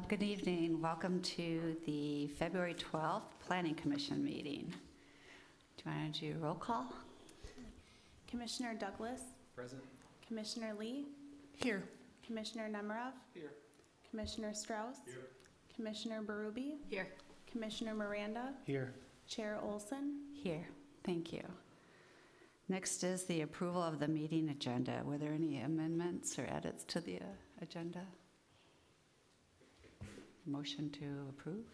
Good evening. Welcome to the February 12th Planning Commission meeting. Do you want to do roll call? Commissioner Douglas. Present. Commissioner Lee. Here. Commissioner Nemerov. Here. Commissioner Strauss. Here. Commissioner Berube. Here. Commissioner Miranda. Here. Chair Olson. Here. Thank you. Next is the approval of the meeting agenda. Were there any amendments or edits to the agenda? Motion to approve?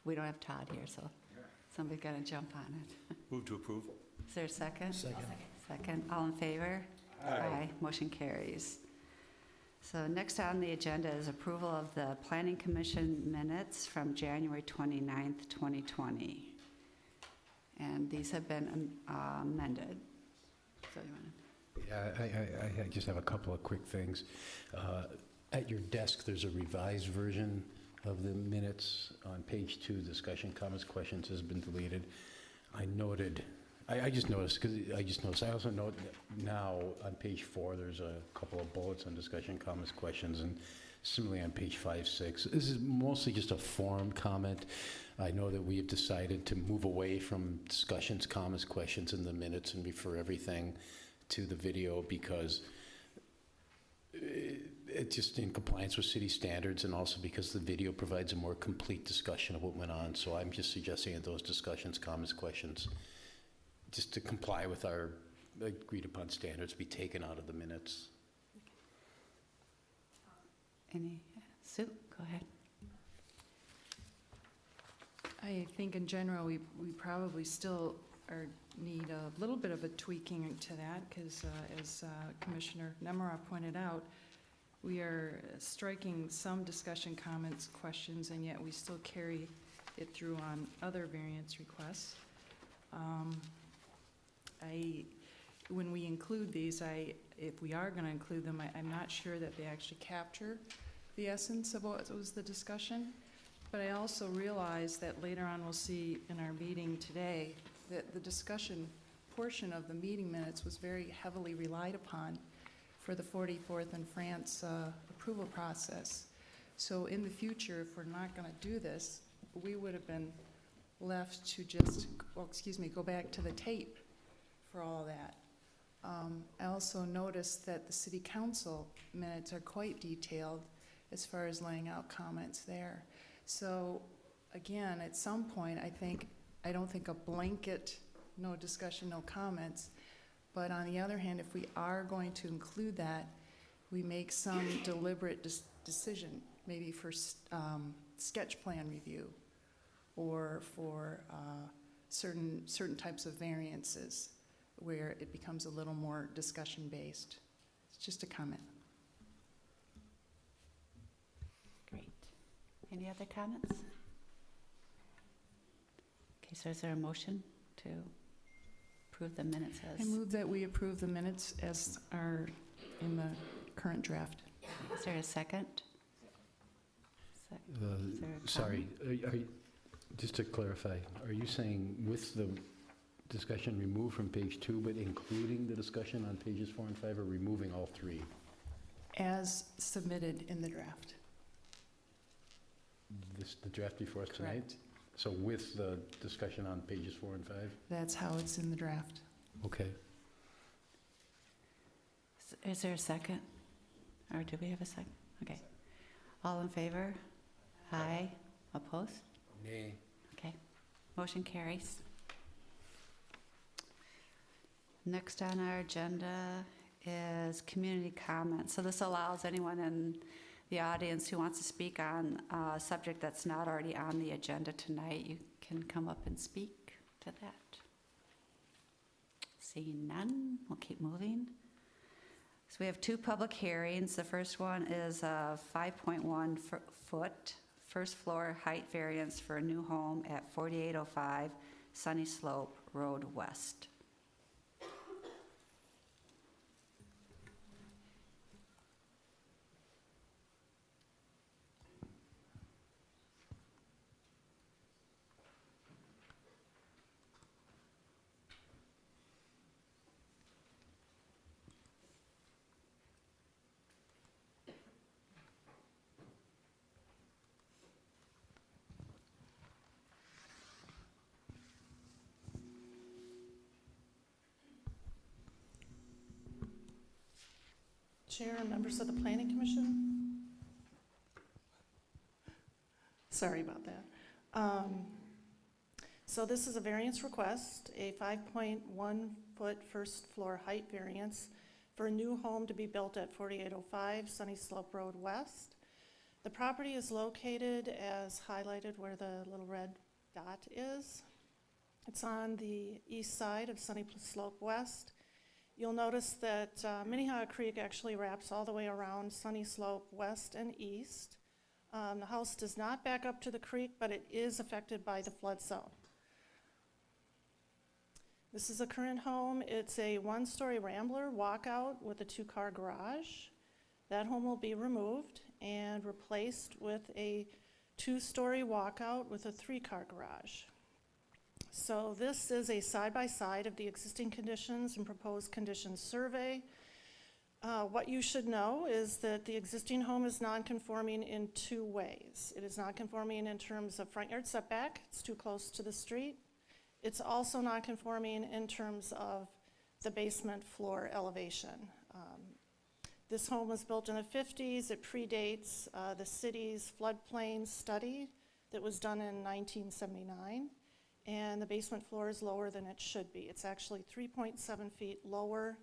We don't have Todd here, so somebody's got to jump on it. Move to approve. Is there a second? Second. Second. All in favor? Aye. Motion carries. So next on the agenda is approval of the Planning Commission minutes from January 29th, 2020. And these have been amended. So you want to? Yeah, I just have a couple of quick things. At your desk, there's a revised version of the minutes. On page 2, discussion, comments, questions has been deleted. I just noticed, I also note that now on page 4, there's a couple of bullets on discussion, comments, questions, and similarly on page 5, 6. This is mostly just a form comment. I know that we have decided to move away from discussions, comments, questions in the minutes and refer everything to the video because it's just in compliance with city standards, and also because the video provides a more complete discussion of what went on. So I'm just suggesting that those discussions, comments, questions, just to comply with our agreed upon standards, be taken out of the minutes. Sue, go ahead. I think in general, we probably still need a little bit of a tweaking to that because as Commissioner Nemerov pointed out, we are striking some discussion, comments, questions, and yet we still carry it through on other variance requests. When we include these, if we are going to include them, I'm not sure that they actually capture the essence of what was the discussion. But I also realize that later on we'll see in our meeting today that the discussion portion of the meeting minutes was very heavily relied upon for the 44th and France approval process. So in the future, if we're not going to do this, we would have been left to just, go back to the tape for all of that. I also noticed that the city council minutes are quite detailed as far as laying out comments there. So again, at some point, I don't think a blanket, no discussion, no comments, but on the other hand, if we are going to include that, we make some deliberate decision, maybe for sketch plan review or for certain types of variances where it becomes a little more discussion based. It's just a comment. Great. Any other comments? Okay, so is there a motion to approve the minutes as? I move that we approve the minutes as are in the current draft. Is there a second? Sorry, just to clarify, are you saying with the discussion removed from page 2, but including the discussion on pages 4 and 5, or removing all 3? As submitted in the draft. The draft before us tonight? Correct. So with the discussion on pages 4 and 5? That's how it's in the draft. Okay. Is there a second? Or do we have a second? Okay. All in favor? Aye. Opposed? Nay. Okay. Motion carries. Next on our agenda is community comments. So this allows anyone in the audience who wants to speak on a subject that's not already on the agenda tonight, you can come up and speak to that. Seeing none, we'll keep moving. So we have 2 public hearings. The first one is a 5.1 foot first floor height variance for a new home at 4805 Sunnyslope Road West. Chair and members of the Planning Commission. Sorry about that. So this is a variance request, a 5.1 foot first floor height variance for a new home to be built at 4805 Sunnyslope Road West. The property is located as highlighted where the little red dot is. It's on the east side of Sunnyslope West. You'll notice that Minnehaha Creek actually wraps all the way around Sunnyslope West and east. The house does not back up to the creek, but it is affected by the flood zone. This is a current home. It's a one-story Rambler walkout with a two-car garage. That home will be removed and replaced with a two-story walkout with a three-car garage. So this is a side-by-side of the existing conditions and proposed conditions survey. What you should know is that the existing home is non-conforming in two ways. It is non-conforming in terms of front yard setback. It's too close to the street. It's also non-conforming in terms of the basement floor elevation. This home was built in the 50s. It predates the city's floodplain study that was done in 1979. And the basement floor is lower than it should be. It's actually 3.7 feet lower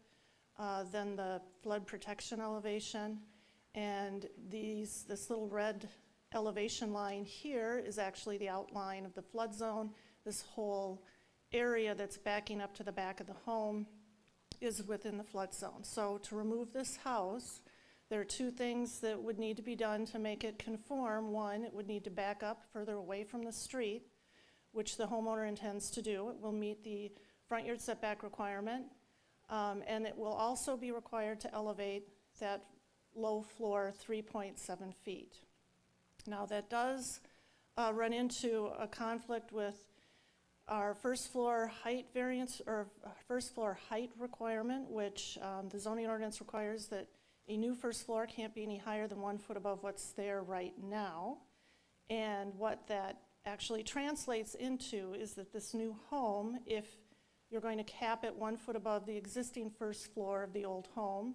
than the flood protection elevation. And this little red elevation line here is actually the outline of the flood zone. This whole area that's backing up to the back of the home is within the flood zone. So to remove this house, there are two things that would need to be done to make it conform. One, it would need to back up further away from the street, which the homeowner intends to do. It will meet the front yard setback requirement, and it will also be required to elevate that low floor 3.7 feet. Now that does run into a conflict with our first floor height variance, or first floor height requirement, which the zoning ordinance requires that a new first floor can't be any higher than 1 foot above what's there right now. And what that actually translates into is that this new home, if you're going to cap it 1 foot above the existing first floor of the old home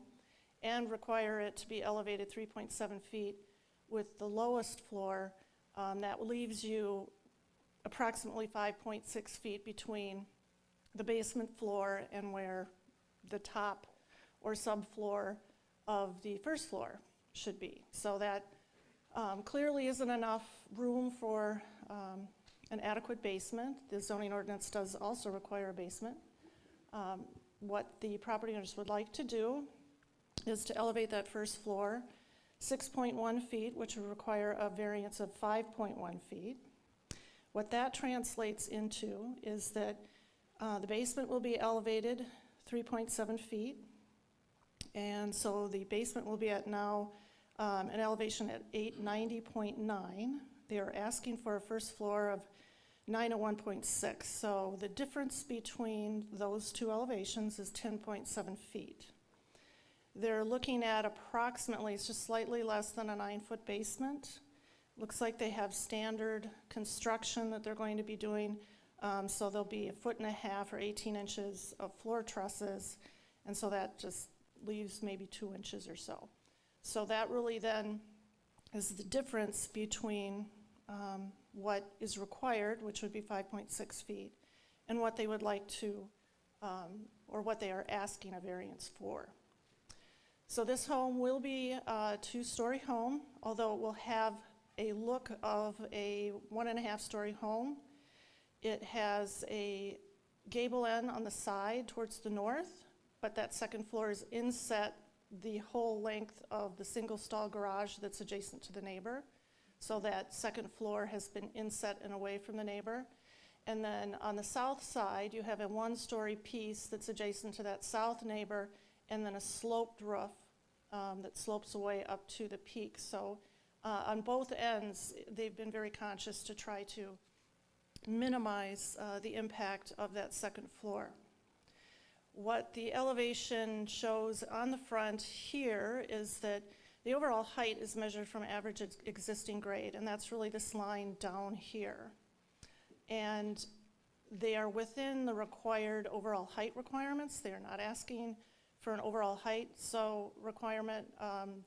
and require it to be elevated 3.7 feet with the lowest floor, that leaves you approximately 5.6 feet between the basement floor and where the top or subfloor of the first floor should be. So that clearly isn't enough room for an adequate basement. The zoning ordinance does also require a basement. What the property owners would like to do is to elevate that first floor 6.1 feet, which would require a variance of 5.1 feet. What that translates into is that the basement will be elevated 3.7 feet. And so the basement will be at now an elevation at 890.9. They are asking for a first floor of 901.6. So the difference between those two elevations is 10.7 feet. They're looking at approximately, it's just slightly less than a 9-foot basement. Looks like they have standard construction that they're going to be doing. So there'll be 1.5 feet or 18 inches of floor trusses. And so that just leaves maybe 2 inches or so. So that really then is the difference between what is required, which would be 5.6 feet, and what they would like to, or what they are asking a variance for. So this home will be a 2-story home, although it will have a look of a 1.5-story home. It has a gable end on the side towards the north, but that second floor is inset the whole length of the single stall garage that's adjacent to the neighbor. So that second floor has been inset and away from the neighbor. And then on the south side, you have a 1-story piece that's adjacent to that south neighbor, and then a sloped roof that slopes away up to the peak. So on both ends, they've been very conscious to try to minimize the impact of that second floor. What the elevation shows on the front here is that the overall height is measured from average existing grade, and that's really this line down here. And they are within the required overall height requirements. They are not asking for an overall height requirement.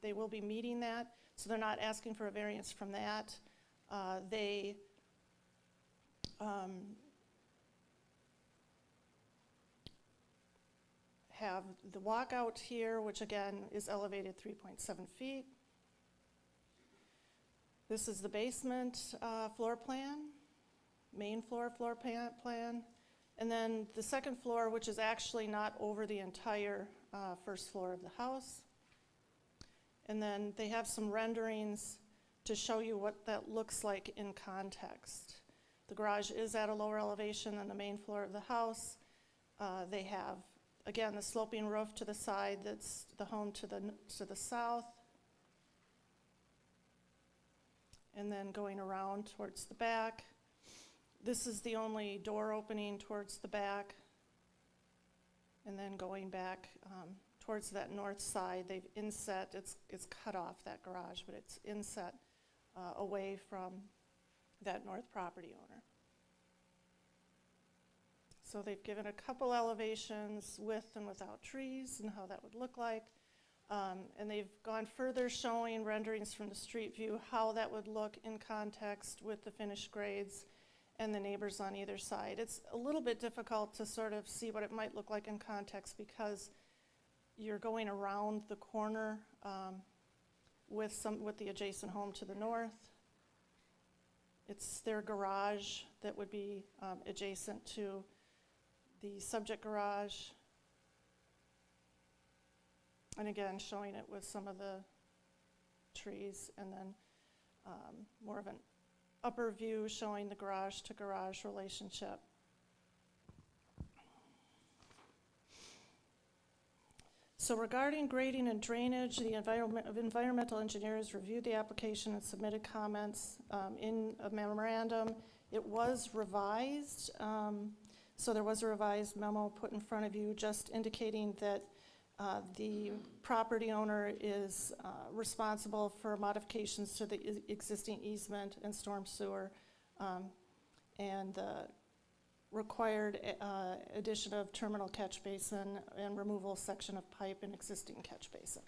They will be meeting that, so they're not asking for a variance from that. They have the walkout here, which again is elevated 3.7 feet. This is the basement floor plan, main floor plan. And then the second floor, which is actually not over the entire first floor of the house. And then they have some renderings to show you what that looks like in context. The garage is at a lower elevation than the main floor of the house. They have, again, the sloping roof to the side, that's the home to the south. And then going around towards the back. This is the only door opening towards the back. And then going back towards that north side, they've inset, it's cut off that garage, but it's inset away from that north property owner. So they've given a couple elevations with and without trees and how that would look like. And they've gone further showing renderings from the street view, how that would look in context with the finished grades and the neighbors on either side. It's a little bit difficult to sort of see what it might look like in context because you're going around the corner with the adjacent home to the north. It's their garage that would be adjacent to the subject garage. And again, showing it with some of the trees, and then more of an upper view showing the garage to garage relationship. So regarding grading and drainage, the environmental engineers reviewed the application and submitted comments in a memorandum. It was revised, so there was a revised memo put in front of you just indicating that the property owner is responsible for modifications to the existing easement and storm sewer, and the required addition of terminal catch basin and removal section of pipe in existing catch basin.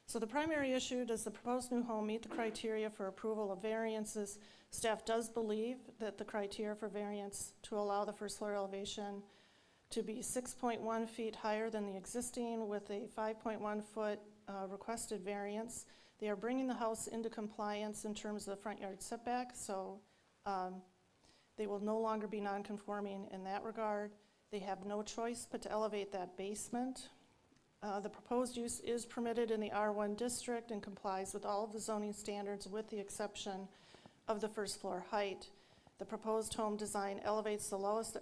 So the primary issue, does the proposed new home meet the criteria for approval of variances? Staff does believe that the criteria for variance to allow the first floor elevation to be 6.1 feet higher than the existing with a 5.1 foot requested variance. They are bringing the house into compliance in terms of the front yard setback, so they will no longer be non-conforming in that regard. They have no choice but to elevate that basement. The proposed use is permitted in the R1 district and complies with all of the zoning standards with the exception of the first floor height. The proposed home design elevates the lowest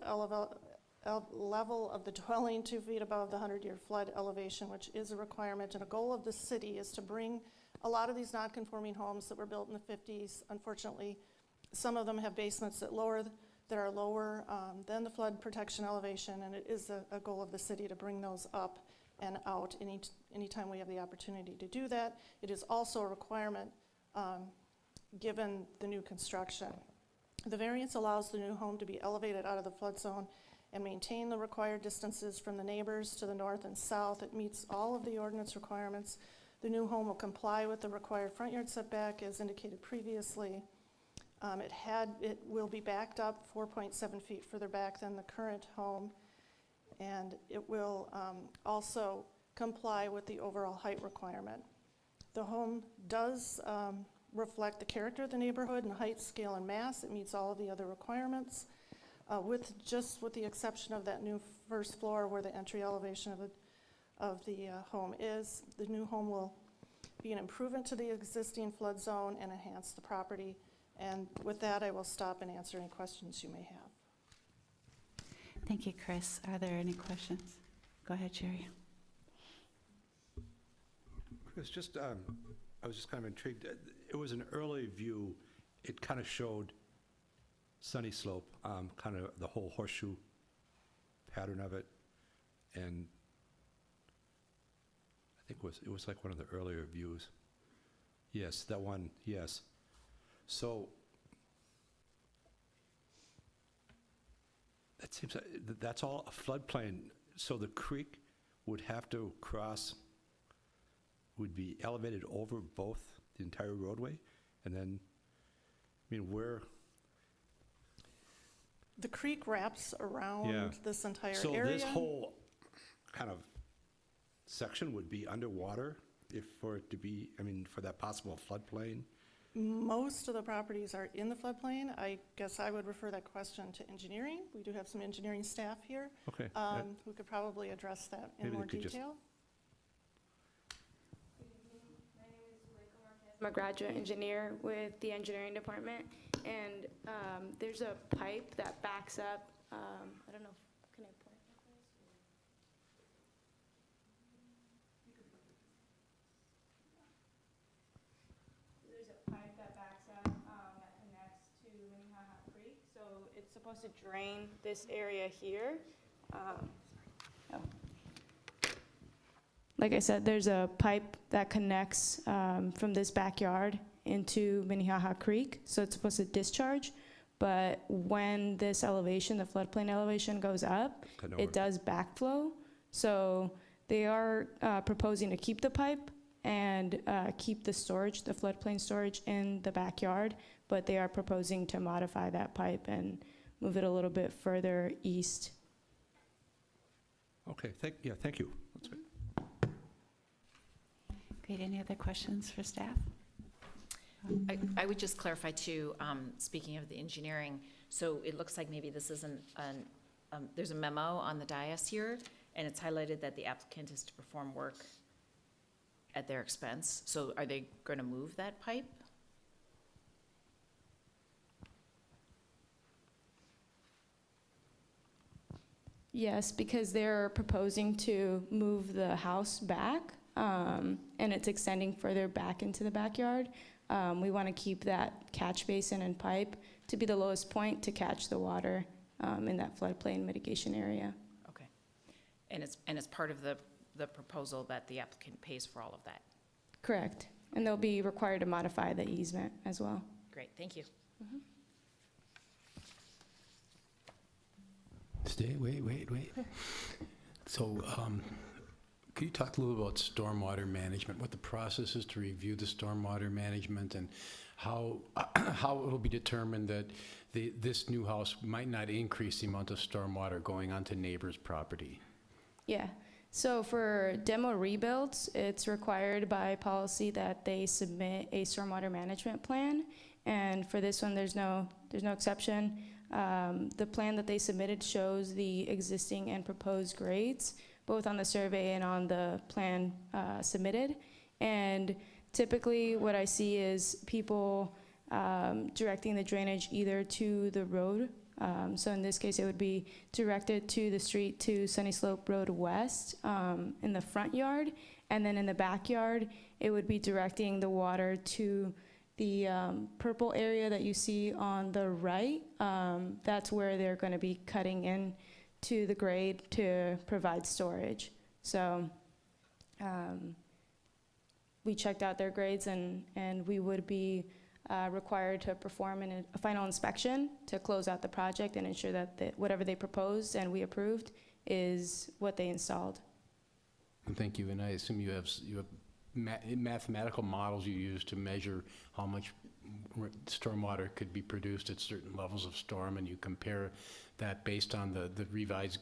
level of the dwelling 2 feet above the 100-year flood elevation, which is a requirement, and a goal of the city is to bring a lot of these non-conforming homes that were built in the 50s. Unfortunately, some of them have basements that are lower than the flood protection elevation, and it is a goal of the city to bring those up and out anytime we have the opportunity to do that. It is also a requirement given the new construction. The variance allows the new home to be elevated out of the flood zone and maintain the required distances from the neighbors to the north and south. It meets all of the ordinance requirements. The new home will comply with the required front yard setback as indicated previously. It will be backed up 4.7 feet further back than the current home, and it will also comply with the overall height requirement. The home does reflect the character of the neighborhood in height, scale, and mass. It meets all of the other requirements, with the exception of that new first floor where the entry elevation of the home is. The new home will be an improvement to the existing flood zone and enhance the property. And with that, I will stop and answer any questions you may have. Thank you, Chris. Are there any questions? Go ahead, Jerry. Chris, I was just kind of intrigued. It was an early view. It kind of showed Sunnyslope, kind of the whole horseshoe pattern of it, and I think it was like one of the earlier views. Yes, that one. Yes. So that seems like that's all a floodplain. so the creek would have to cross, would be elevated over both the entire roadway? And then, I mean, where, The creek wraps Yeah. around this entire so area. this whole kind of section would be underwater if for it to be, I mean, for that possible floodplain? Most of the properties are in the floodplain. I guess I would refer that question to engineering. We do have some engineering staff here Okay. who could probably address that in Maybe they more could just- detail. I'm a graduate engineer with the engineering department, and there's a pipe that backs up, I don't know, can I point at this? There's a pipe that backs up that connects to Minnehaha Creek, so it's supposed to drain this area here. Like I said, there's a pipe that connects from this backyard into Minnehaha Creek, so it's supposed to discharge. But when this elevation, the floodplain elevation goes up, Kinda it does backflow. So they are proposing to keep the pipe and keep the storage, the floodplain storage in the backyard, but they are proposing to modify that pipe and move it a little bit further east. Okay, thank you. That's good. Great, any other questions for staff? I would just clarify too, speaking of the engineering, so it looks like maybe this isn't there's a memo on the dais here, and it's highlighted that the applicant is to perform work at their expense. So are they going to move that pipe? Yes, because they're proposing to move the house back, and it's extending further back into the backyard. We want to keep that catch basin and pipe to be the lowest point to catch the water in that floodplain mitigation area. Okay. And it's part of the proposal that the applicant pays for all of that? Correct. And they'll be required to modify the easement as well. Great, thank you. Wait. So, could you talk a little about stormwater management, what the process is to review the stormwater management, and how it will be determined that this new house might not increase the amount of stormwater going onto neighbors' property? Yeah. So for demo rebuilds, it's required by policy that they submit a stormwater management plan. And for this one, there's no exception. The plan that they submitted shows the existing and proposed grades, both on the survey and on the plan submitted. And typically what I see is people directing the drainage either to the road. So in this case, it would be directed to the street to Sunnyslope Road West in the front yard. And then in the backyard, it would be directing the water to the purple area that you see on the right. That's where they're going to be cutting in to the grade to provide storage. So we checked out their grades, and we would be required to perform a final inspection to close out the project and ensure that whatever they proposed and we approved is what they installed. Thank you, and I assume you have mathematical models you use to measure how much stormwater could be produced at certain levels of storm, and you compare that based on the revised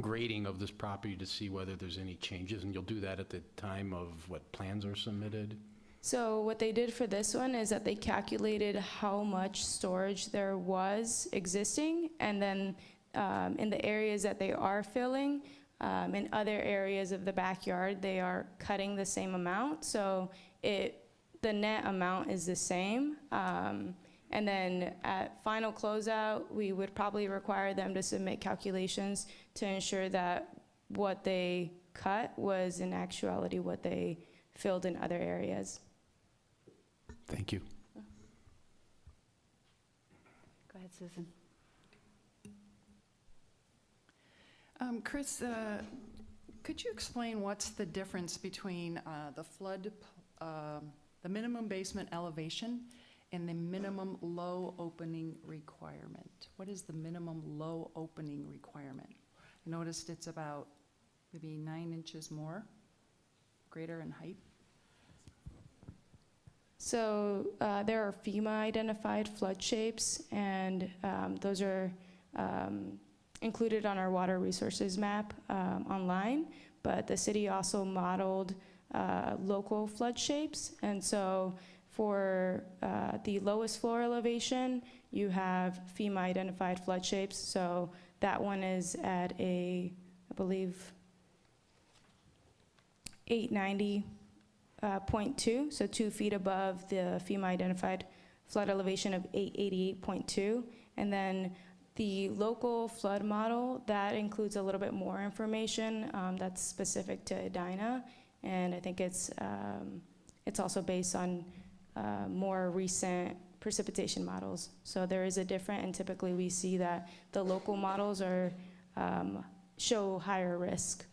grading of this property to see whether there's any changes, and you'll do that at the time of what plans are submitted? So what they did for this one is that they calculated how much storage there was existing, and then in the areas that they are filling, in other areas of the backyard, they are cutting the same amount. So the net amount is the same. And then at final closeout, we would probably require them to submit calculations to ensure that what they cut was in actuality what they filled in other areas. Thank you. Go ahead, Susan. Chris, could you explain what's the difference between the minimum basement elevation and the minimum low opening requirement. What is the minimum low opening requirement? I noticed it's about maybe 9 inches more, greater in height. So there are FEMA-identified flood shapes, and those are included on our water resources map online, but the city also modeled local flood shapes. And so for the lowest floor elevation, you have FEMA-identified flood shapes. So that one is at I believe, 890.2, so 2 feet above the FEMA-identified flood elevation of 888.2. And then the local flood model, that includes a little bit more information that's specific to Edina, and I think it's also based on more recent precipitation models. So there is a difference, and typically we see that the local models are show higher risk.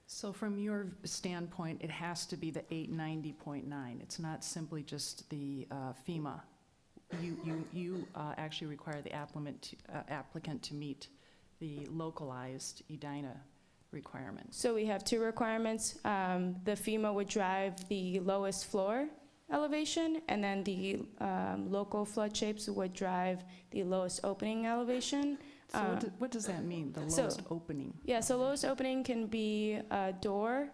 So from your standpoint, it has to be the 890.9. It's not simply just the FEMA. You actually require the applicant to meet the localized Edina requirements. So we have 2 requirements. The FEMA would drive the lowest floor elevation, and then the local flood shapes would drive the lowest opening elevation. So what does that mean, the lowest opening? Yeah, so lowest opening can be a door.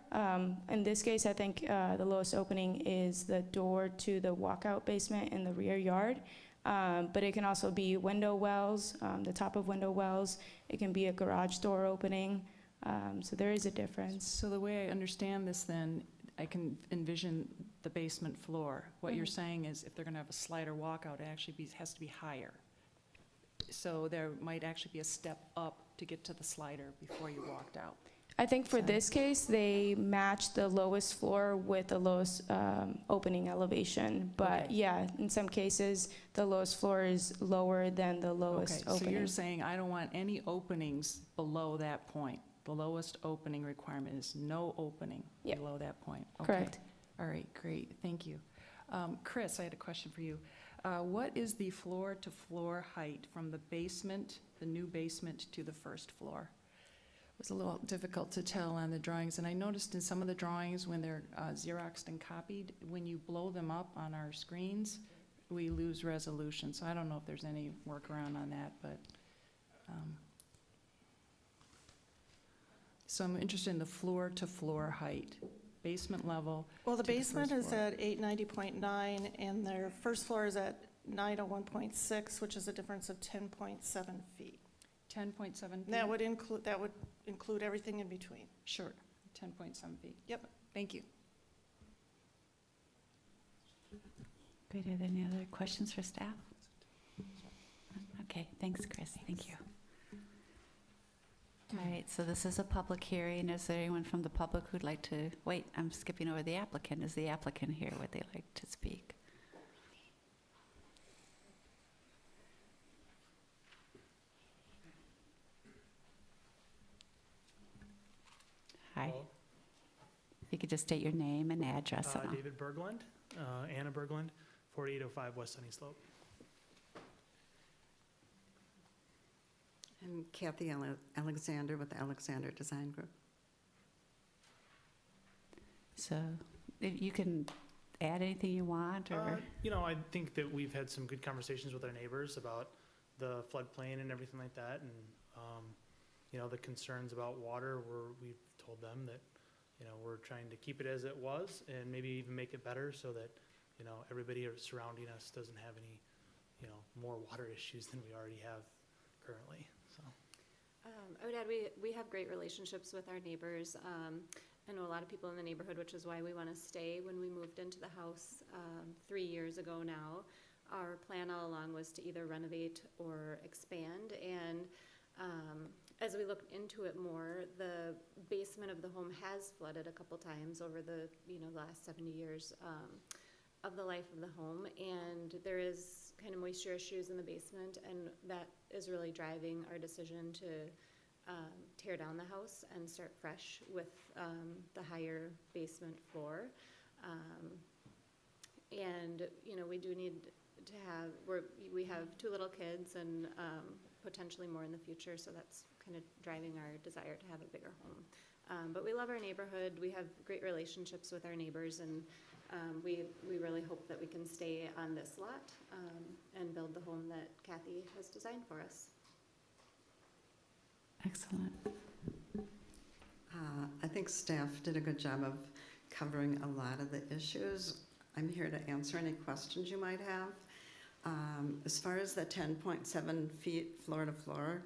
In this case, I think the lowest opening is the door to the walkout basement in the rear yard. But it can also be window wells, the top of window wells. It can be a garage door opening. So there is a difference. So the way I understand this then, I can envision the basement floor. What you're saying is if they're going to have a slider walkout, it actually has to be higher. So there might actually be a step up to get to the slider before you walked out. I think for this case, they match the lowest floor with the lowest opening elevation. But Okay. yeah, in some cases, the lowest floor is lower than the lowest Okay, so opening. you're saying I don't want any openings below that point. The lowest opening requirement is no opening Yep. below that point. Okay. Correct. All right, great, thank you. Chris, I had a question for you. What is the floor-to-floor height from the basement, the new basement, to the first floor? It was a little difficult to tell on the drawings, and I noticed in some of the drawings when they're Xeroxed and copied, when you blow them up on our screens, we lose resolution. So I don't know if there's any workaround on that, but so I'm interested in the floor-to-floor height, basement level. Well, the to the basement first is floor. at 890.9, and their first floor is at 901.6, which is a difference of 10.7 feet. 10.7 feet? That would include everything in between. Sure, 10.7 feet. Yep. Thank you. Great, are there any other questions for staff? Okay, thanks, Chris, thank you. All right, so this is a public hearing. Is there anyone from the public who'd like to, wait, I'm skipping over the applicant. Is the applicant here? Would they like to speak? Hi. Hello. If you could just state your name and address. and all. David Berglund, Anna Berglund, 4805 West Sunnyslope. And Kathy Alexander with the Alexander Design Group. So if you can add anything you want, or? I think that we've had some good conversations with our neighbors about the floodplain and everything like that, and the concerns about water. We've told them that we're trying to keep it as it was, and maybe even make it better so that everybody surrounding us doesn't have any more water issues than we already have currently. So. I would add we have great relationships with our neighbors. I know a lot of people in the neighborhood, which is why we want to stay. When we moved into the house 3 years ago now, our plan all along was to either renovate or expand. And as we looked into it more, the basement of the home has flooded a couple times over the last 70 years of the life of the home, and there is kind of moisture issues in the basement, and that is really driving our decision to tear down the house and start fresh with the higher basement floor. And, you know, we do need to have, we have 2 little kids and potentially more in the future, so that's kind of driving our desire to have a bigger home. But we love our neighborhood. We have great relationships with our neighbors, and we really hope that we can stay on this lot and build the home that Kathy has designed for us. Excellent. I think staff did a good job of covering a lot of the issues. I'm here to answer any questions you might have. As far as the 10.7 feet floor to floor,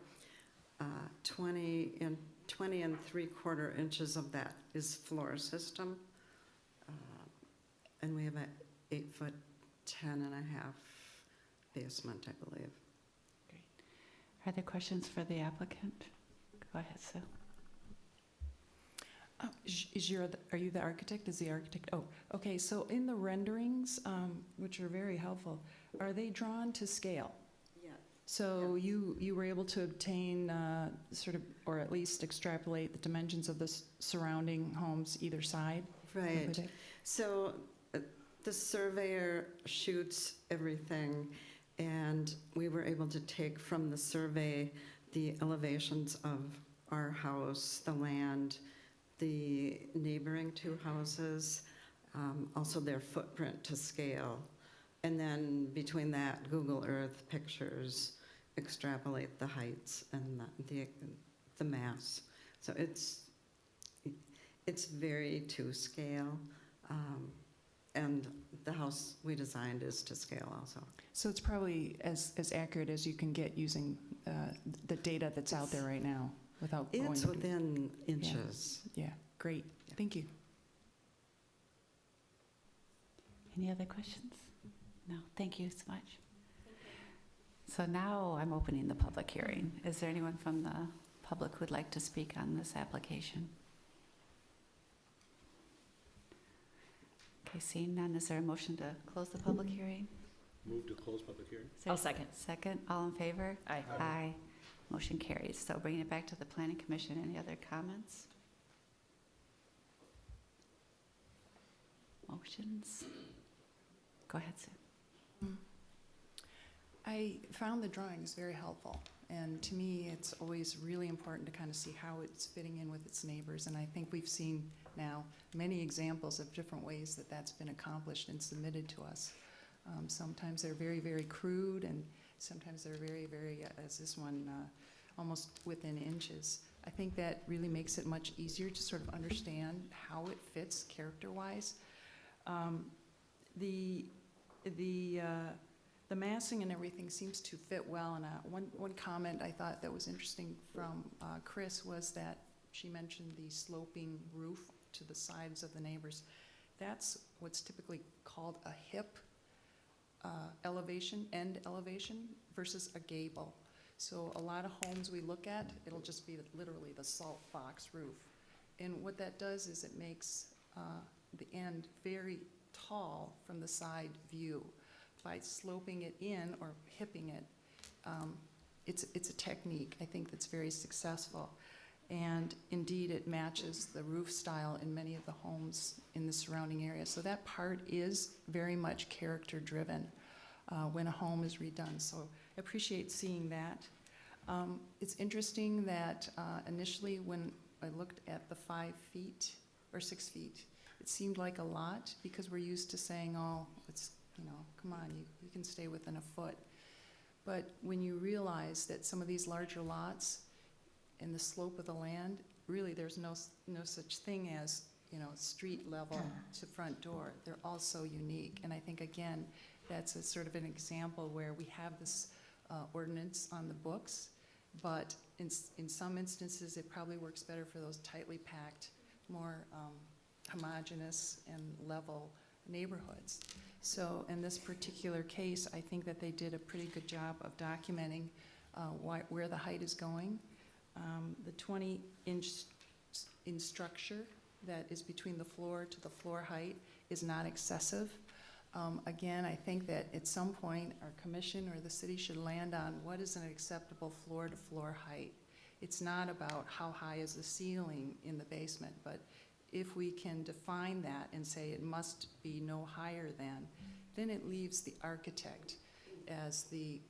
20 and 3/4 inches of that is floor system. And we have an 8-foot, 10.5 basement, I believe. Great. Are there questions for the applicant? Go ahead, Sue. Are you the architect? Is the architect? Oh, okay. So in the renderings, which are very helpful, are they drawn to scale? Yeah. So you were able to obtain sort of, or at least extrapolate the dimensions of the surrounding homes either side? Right. So the surveyor shoots everything, and we were able to take from the survey the elevations of our house, the land, the neighboring 2 houses, also their footprint to scale. And then between that, Google Earth pictures extrapolate the heights and the mass. So it's very to scale. And the house we designed is to scale also. So it's probably as accurate as you can get using the data that's out there right now without going. It's within inches. Yeah, great. Thank you. Any other questions? No, thank you so much. So now I'm opening the public hearing. Is there anyone from the public who would like to speak on this application? Okay, seeing none, is there a motion to close the public hearing? Move to close public hearing? I'll second. Second, all in favor? Aye. Aye. Motion carries. So bringing it back to the Planning Commission, any other comments? Motions? Go ahead, Sue. I found the drawings very helpful, and to me, it's always really important to kind of see how it's fitting in with its neighbors, and I think we've seen now many examples of different ways that that's been accomplished and submitted to us. Sometimes they're very, very crude, and sometimes they're very, very, as this one, almost within inches. I think that really makes it much easier to sort of understand how it fits character-wise. The massing and everything seems to fit well, and one comment I thought that was interesting from Chris was that she mentioned the sloping roof to the sides of the neighbors. That's what's typically called a hip elevation, end elevation, versus a gable. So a lot of homes we look at, it'll just be literally the salt box roof. And what that does is it makes the end very tall from the side view. By sloping it in or hipping it, it's a technique, I think, that's very successful. And indeed, it matches the roof style in many of the homes in the surrounding area. So that part is very much character-driven when a home is redone. So I appreciate seeing that. It's interesting that initially when I looked at the 5 feet or 6 feet, it seemed like a lot because we're used to saying, oh, it's, you know, come on, you can stay within a foot. But when you realize that some of these larger lots and the slope of the land, really there's no such thing as, you know, street level to front door. They're all so unique. And I think, again, that's a sort of an example where we have this ordinance on the books, but in some instances it probably works better for those tightly packed, more homogeneous and level neighborhoods. So in this particular case, I think that they did a pretty good job of documenting where the height is going. The 20-inch in structure that is between the floor to the floor height is not excessive. Again, I think that at some point our commission or the city should land on what is an acceptable floor to floor height. It's not about how high is the ceiling in the basement, but if we can define that and say it must be no higher than, then it leaves the architect as the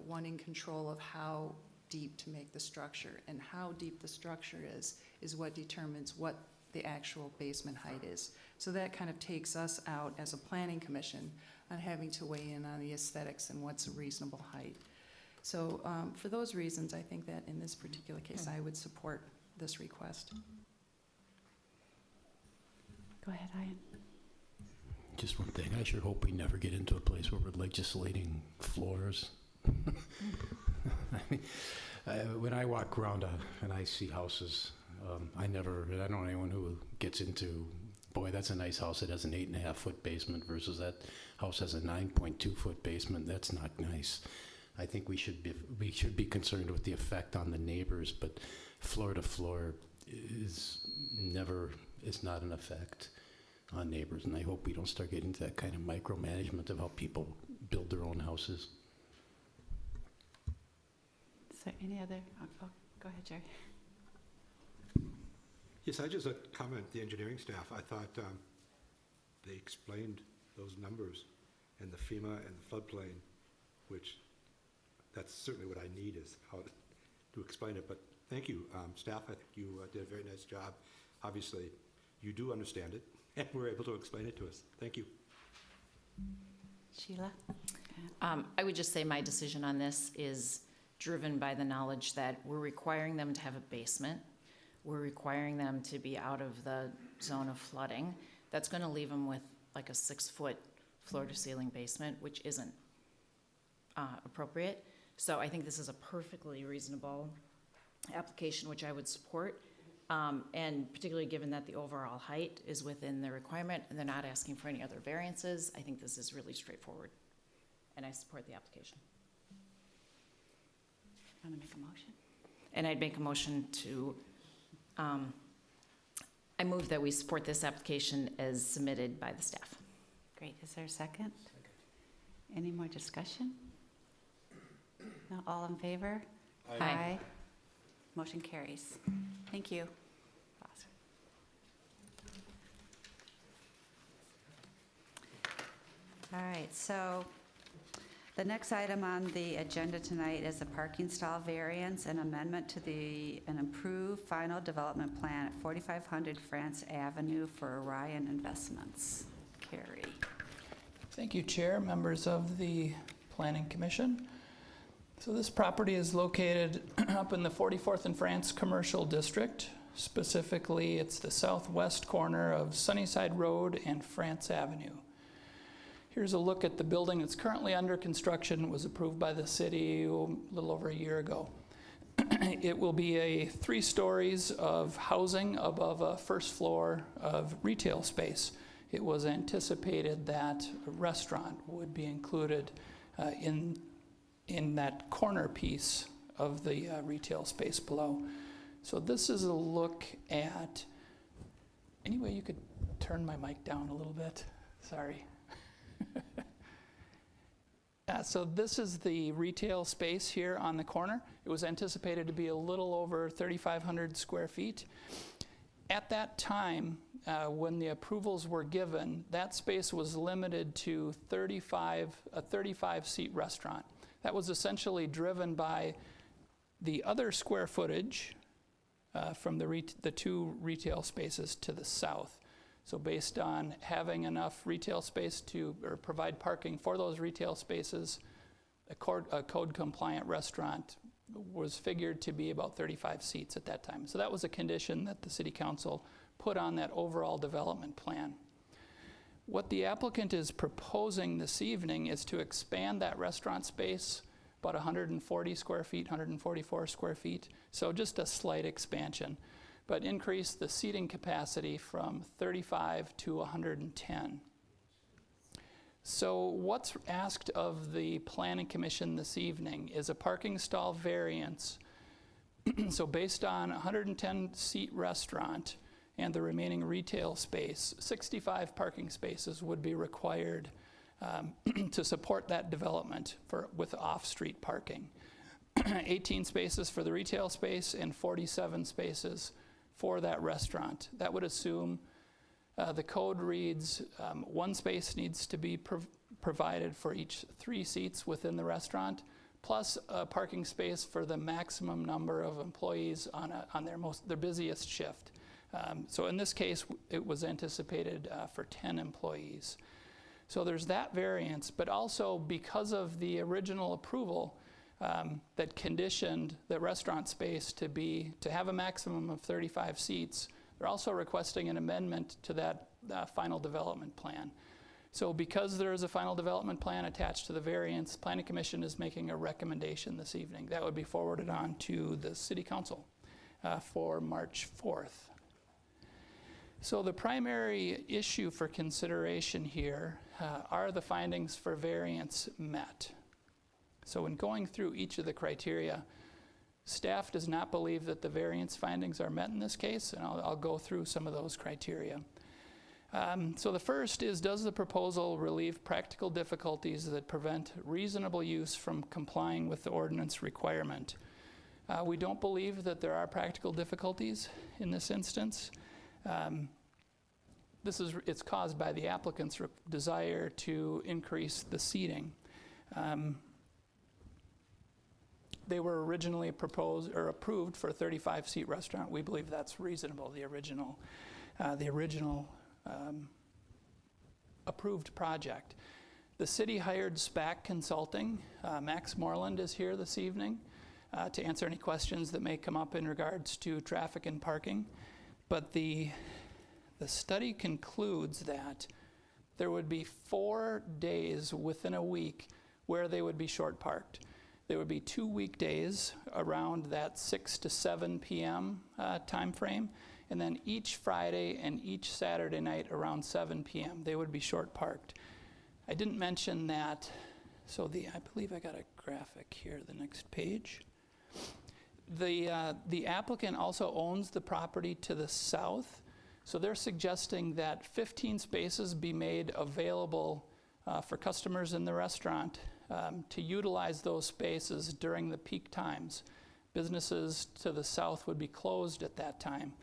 one in control of how deep to make the structure. And how deep the structure is what determines what the actual basement height is. So that kind of takes us out as a planning commission on having to weigh in on the aesthetics and what's a reasonable height. So for those reasons, I think that in this particular case, I would support this request. Go ahead, Ian. Just one thing, I sure hope we never get into a place where we're legislating floors. I mean, when I walk around and I see houses, I don't know anyone who gets into, boy, that's a nice house, it has an 8.5-foot basement versus that house has a 9.2-foot basement. That's not nice. I think we should be concerned with the effect on the neighbors, but floor to floor is not an effect on neighbors, and I hope we don't start getting into that kind of micromanagement of how people build their own houses. Is there any other? Oh, go ahead, Jerry. Yes, I just comment the engineering staff. I thought they explained those numbers and the FEMA and the floodplain, which that's certainly what I need is how to explain it. But thank you, staff. I think you did a very nice job. Obviously, you do understand it, and were able to explain it to us. Thank you. Sheila? I would just say my decision on this is driven by the knowledge that we're requiring them to have a basement. We're requiring them to be out of the zone of flooding. That's going to leave them with like a 6-foot floor-to-ceiling basement, which isn't appropriate. So I think this is a perfectly reasonable application, which I would support. And particularly given that the overall height is within the requirement and they're not asking for any other variances, I think this is really straightforward. And I support the application. Want to make a motion? And I'd make a motion to, I move that we support this application as submitted by the staff. Great. Is there a second? Any more discussion? No, all in favor? Aye. Motion carries. Thank you. All right, so the next item on the agenda tonight is a parking stall variance and amendment to an improved final development plan at 4500 France Avenue for Orion Investments. Carrie. Thank you, Chair, members of the Planning Commission. So this property is located up in the 44th and France Commercial District. Specifically, it's the southwest corner of Sunnyside Road and France Avenue. Here's a look at the building that's currently under construction. It was approved by the city a little over a year ago. It will be 3 stories of housing above a first floor of retail space. It was anticipated that a restaurant would be included in that corner piece of the retail space below. So this is a look at, any way you could turn my mic down a little bit? Sorry. So this is the retail space here on the corner. It was anticipated to be a little over 3,500 square feet. At that time, when the approvals were given, that space was limited to a 35-seat restaurant. That was essentially driven by the other square footage from the 2 retail spaces to the south. So based on having enough retail space to provide parking for those retail spaces, a code-compliant restaurant was figured to be about 35 seats at that time. So that was a condition that the City Council put on that overall development plan. What the applicant is proposing this evening is to expand that restaurant space about 140 square feet, 144 square feet, so just a slight expansion, but increase the seating capacity from 35 to 110. So what's asked of the Planning Commission this evening is a parking stall variance. So based on a 110-seat restaurant and the remaining retail space, 65 parking spaces would be required to support that development with off-street parking. 18 spaces for the retail space and 47 spaces for that restaurant. That would assume the code reads 1 space needs to be provided for each 3 seats within the restaurant, plus a parking space for the maximum number of employees on their busiest shift. So in this case, it was anticipated for 10 employees. So there's that variance, but also because of the original approval that conditioned the restaurant space to have a maximum of 35 seats, they're also requesting an amendment to that final development plan. So because there is a final development plan attached to the variance, Planning Commission is making a recommendation this evening. That would be forwarded on to the City Council for March 4th. So the primary issue for consideration here are the findings for variance met. So in going through each of the criteria, staff does not believe that the variance findings are met in this case, and I'll go through some of those criteria. So the first is, does the proposal relieve practical difficulties that prevent reasonable use from complying with the ordinance requirement? We don't believe that there are practical difficulties in this instance. It's caused by the applicant's desire to increase the seating. They were originally proposed or approved for a 35-seat restaurant. We believe that's reasonable, the original approved project. The city hired SPAC Consulting. Max Moreland is here this evening to answer any questions that may come up in regards to traffic and parking. But the study concludes that there would be 4 days within a week where they would be short parked. There would be 2 weekdays around that 6 to 7 p.m. Time frame, and then each Friday and each Saturday night around 7 p.m. they would be short parked. I didn't mention that, so I believe I got a graphic here, the next page. The applicant also owns the property to the south, so they're suggesting that 15 spaces be made available for customers in the restaurant to utilize those spaces during the peak times. Businesses to the south would be closed at that time.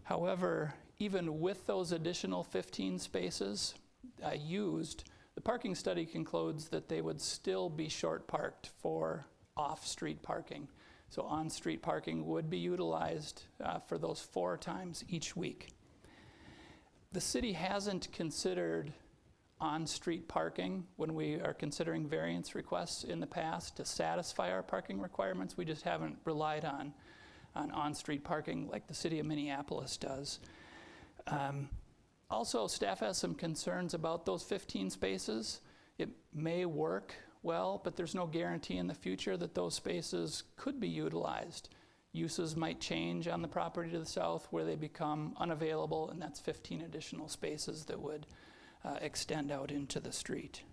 However, even with those additional 15 spaces used, the parking study concludes that they would still be short parked for off-street parking. So on-street parking would be utilized for those 4 times each week. The city hasn't considered on-street parking when we are considering variance requests in the past to satisfy our parking requirements. We just haven't relied on on-street parking like the city of Minneapolis does. Also, staff has some concerns about those 15 spaces. It may work well, but there's no guarantee in the future that those spaces could be utilized. Uses might change on the property to the south where they become unavailable, and that's 15 additional spaces that would extend out into the street.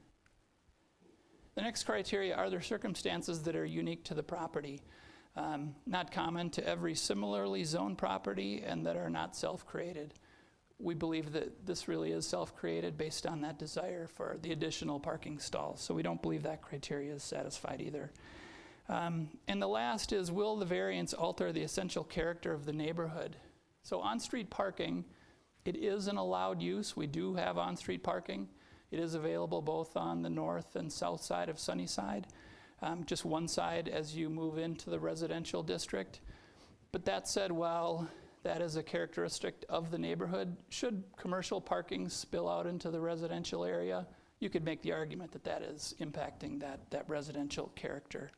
The next criteria are there circumstances that are unique to the property, not common to every similarly zoned property, and that are not self-created. We believe that this really is self-created based on that desire for the additional parking stalls, so we don't believe that criteria is satisfied either. And the last is, will the variance alter the essential character of the neighborhood? So on-street parking, it is an allowed use. We do have on-street parking. It is available both on the north and south side of Sunnyside, just one side as you move into the residential district. But that said, while that is a characteristic of the neighborhood, should commercial parking spill out into the residential area, you could make the argument that that is impacting that residential character.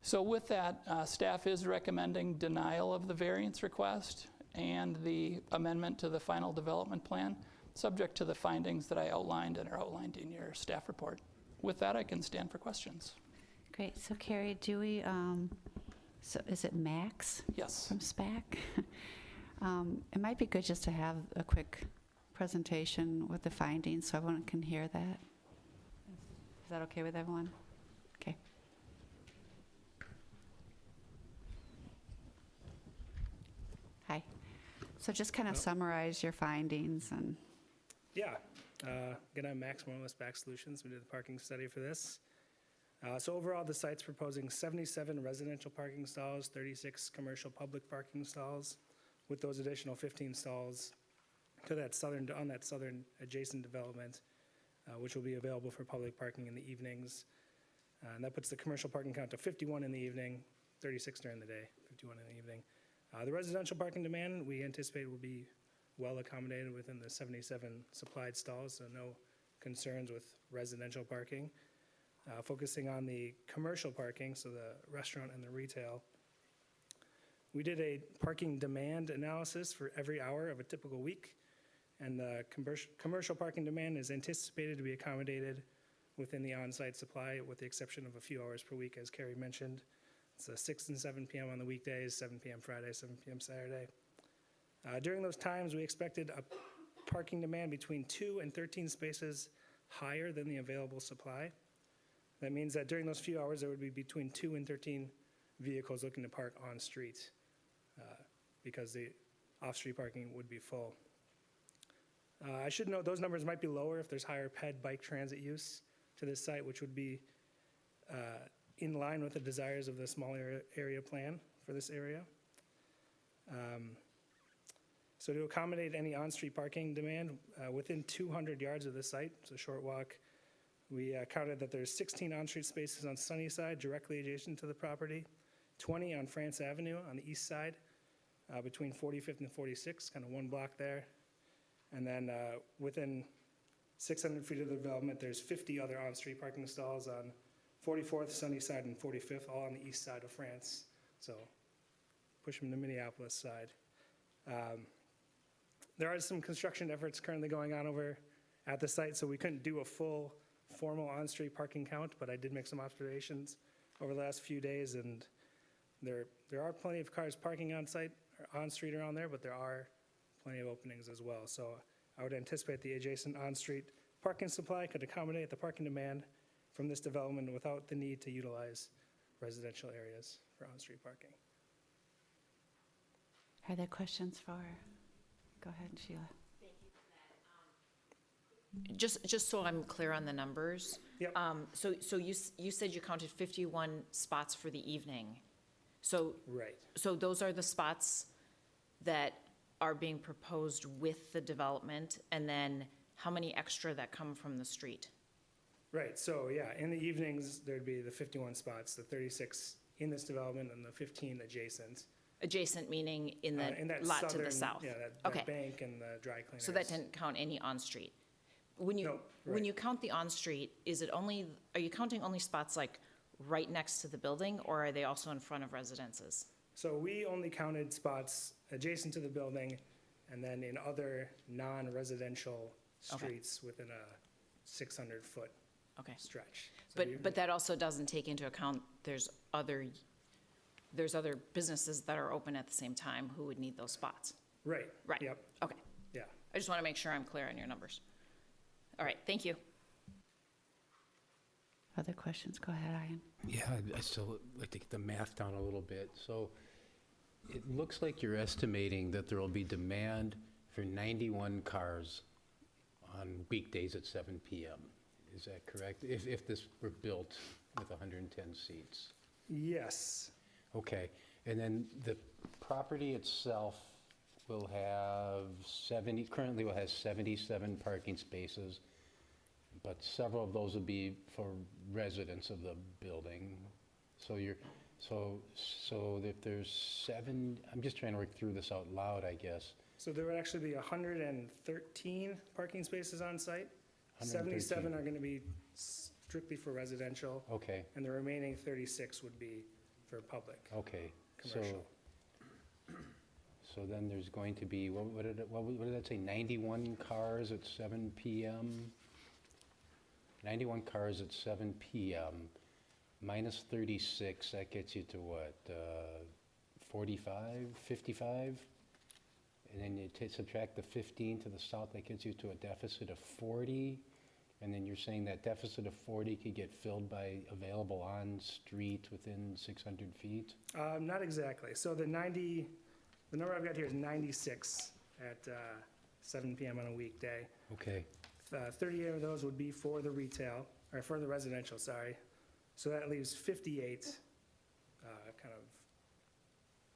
So with that, staff is recommending denial of the variance request and the amendment to the final development plan, subject to the findings that I outlined and are outlined in your staff report. With that, I can stand for questions. Great. So Carrie, do we, so is it Max? Yes. From SPAC? It might be good just to have a quick presentation with the findings so everyone can hear that. Is that okay with everyone? Okay. Hi. So just kind of summarize your findings and. Yeah. Again, I'm Max Moreland with SPAC Solutions. We did the parking study for this. So overall, the site's proposing 77 residential parking stalls, 36 commercial public parking stalls, with those additional 15 stalls to that southern adjacent development. which will be available for public parking in the evenings. And that puts the commercial parking count to 51 in the evening, 36 during the day, 51 in the evening. The residential parking demand, we anticipate will be well accommodated within the 77 supplied stalls, so no concerns with residential parking. Focusing on the commercial parking, so the restaurant and the retail, we did a parking demand analysis for every hour of a typical week, and the commercial parking demand is anticipated to be accommodated within the on-site supply, with the exception of a few hours per week, as Carrie mentioned. So 6 and 7 p.m. on the weekdays, 7 p.m. Friday, 7 p.m. Saturday. During those times, we expected a parking demand between 2 and 13 spaces higher than the available supply. That means that during those few hours, there would be between 2 and 13 vehicles looking to park on street because the off-street parking would be full. I should note those numbers might be lower if there's higher ped bike transit use to this site, which would be in line with the desires of the small area plan for this area. So to accommodate any on-street parking demand within 200 yards of the site, it's a short walk, we counted that there's 16 on-street spaces on Sunnyside directly adjacent to the property, 20 on France Avenue on the east side, between 45th and 46th, kind of one block there. And then within 600 feet of the development, there's 50 other on-street parking stalls on 44th, Sunnyside, and 45th, all on the east side of France. So push them to Minneapolis side. There are some construction efforts currently going on over at the site, so we couldn't do a full formal on-street parking count, but I did make some observations over the last few days, and there are plenty of cars parking on site, or on street around there, but there are plenty of openings as well. So I would anticipate the adjacent on-street parking supply could accommodate the parking demand from this development without the need to utilize residential areas for on-street parking. Are there questions for, go ahead, Sheila. Just so I'm clear on the numbers. Yep. So you said you counted 51 spots for the evening. So Right. So those are the spots that are being proposed with the development, and then how many extra that come from the street? Right, so yeah, in the evenings, there'd be the 51 spots, the 36 in this development and the 15 adjacent. Adjacent meaning in In the that lot to the southern- south? Yeah, Okay. that bank and the dry cleaners. So that didn't count any on-street? When you, No, when right. you count the on-street, are you counting only spots like right next to the building, or are they also in front of residences? So we only counted spots adjacent to the building and then in other non-residential Okay. streets within a 600-foot Okay. stretch. So But that also doesn't take into account there's other businesses that are open at the same time who would need those spots? Right. Right. Yep. Okay. Yeah. I just want to make sure I'm clear on your numbers. All right, thank you. Other questions? Go ahead, Ian. Yeah, I still like to get the math down a little bit. So it looks like you're estimating that there will be demand for 91 cars on weekdays at 7 p.m. Is that correct? If this were built with 110 seats? Yes. Okay, and then the property itself will have currently will have 77 parking spaces, but several of those will be for residents of the building. So if there's I'm just trying to work through this out loud, I guess. So there would actually be 113 parking spaces on site. 113. 77 are going to be strictly for residential, Okay, and the remaining 36 would be for public, okay. commercial. So then there's going to be, what did that say, 91 cars at 7 p.m.? 91 cars at 7 p.m. minus 36, that gets you to what, 45, 55? And then you subtract the 15 to the south, that gets you to a deficit of 40. And then you're saying that deficit of 40 could get filled by available on-street within 600 feet? Not exactly. So the number I've got here is 96 at 7 p.m. on a weekday. Okay, 38 of those would be for the retail, or for the residential, sorry. So that leaves 58 kind of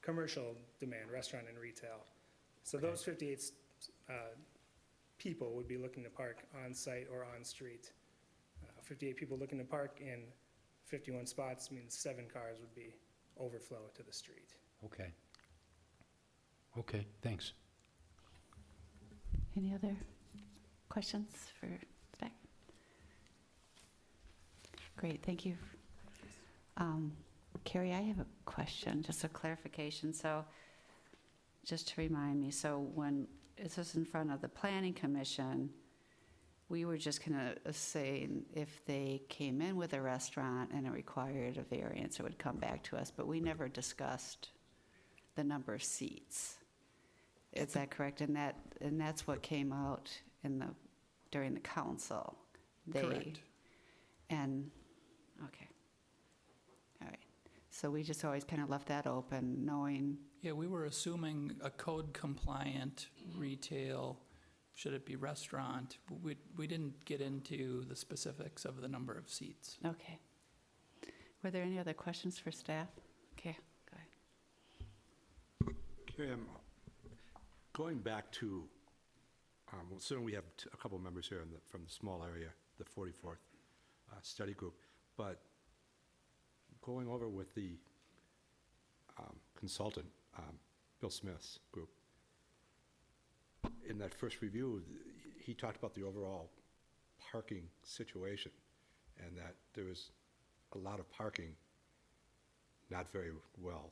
commercial demand, restaurant and retail. So those 58 people would be looking to park on-site or on-street. 58 people looking to park in 51 spots means 7 cars would be overflow to the street. Okay. Okay, thanks. Any other questions for staff? Great, thank you. Carrie, I have a question, just a clarification. So just to remind me, so when this was in front of the Planning Commission, we were just kind of saying if they came in with a restaurant and it required a variance, it would come back to us, but we never discussed the number of seats. Is that correct? And that's what came out during the council. Correct. And, okay. All right. So we just always kind of left that open, knowing. Yeah, we were assuming a code-compliant retail, should it be restaurant. We didn't get into the specifics of the number of seats. Okay. Were there any other questions for staff? Okay, go ahead. Carrie, going back to, well, soon we have a couple of members here from the small area, the 44th study group, but going over with the consultant, Bill Smith's group, in that first review, he talked about the overall parking situation and that there was a lot of parking not very well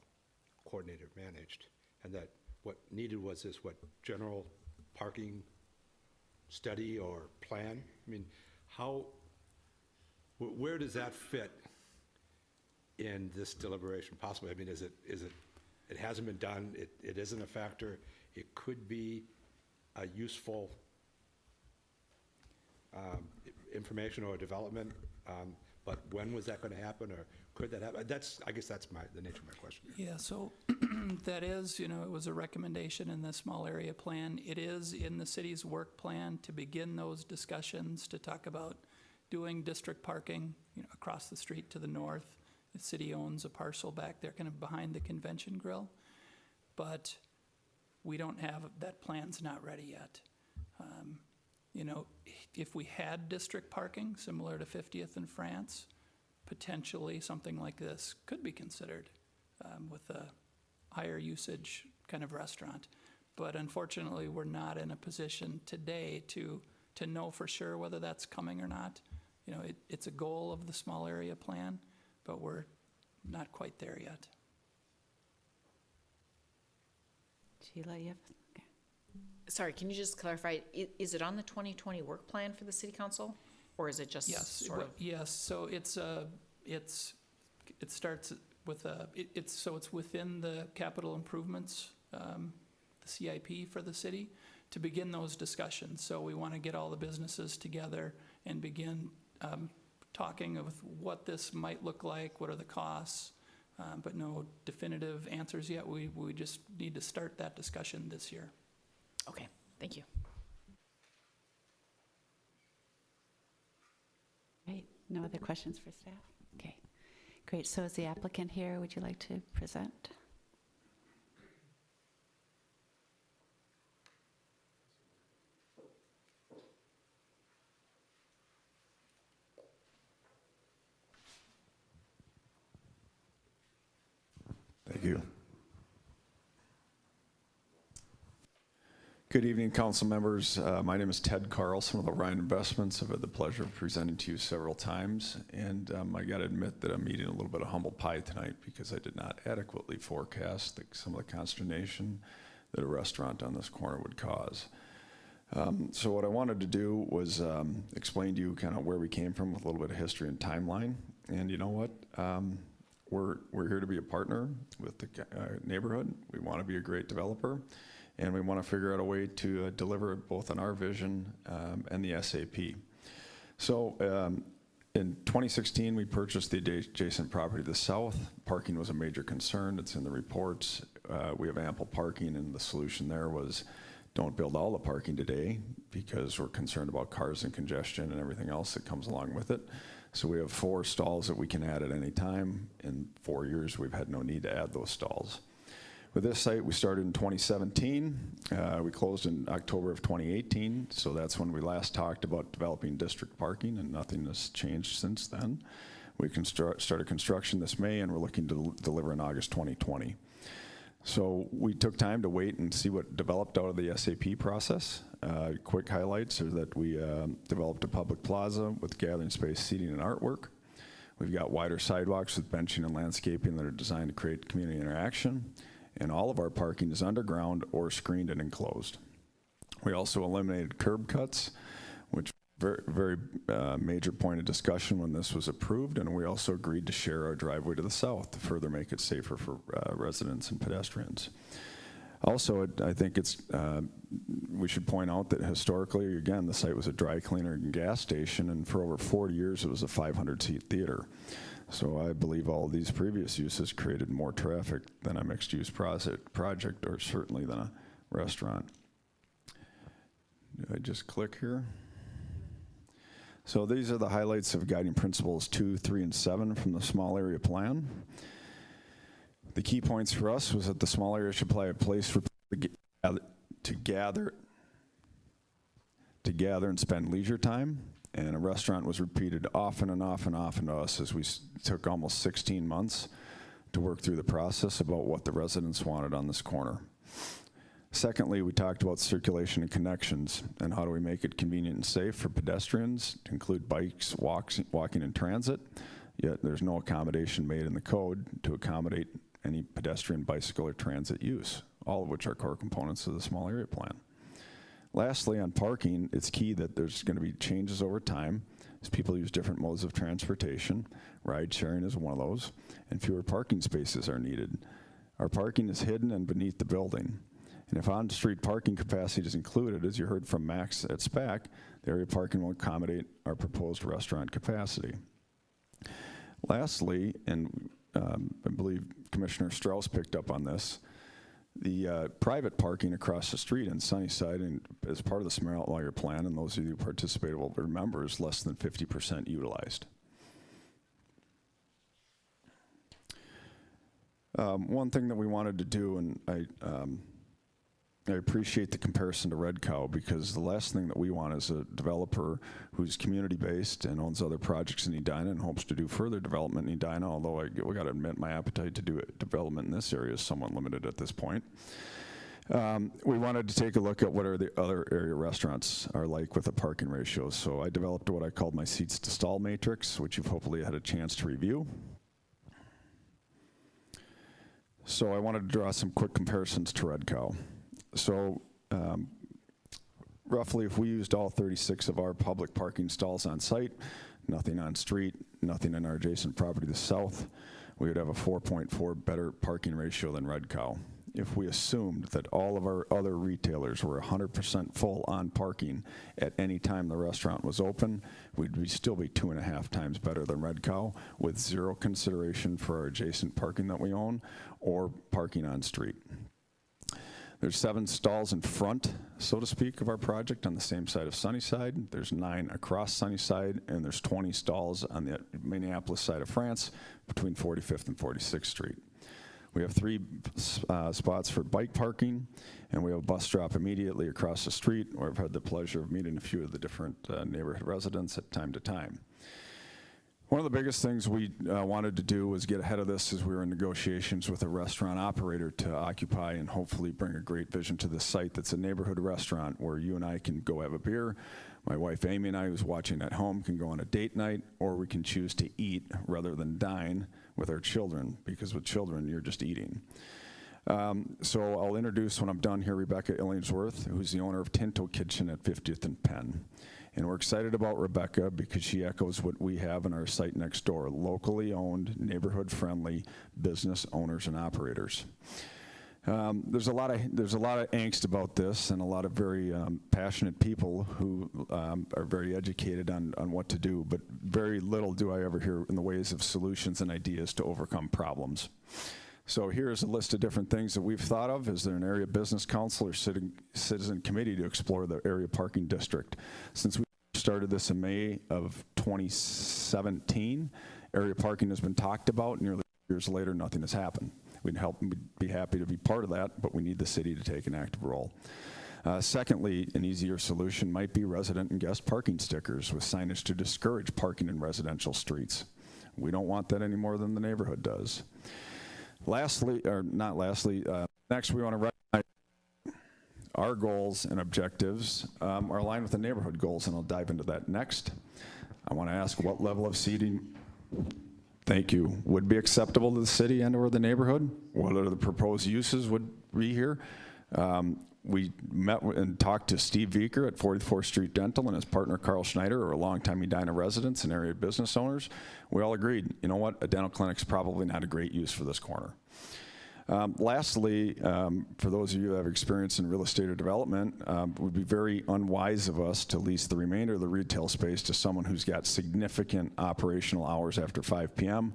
coordinated or managed, and that what needed was this, general parking study or plan? I mean, where does that fit in this deliberation possibly? I mean, it hasn't been done, it isn't a factor, it could be a useful information or development, but when was that going to happen, or could that happen? I guess that's the nature of my question. Yeah, so that is, it was a recommendation in the small area plan. It is in the city's work plan to begin those discussions to talk about doing district parking, across the street to the north. The city owns a parcel back there, kind of behind the convention grill, but we don't have, that plan's not ready yet. If we had district parking, similar to 50th in France, potentially something like this could be considered with a higher usage kind of restaurant. But unfortunately, we're not in a position today to know for sure whether that's coming or not. It's a goal of the small area plan, but we're not quite there yet. Sheila, you have? Okay. Sorry, can you just clarify, is it on the 2020 work plan for the city council? Or is it just sort of? Yes, so it starts with it's within the capital improvements, the CIP for the city, to begin those discussions. So we want to get all the businesses together and begin talking of what this might look like, what are the costs, but no definitive answers yet. We just need to start that discussion this year. Okay, thank you. Great. No other questions for staff? Okay. Great. So is the applicant here? Would you like to present? Thank you. Good evening, council members. My name is Ted Carlson with Orion Investments. I've had the pleasure of presenting to you several times, and I got to admit that I'm eating a little bit of humble pie tonight because I did not adequately forecast some of the consternation that a restaurant on this corner would cause. So what I wanted to do was explain to you kind of where we came from with a little bit of history and timeline. And you know what? We're here to be a partner with the neighborhood. We want to be a great developer, and we want to figure out a way to deliver both on our vision and the SAP. So in 2016, we purchased the adjacent property to the south. Parking was a major concern. It's in the reports. We have ample parking, and the solution there was don't build all the parking today because we're concerned about cars and congestion and everything else that comes along with it. So we have 4 stalls that we can add at any time. In 4 years, we've had no need to add those stalls. With this site, we started in 2017. We closed in October of 2018, so that's when we last talked about developing district parking, and nothing has changed since then. We started construction this May, and we're looking to deliver in August 2020. So we took time to wait and see what developed out of the SAP process. Quick highlights are that we developed a public plaza with gathering space, seating, and artwork. We've got wider sidewalks with benching and landscaping that are designed to create community interaction. And all of our parking is underground or screened and enclosed. We also eliminated curb cuts, which very major point of discussion when this was approved, and we also agreed to share our driveway to the south to further make it safer for residents and pedestrians. Also, I think we should point out that historically, again, the site was a dry cleaner and gas station, and for over 40 years, it was a 500-seat theater. So I believe all of these previous uses created more traffic than a mixed-use project, or certainly than a restaurant. Do I just click here? So these are the highlights of guiding principles 2, 3, and 7 from the small area plan. The key points for us was that the small area should apply a place for to gather and spend leisure time. And a restaurant was repeated often and often to us as we took almost 16 months to work through the process about what the residents wanted on this corner. Secondly, we talked about circulation and connections and how do we make it convenient and safe for pedestrians to include bikes, walking, and transit, yet there's no accommodation made in the code to accommodate any pedestrian, bicycle, or transit use, all of which are core components of the small area plan. Lastly, on parking, it's key that there's going to be changes over time as people use different modes of transportation. Ride sharing is one of those, and fewer parking spaces are needed. Our parking is hidden and beneath the building. And if on-street parking capacity is included, as you heard from Max at SPAC, the area parking will accommodate our proposed restaurant capacity. Lastly, and I believe Commissioner Strauss picked up on this, the private parking across the street in Sunnyside, and as part of the small area plan, and those of you who participated will remember, is less than 50% utilized. One thing that we wanted to do, and I appreciate the comparison to Red Cow, because the last thing that we want is a developer who's community-based and owns other projects in Edina and hopes to do further development in Edina, although we got to admit my appetite to do development in this area is somewhat limited at this point. We wanted to take a look at what are the other area restaurants are like with the parking ratios. So I developed what I called my seats to stall matrix, which you've hopefully had a chance to review. So I wanted to draw some quick comparisons to Red Cow. So roughly, if we used all 36 of our public parking stalls on site, nothing on street, nothing in our adjacent property to the south, we would have a 4.4 better parking ratio than Red Cow. If we assumed that all of our other retailers were 100% full on parking at any time the restaurant was open, we'd still be 2.5 times better than Red Cow, with zero consideration for our adjacent parking that we own or parking on street. There's 7 stalls in front, so to speak, of our project on the same side of Sunnyside. There's 9 across Sunnyside, and there's 20 stalls on the Minneapolis side of France between 45th and 46th Street. We have 3 spots for bike parking, and we have a bus stop immediately across the street where I've had the pleasure of meeting a few of the different neighborhood residents at time to time. One of the biggest things we wanted to do was get ahead of this as we were in negotiations with a restaurant operator to occupy and hopefully bring a great vision to the site that's a neighborhood restaurant where you and I can go have a beer. My wife Amy and I, who's watching at home, can go on a date night, or we can choose to eat rather than dine with our children, because with children, you're just eating. So I'll introduce, when I'm done here, Rebecca Illingsworth, who's the owner of Tinto Kitchen at 50th and Penn. And we're excited about Rebecca because she echoes what we have in our site next door, locally owned, neighborhood-friendly business owners and operators. There's a lot of angst about this, and a lot of very passionate people who are very educated on what to do, but very little do I ever hear in the ways of solutions and ideas to overcome problems. So here's a list of different things that we've thought of. Is there an area business council or citizen committee to explore the area parking district? Since we started this in May of 2017, area parking has been talked about. Nearly years later, nothing has happened. We'd be happy to be part of that, but we need the city to take an active role. Secondly, an easier solution might be resident and guest parking stickers with signage to discourage parking in residential streets. We don't want that any more than the neighborhood does. Lastly, or not lastly, next we want to recognize our goals and objectives are aligned with the neighborhood goals, and I'll dive into that next. I want to ask what level of seating, thank you, would be acceptable to the city and or the neighborhood? What are the proposed uses would be here? We met and talked to Steve Vieker at 44th Street Dental and his partner Carl Schneider, who are longtime Edina residents and area business owners. We all agreed, you know what, a dental clinic's probably not a great use for this corner. Lastly, for those of you that have experience in real estate or development, it would be very unwise of us to lease the remainder of the retail space to someone who's got significant operational hours after 5 p.m.,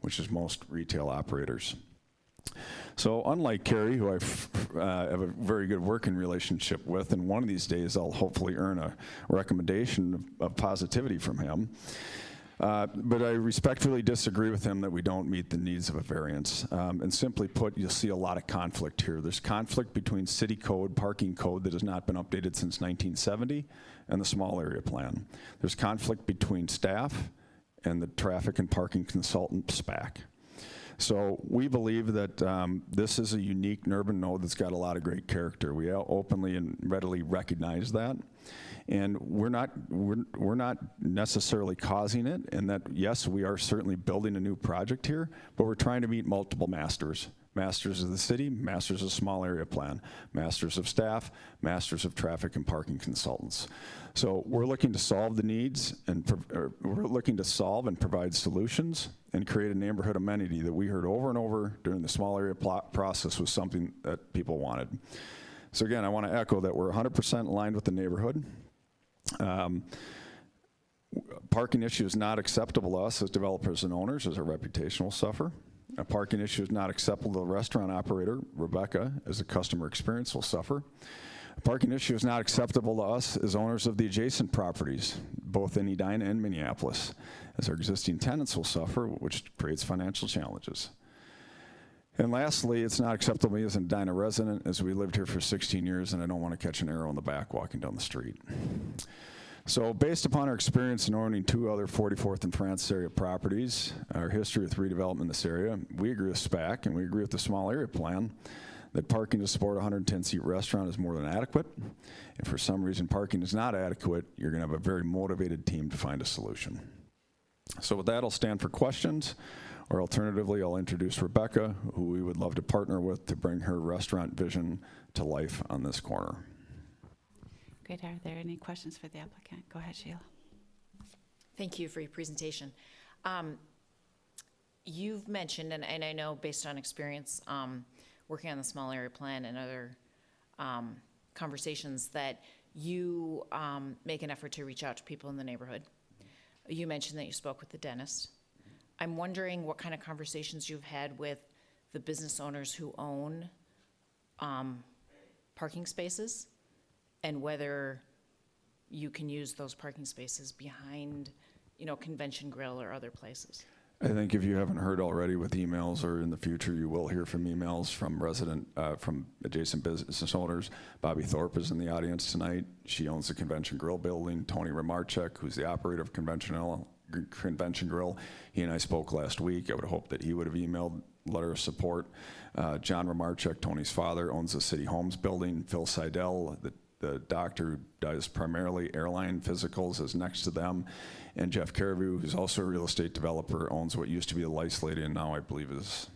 which is most retail operators. So unlike Kerry, who I have a very good working relationship with, and one of these days I'll hopefully earn a recommendation of positivity from him, but I respectfully disagree with him that we don't meet the needs of a variance. And simply put, you'll see a lot of conflict here. There's conflict between city code, parking code that has not been updated since 1970, and the small area plan. There's conflict between staff and the traffic and parking consultant SPAC. So we believe that this is a unique urban node that's got a lot of great character. We openly and readily recognize that. And we're not necessarily causing it, and that, yes, we are certainly building a new project here, but we're trying to meet multiple masters. Masters of the city, masters of small area plan, masters of staff, masters of traffic and parking consultants. So we're looking to solve the needs, and we're looking to solve and provide solutions and create a neighborhood amenity that we heard over and over during the small area process was something that people wanted. So again, I want to echo that we're 100% aligned with the neighborhood. Parking issue is not acceptable to us as developers and owners, as our reputation will suffer. A parking issue is not acceptable to the restaurant operator, Rebecca, as the customer experience will suffer. A parking issue is not acceptable to us as owners of the adjacent properties, both in Edina and Minneapolis, as our existing tenants will suffer, which creates financial challenges. And lastly, it's not acceptable to me as an Edina resident, as we lived here for 16 years and I don't want to catch an arrow in the back walking down the street. So based upon our experience in owning 2 other 44th and France area properties, our history with redevelopment in this area, we agree with SPAC and we agree with the small area plan that parking to support a 110-seat restaurant is more than adequate. If for some reason parking is not adequate, you're going to have a very motivated team to find a solution. So with that, I'll stand for questions, or alternatively, I'll introduce Rebecca, who we would love to partner with to bring her restaurant vision to life on this corner. Great. Are there any questions for the applicant? Go ahead, Sheila. Thank you for your presentation. You've mentioned, and I know based on experience working on the small area plan and other conversations, that you make an effort to reach out to people in the neighborhood. You mentioned that you spoke with the dentist. I'm wondering what kind of conversations you've had with the business owners who own parking spaces, and whether you can use those parking spaces behind, Convention Grill or other places. I think if you haven't heard already with emails, or in the future you will hear from emails from from adjacent business owners. Bobby Thorpe is in the audience tonight. She owns the Convention Grill building. Tony Remarchek, who's the operator of Convention Grill, he and I spoke last week. I would hope that he would have emailed letter of support. John Remarchek, Tony's father, owns the City Homes building. Phil Seidel, the doctor who does primarily airline physicals, is next to them. And Jeff Caribou, who's also a real estate developer, owns what used to be the Lice Lady and now I believe is,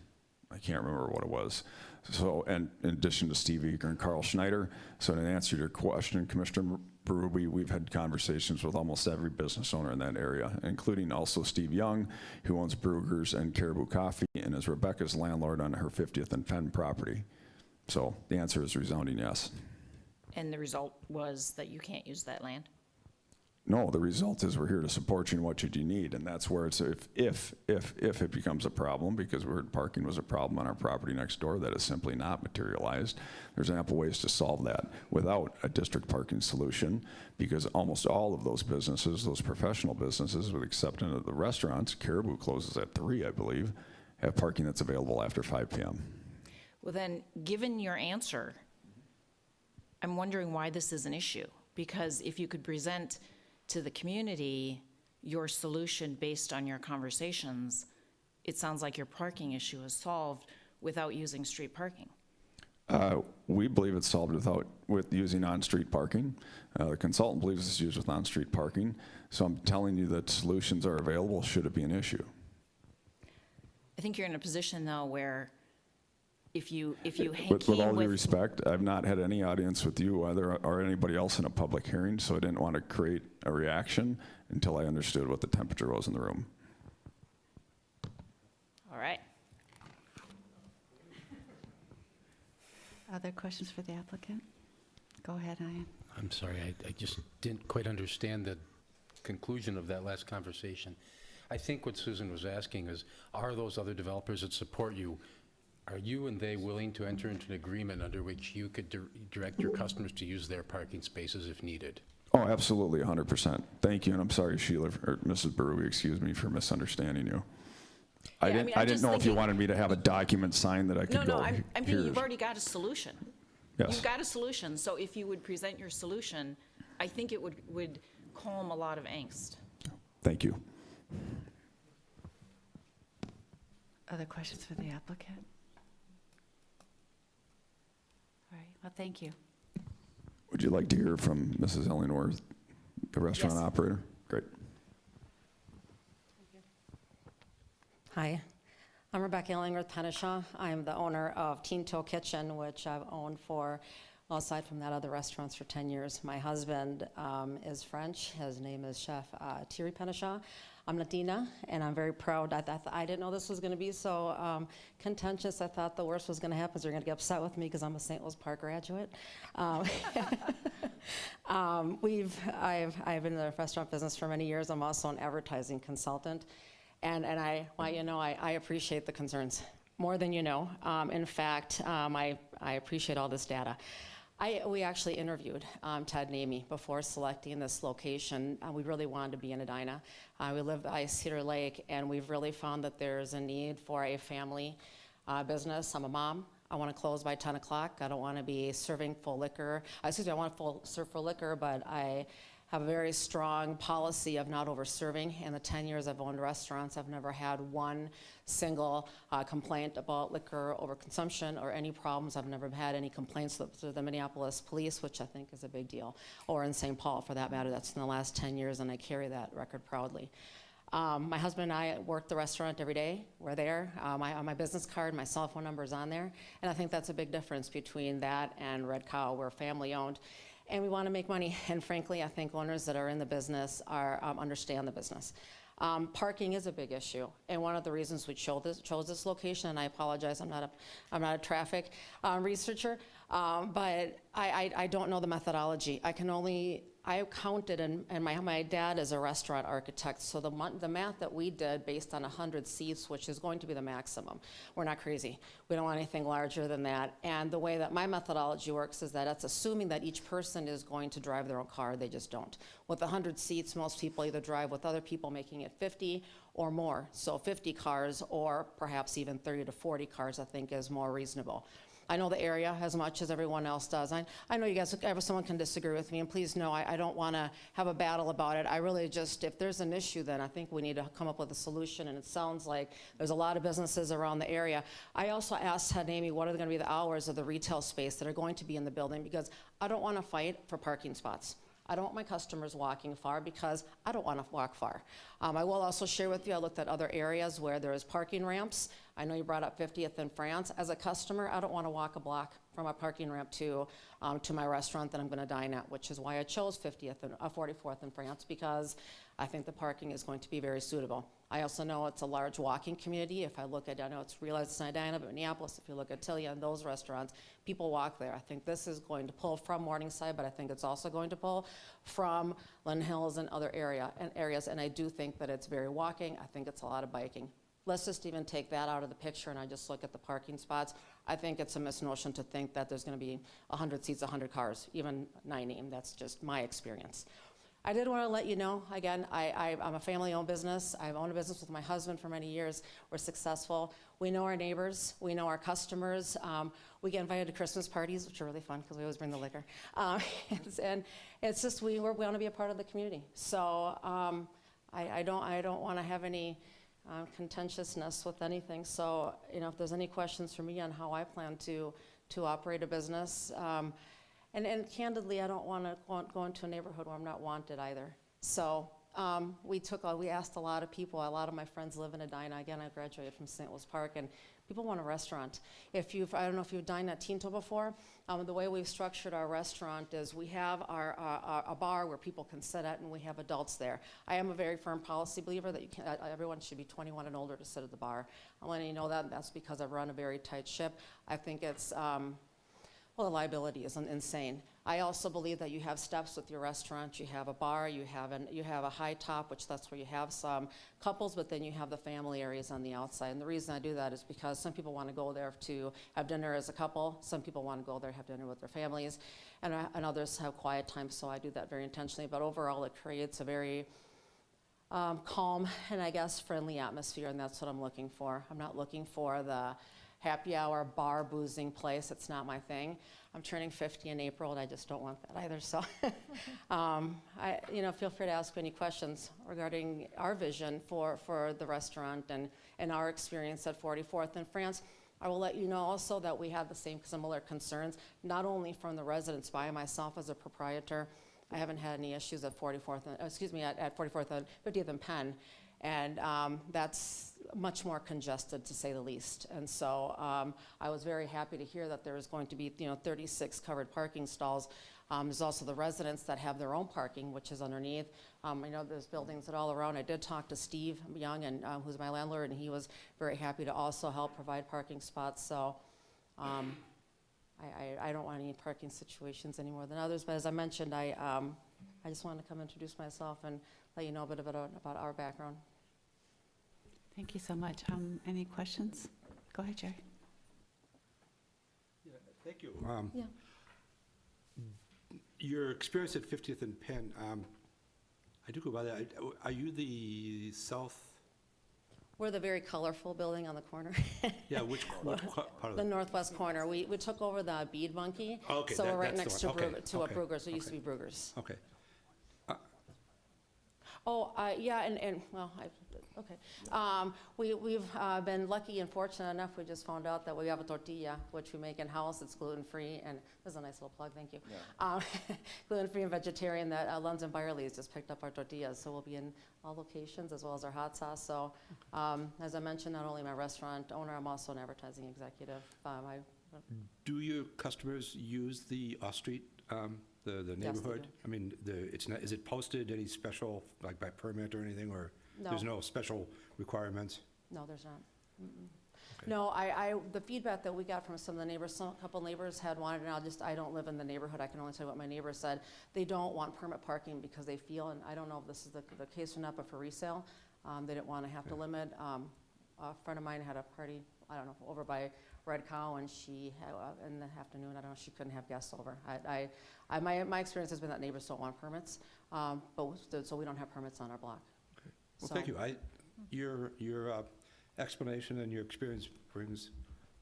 I can't remember what it was. So, and in addition to Steve Eager and Carl Schneider. So in answer to your question, Commissioner Berube, we've had conversations with almost every business owner in that area, including also Steve Young, who owns Brugger's and Caribou Coffee and is Rebecca's landlord on her 50th and Fenn property. So the answer is resounding yes. And the result was that you can't use that land? No, the result is we're here to support you and what you need, and that's where it's if it becomes a problem, because we heard parking was a problem on our property next door that has simply not materialized. There's ample ways to solve that without a district parking solution, because almost all of those businesses, those professional businesses, with the exception of the restaurants, Caribou closes at 3, I believe, have parking that's available after 5 p.m. Well then, given your answer, I'm wondering why this is an issue. Because if you could present to the community your solution based on your conversations, it sounds like your parking issue is solved without using street parking. We believe it's solved with using on-street parking. The consultant believes it's used with on-street parking. So I'm telling you that solutions are available should it be an issue. I think you're in a position though where if you hang With all due respect, I've not had any audience with you or anybody else in a public hearing, so I didn't want to create a reaction until I understood what the temperature was in the room. All right. Other questions for the applicant? Go ahead, Ian. I'm sorry, I just didn't quite understand the conclusion of that last conversation. I think what Susan was asking is, are those other developers that support you, are you and they willing to enter into an agreement under which you could direct your customers to use their parking spaces if needed? Oh, absolutely, 100%. Thank you, and I'm sorry, Sheila, or Mrs. Berube, excuse me for misunderstanding you. I didn't know if you wanted me to have a document signed that I could go. I'm thinking you've already got a solution. Yes. You've got a solution, so if you would present your solution, I think it would calm a lot of angst. Thank you. Other questions for the applicant? All right, well, thank you. Would you like to hear from Mrs. Eleanor, the restaurant Yes. operator? Great. Hi, I'm Rebecca Ellinger with Penneshaw. I'm the owner of Teen Toe Kitchen, which I've owned for, well, aside from that, other restaurants for 10 years. My husband is French. His name is Chef Thierry Penneshaw. I'm Latina, and I'm very proud. I didn't know this was going to be so contentious. I thought the worst was going to happen is they're going to get upset with me because I'm a St. Louis Park graduate. I've been in the restaurant business for many years. I'm also an advertising consultant. And I appreciate the concerns more than you know. In fact, I appreciate all this data. We actually interviewed Ted and Amy before selecting this location. We really wanted to be in Edina. We live by Cedar Lake, and we've really found that there's a need for a family business. I'm a mom. I want to close by 10 o'clock. I don't want to be serving full liquor. I want to serve full liquor, but I have a very strong policy of not over-serving. In the 10 years I've owned restaurants, I've never had one single complaint about liquor overconsumption or any problems. I've never had any complaints to the Minneapolis police, which I think is a big deal, or in St. Paul for that matter. That's in the last 10 years, and I carry that record proudly. My husband and I work the restaurant every day. We're there. On my business card, my cell phone number is on there, and I think that's a big difference between that and Red Cow. We're family-owned. And we want to make money, and frankly, I think owners that are in the business understand the business. Parking is a big issue, and one of the reasons we chose this location, and I apologize, I'm not a traffic researcher, but I don't know the methodology. I counted, and my dad is a restaurant architect, so the math that we did based on 100 seats, which is going to be the maximum. We're not crazy. We don't want anything larger than that. And the way that my methodology works is that it's assuming that each person is going to drive their own car. They just don't. With 100 seats, most people either drive with other people, making it 50 or more. So 50 cars, or perhaps even 30 to 40 cars, I think is more reasonable. I know the area as much as everyone else does. I know you guys, someone can disagree with me, and please know I don't want to have a battle about it. I really just, if there's an issue, then I think we need to come up with a solution, and it sounds like there's a lot of businesses around the area. I also asked Ted and Amy what are going to be the hours of the retail space that are going to be in the building, because I don't want to fight for parking spots. I don't want my customers walking far because I don't want to walk far. I will also share with you, I looked at other areas where there is parking ramps. I know you brought up 50th and France. As a customer, I don't want to walk a block from a parking ramp to my restaurant that I'm going to dine at, which is why I chose 50th and 44th and France, because I think the parking is going to be very suitable. I also know it's a large walking community. If I look at, I know it's realized it's not Edina, but Minneapolis, if you look at Tilia and those restaurants, people walk there. I think this is going to pull from Morningside, but I think it's also going to pull from Lynn Hills and other areas, and I do think that it's very walking. I think it's a lot of biking. Let's just even take that out of the picture and I just look at the parking spots. I think it's a misnotion to think that there's going to be 100 seats, 100 cars, even 90, and that's just my experience. I did want to let you know, again, I'm a family-owned business. I've owned a business with my husband for many years. We're successful. We know our neighbors. We know our customers. We get invited to Christmas parties, which are really fun because we always bring the liquor. And it's just, we want to be a part of the community. So I don't want to have any contentiousness with anything. So, if there's any questions for me on how I plan to operate a business, and candidly, I don't want to go into a neighborhood where I'm not wanted either. So we asked a lot of people. A lot of my friends live in Edina. Again, I graduated from St. Louis Park, and people want a restaurant. I don't know if you've dined at Tinto before. The way we've structured our restaurant is we have a bar where people can sit at, and we have adults there. I am a very firm policy believer that everyone should be 21 and older to sit at the bar. I'm letting you know that. That's because I run a very tight ship. I think it's the liability is insane. I also believe that you have steps with your restaurant. You have a bar, you have a high top, which that's where you have some couples, but then you have the family areas on the outside. And the reason I do that is because some people want to go there to have dinner as a couple. Some people want to go there have dinner with their families, and others have quiet time. So I do that very intentionally. But overall, it creates a very calm and I guess friendly atmosphere, and that's what I'm looking for. I'm not looking for the happy hour bar boozing place. It's not my thing. I'm turning 50 in April, and I just don't want that either. So, feel free to ask any questions regarding our vision for the restaurant and our experience at 44th and France. I will let you know also that we have the same similar concerns, not only from the residents, but I myself as a proprietor. I haven't had any issues at 44th and 50th and Penn. And that's much more congested, to say the least. And so I was very happy to hear that there is going to be 36 covered parking stalls. There's also the residents that have their own parking, which is underneath. There's buildings that all around. I did talk to Steve Young, and who's my landlord, and he was very happy to also help provide parking spots. So I don't want any parking situations any more than others. But as I mentioned, I just wanted to come introduce myself and let you know a bit about our background. Thank you so much. Any questions? Go ahead, Jerry. Yeah, thank you. Yeah. Your experience at 50th and Penn, I do go by that. Are you the south? We're the very colorful building on the corner. Yeah, which part of the northwest corner. We took over the Bead Monkey. Oh, okay, so we're right next to okay. Bruegger's. It used to be Bruegger's. Okay. We've been lucky and fortunate enough. We just found out that we have a tortilla, which we make in-house. It's gluten-free, and this is a nice little plug, thank you. Yeah. Gluten-free and vegetarian that Lunds and Byerly's just picked up our tortillas, so we'll be in all locations as well as our hot sauce. So as I mentioned, not only am I a restaurant owner, I'm also an advertising executive. Do your customers use the off-street, the neighborhood? Yes, I mean, is it posted any special, like by permit or anything, or No. there's no special requirements? No, there's not. Okay. No, the feedback that we got from some of the neighbors, a couple neighbors had wanted, and I don't live in the neighborhood, I can only tell you what my neighbors said. They don't want permit parking because they feel, and I don't know if this is the case or not, but for resale, they didn't want to have to limit. A friend of mine had a party, I don't know, over by Red Cow, and she had, in the afternoon, I don't know, she couldn't have guests over. My experience has been that neighbors don't want permits, so we don't have permits on our block. Okay. Well, thank you. Your explanation and your experience brings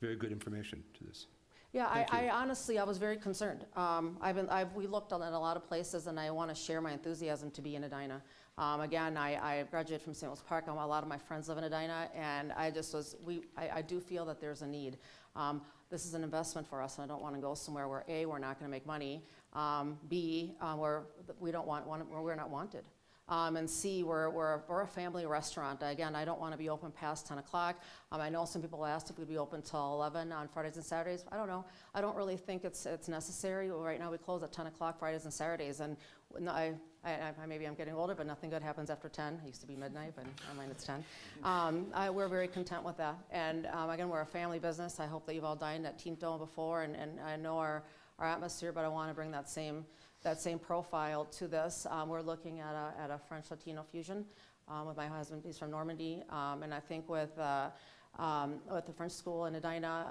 very good information to this. Yeah, I honestly, I was very concerned. We looked at a lot of places, and I want to share my enthusiasm to be in Edina. Again, I graduated from St. Louis Park. A lot of my friends live in Edina, and I do feel that there's a need. This is an investment for us, and I don't want to go somewhere where A, we're not going to make money, B, where we're not wanted. And C, we're a family restaurant. Again, I don't want to be open past 10 o'clock. I know some people asked if we'd be open till 11 on Fridays and Saturdays. I don't know. I don't really think it's necessary. Right now we close at 10 o'clock Fridays and Saturdays. And maybe I'm getting older, but nothing good happens after 10. It used to be midnight, but I mind it's 10. We're very content with that. And again, we're a family business. I hope that you've all dined at Tinto before, and I know our atmosphere, but I want to bring that same profile to this. We're looking at a French Latino fusion with my husband. He's from Normandy, and I think with with the French School in Edina.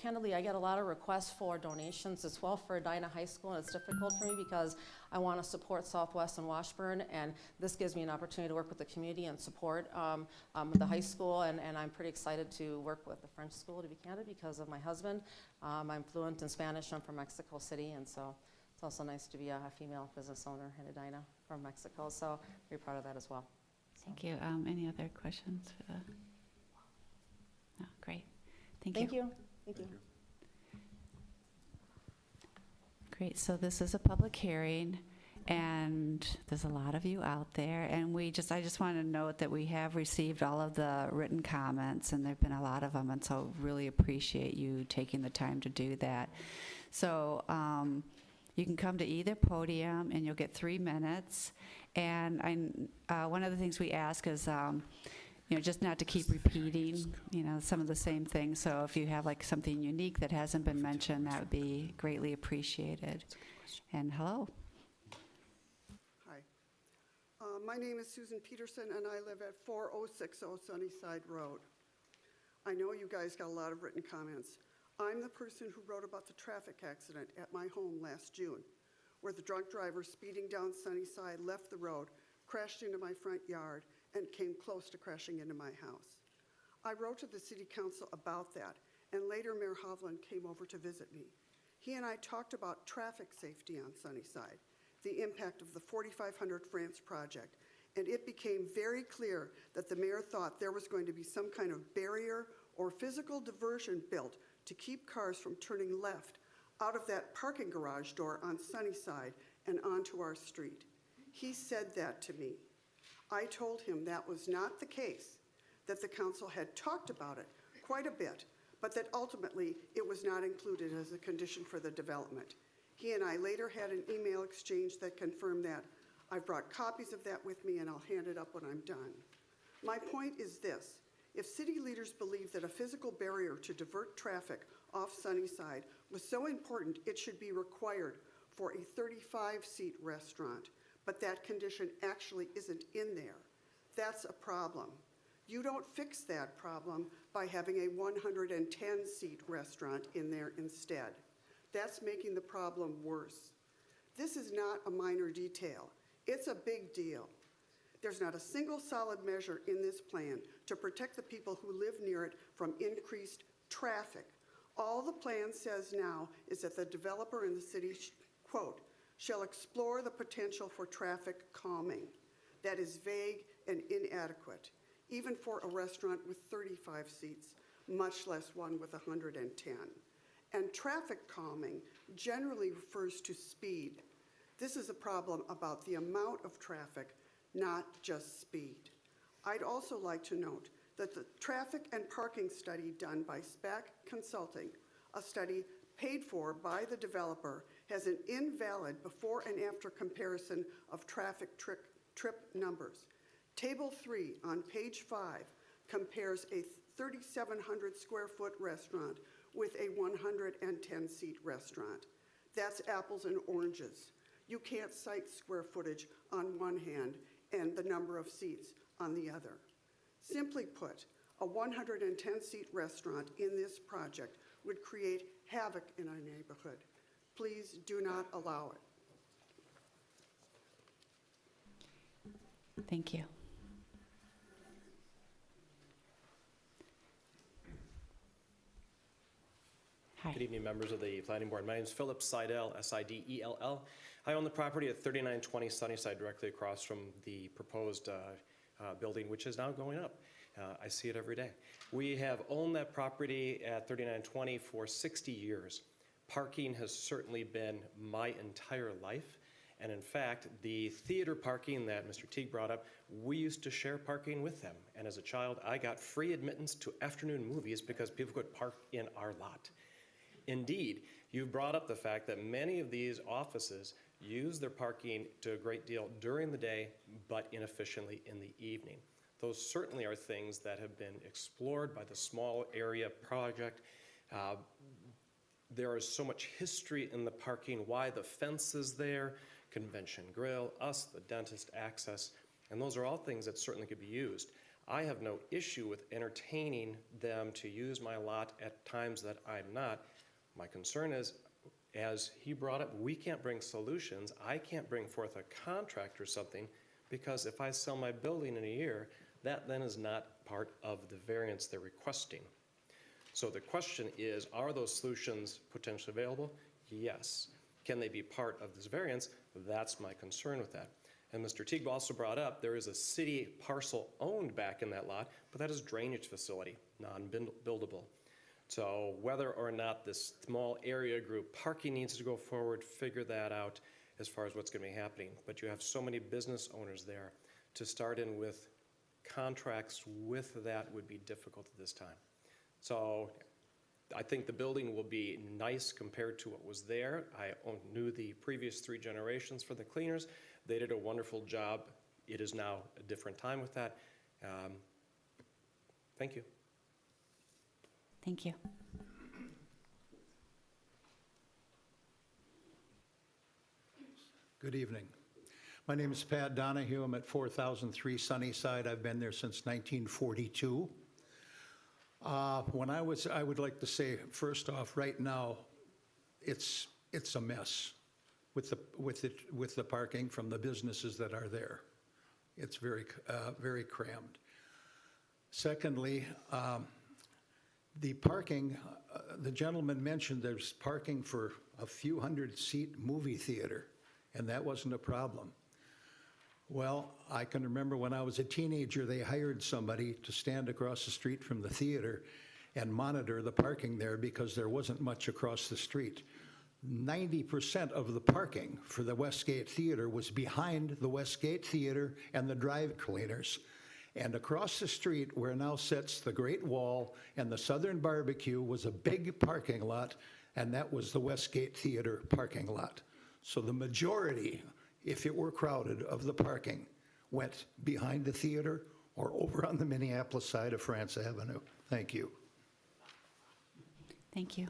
Candidly, I get a lot of requests for donations as well for Edina High School, and it's difficult for me because I want to support Southwest and Washburn, and this gives me an opportunity to work with the community and support the high school, and I'm pretty excited to work with the French School, to be candid, because of my husband. I'm fluent in Spanish. I'm from Mexico City, and so it's also nice to be a female business owner in Edina from Mexico, so very proud of that as well. Thank you. Any other questions for the? No, great. Thank you. Thank you. Thank you. Great. So this is a public hearing, and there's a lot of you out there. And I just want to note that we have received all of the written comments, and there've been a lot of them, and so really appreciate you taking the time to do that. So you can come to either podium, and you'll get 3 minutes. And one of the things we ask is, just not to keep repeating, some of the same things. So if you have like something unique that hasn't been mentioned, that would be greatly appreciated. And hello. Hi. My name is Susan Peterson, and I live at 4060 Sunnyside Road. I know you guys got a lot of written comments. I'm the person who wrote about the traffic accident at my home last June, where the drunk driver speeding down Sunnyside left the road, crashed into my front yard, and came close to crashing into my house. I wrote to the city council about that, and later Mayor Hovland came over to visit me. He and I talked about traffic safety on Sunnyside, the impact of the 4500 France project, and it became very clear that the mayor thought there was going to be some kind of barrier or physical diversion built to keep cars from turning left out of that parking garage door on Sunnyside and onto our street. He said that to me. I told him that was not the case, that the council had talked about it quite a bit, but that ultimately it was not included as a condition for the development. He and I later had an email exchange that confirmed that. I've brought copies of that with me, and I'll hand it up when I'm done. My point is this: if city leaders believe that a physical barrier to divert traffic off Sunnyside was so important it should be required for a 35-seat restaurant, but that condition actually isn't in there, that's a problem. You don't fix that problem by having a 110-seat restaurant in there instead. That's making the problem worse. This is not a minor detail. It's a big deal. There's not a single solid measure in this plan to protect the people who live near it from increased traffic. All the plan says now is that the developer and the city, quote, shall explore the potential for traffic calming. That is vague and inadequate, even for a restaurant with 35 seats, much less one with 110. And traffic calming generally refers to speed. This is a problem about the amount of traffic, not just speed. I'd also like to note that the traffic and parking study done by SPAC Consulting, a study paid for by the developer, has an invalid before and after comparison of traffic trip numbers. Table 3 on page 5 compares a 3,700 square foot restaurant with a 110-seat restaurant. That's apples and oranges. You can't cite square footage on one hand and the number of seats on the other. Simply put, a 110-seat restaurant in this project would create havoc in our neighborhood. Please do not allow it. Thank you. Hi. Good evening, members of the Planning Board. My name is Philip Seidel, S-I-D-E-L-L. I own the property at 3920 Sunnyside, directly across from the proposed building, which is now going up. I see it every day. We have owned that property at 3920 for 60 years. Parking has certainly been my entire life. And in fact, the theater parking that Mr. Teague brought up, we used to share parking with them. And as a child, I got free admittance to afternoon movies because people could park in our lot. Indeed, you brought up the fact that many of these offices use their parking to a great deal during the day, but inefficiently in the evening. Those certainly are things that have been explored by the small area project. There is so much history in the parking, why the fence is there, Convention Grill, us, the dentist, access, and those are all things that certainly could be used. I have no issue with entertaining them to use my lot at times that I'm not. My concern is, as he brought up, we can't bring solutions. I can't bring forth a contract or something, because if I sell my building in a year, that then is not part of the variance they're requesting. So the question is, are those solutions potentially available? Yes. Can they be part of this variance? That's my concern with that. And Mr. Teague also brought up, there is a city parcel owned back in that lot, but that is drainage facility, non-buildable. So whether or not this small area group parking needs to go forward, figure that out as far as what's going to be happening. But you have so many business owners there. To start in with contracts with that would be difficult at this time. So I think the building will be nice compared to what was there. I knew the previous 3 generations for the cleaners. They did a wonderful job. It is now a different time with that. Thank you. Thank you. Good evening. My name is Pat Donahue. I'm at 4003 Sunnyside. I've been there since 1942. I would like to say, first off, right now, it's a mess with the parking from the businesses that are there. It's very crammed. Secondly, the parking, the gentleman mentioned there's parking for a few hundred-seat movie theater, and that wasn't a problem. Well, I can remember when I was a teenager, they hired somebody to stand across the street from the theater and monitor the parking there because there wasn't much across the street. 90% of the parking for the Westgate Theater was behind the Westgate Theater and the drive cleaners. And across the street where now sits the Great Wall and the Southern Barbecue was a big parking lot, and that was the Westgate Theater parking lot. So the majority, if it were crowded, of the parking went behind the theater or over on the Minneapolis side of France Avenue. Thank you. Thank you.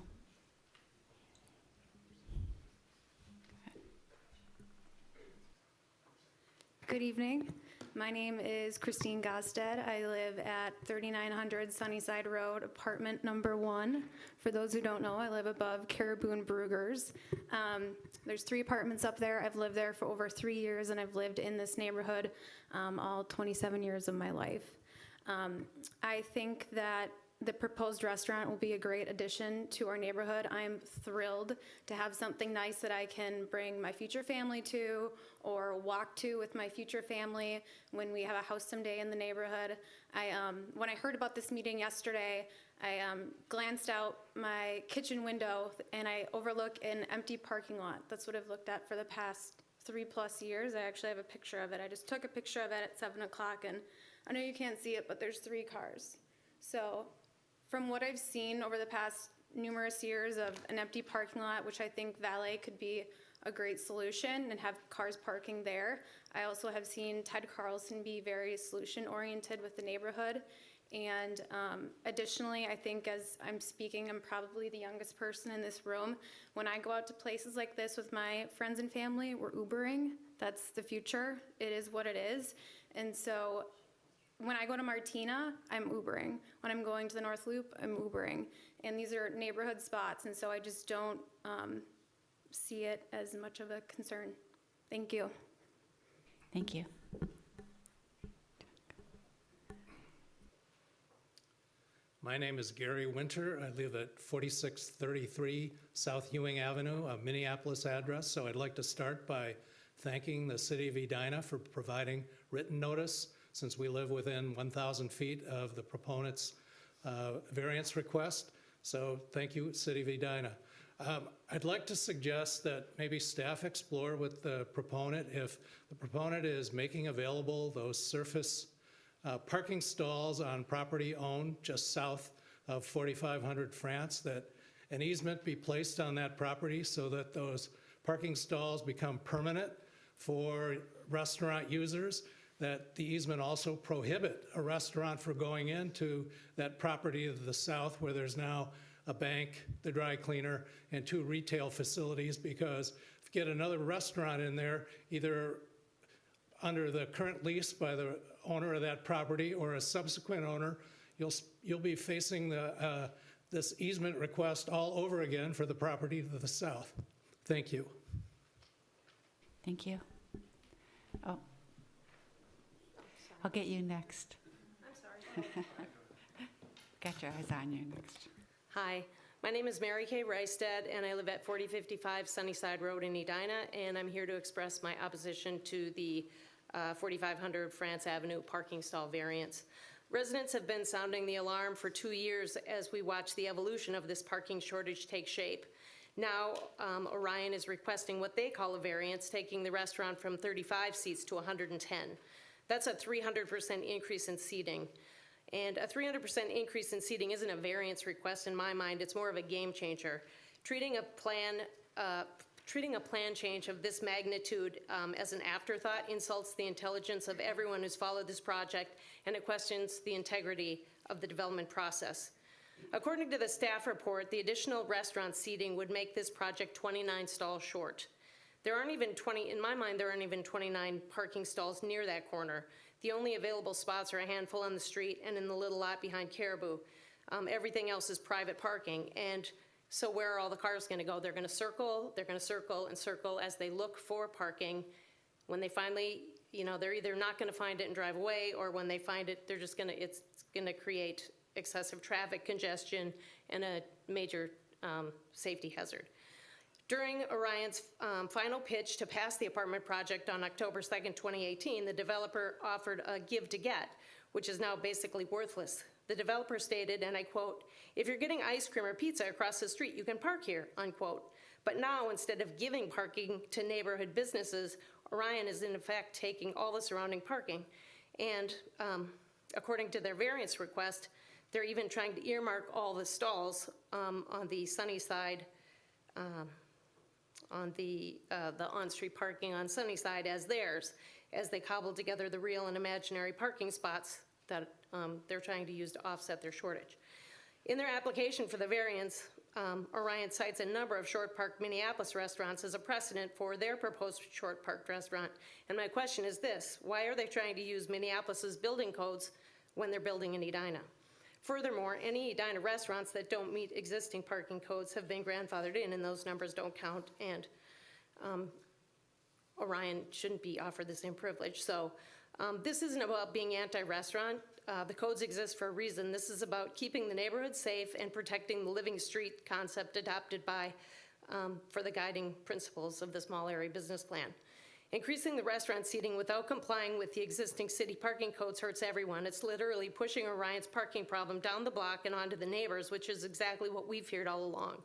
Good evening. My name is Christine Gosted. I live at 3900 Sunnyside Road, apartment number 1. For those who don't know, I live above Caribou and Brugger's. There's 3 apartments up there. I've lived there for over 3 years, and I've lived in this neighborhood all 27 years of my life. I think that the proposed restaurant will be a great addition to our neighborhood. I'm thrilled to have something nice that I can bring my future family to or walk to with my future family when we have a house someday in the neighborhood. When I heard about this meeting yesterday, I glanced out my kitchen window and I overlook an empty parking lot. That's what I've looked at for the past 3+ years. I actually have a picture of it. I just took a picture of it at 7 o'clock, and I know you can't see it, but there's 3 cars. So from what I've seen over the past numerous years of an empty parking lot, which I think valet could be a great solution and have cars parking there, I also have seen Ted Carlson be very solution-oriented with the neighborhood. And additionally, I think as I'm speaking, I'm probably the youngest person in this room. When I go out to places like this with my friends and family, we're Ubering. That's the future. It is what it is. And so when I go to Martina, I'm Ubering. When I'm going to the North Loop, I'm Ubering. And these are neighborhood spots, and so I just don't see it as much of a concern. Thank you. Thank you. My name is Gary Winter. I live at 4633 South Ewing Avenue, a Minneapolis address. So I'd like to start by thanking the City of Edina for providing written notice, since we live within 1,000 feet of the proponent's variance request. So thank you, City of Edina. I'd like to suggest that maybe staff explore with the proponent if the proponent is making available those surface parking stalls on property owned just south of 4500 France, that an easement be placed on that property so that those parking stalls become permanent for restaurant users, that the easement also prohibit a restaurant from going into that property to the south where there's now a bank, the dry cleaner, and 2 retail facilities, because if you get another restaurant in there, either under the current lease by the owner of that property or a subsequent owner, you'll be facing this easement request all over again for the property to the south. Thank you. Thank you. Oh, I'll get you next. I'm sorry. Got your eyes on you next. Hi, my name is Mary Kay Reisted, and I live at 4055 Sunnyside Road in Edina, and I'm here to express my opposition to the 4500 France Avenue parking stall variance. Residents have been sounding the alarm for 2 years as we watch the evolution of this parking shortage take shape. Now, Orion is requesting what they call a variance, taking the restaurant from 35 seats to 110. That's a 300% increase in seating. And a 300% increase in seating isn't a variance request in my mind, it's more of a game changer. Treating a plan change of this magnitude as an afterthought insults the intelligence of everyone who's followed this project, and it questions the integrity of the development process. According to the staff report, the additional restaurant seating would make this project 29 stalls short. There aren't even 29 parking stalls near that corner. The only available spots are a handful on the street and in the little lot behind Caribou. Everything else is private parking. And so where are all the cars gonna go? They're gonna circle and circle as they look for parking. When they finally, they're either not gonna find it and drive away, or when they find it, it's gonna create excessive traffic congestion and a major safety hazard. During Orion's final pitch to pass the apartment project on October 2nd, 2018, the developer offered a give to get, which is now basically worthless. The developer stated, and I quote, "If you're getting ice cream or pizza across the street, you can park here," unquote. But now, instead of giving parking to neighborhood businesses, Orion is in effect taking all the surrounding parking. And according to their variance request, they're even trying to earmark all the stalls on the Sunnyside, on the on-street parking on Sunnyside as theirs, as they cobble together the real and imaginary parking spots that they're trying to use to offset their shortage. In their application for the variance, Orion cites a number of short-parked Minneapolis restaurants as a precedent for their proposed short-parked restaurant. And my question is this: why are they trying to use Minneapolis's building codes when they're building in Edina? Furthermore, any Edina restaurants that don't meet existing parking codes have been grandfathered in, and those numbers don't count, and Orion shouldn't be offered the same privilege. So this isn't about being anti-restaurant. The codes exist for a reason. This is about keeping the neighborhood safe and protecting the living street concept adopted by, for the guiding principles of the small area business plan. Increasing the restaurant seating without complying with the existing city parking codes hurts everyone. It's literally pushing Orion's parking problem down the block and onto the neighbors, which is exactly what we've feared all along.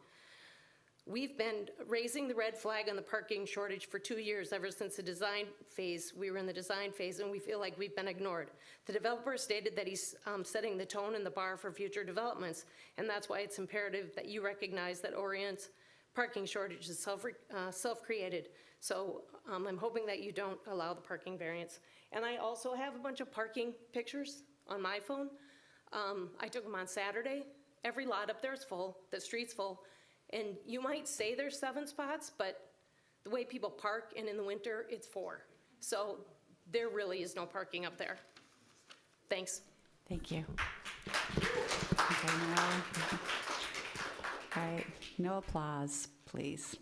We've been raising the red flag on the parking shortage for 2 years, ever since the design phase. We were in the design phase, and we feel like we've been ignored. The developer stated that he's setting the tone and the bar for future developments, and that's why it's imperative that you recognize that Orion's parking shortage is self-created. So I'm hoping that you don't allow the parking variance. And I also have a bunch of parking pictures on my phone. I took them on Saturday. Every lot up there is full, the street's full. And you might say there's 7 spots, but the way people park, and in the winter, it's 4. So there really is no parking up there. Thanks. Thank you. Okay, now, all right, no applause, please.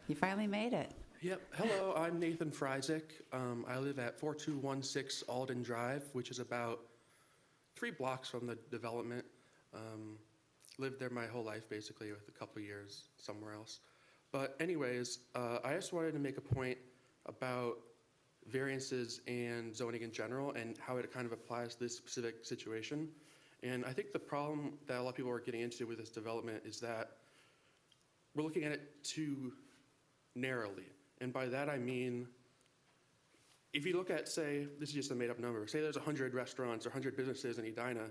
You finally made it. Yep. Hello, I'm Nathan Friesick. I live at 4216 Alden Drive, which is about 3 blocks from the development. Lived there my whole life, basically, with a couple years somewhere else. But anyways, I just wanted to make a point about variances and zoning in general and how it kind of applies to this specific situation. And I think the problem that a lot of people are getting into with this development is that we're looking at it too narrowly. And by that I mean, if you look at, say, this is just a made up number, say there's 100 restaurants or 100 businesses in Edina,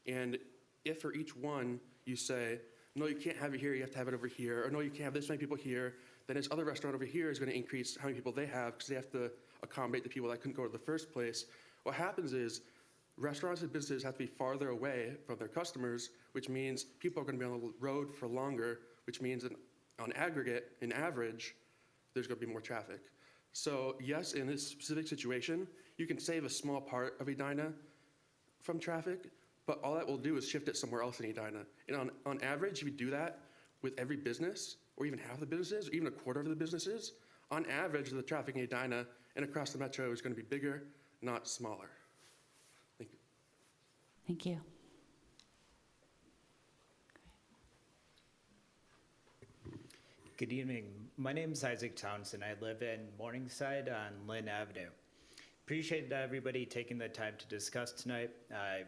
and if for each one you say, no, you can't have it here, you have to have it over here, or no, you can't have this many people here, then this other restaurant over here is going to increase how many people they have because they have to accommodate the people that couldn't go to the first place. What happens is restaurants and businesses have to be farther away from their customers, which means people are going to be on the road for longer, which means on aggregate, in average, there's going to be more traffic. So yes, in this specific situation, you can save a small part of Edina from traffic, but all that will do is shift it somewhere else in Edina. And on average, if you do that with every business, or even half the businesses, or even a quarter of the businesses, on average, the traffic in Edina and across the metro is going to be bigger, not smaller. Thank you. Thank you. Good evening. My name is Isaac Townsend. I live in Morningside on Lynn Avenue. Appreciate everybody taking the time to discuss tonight. I've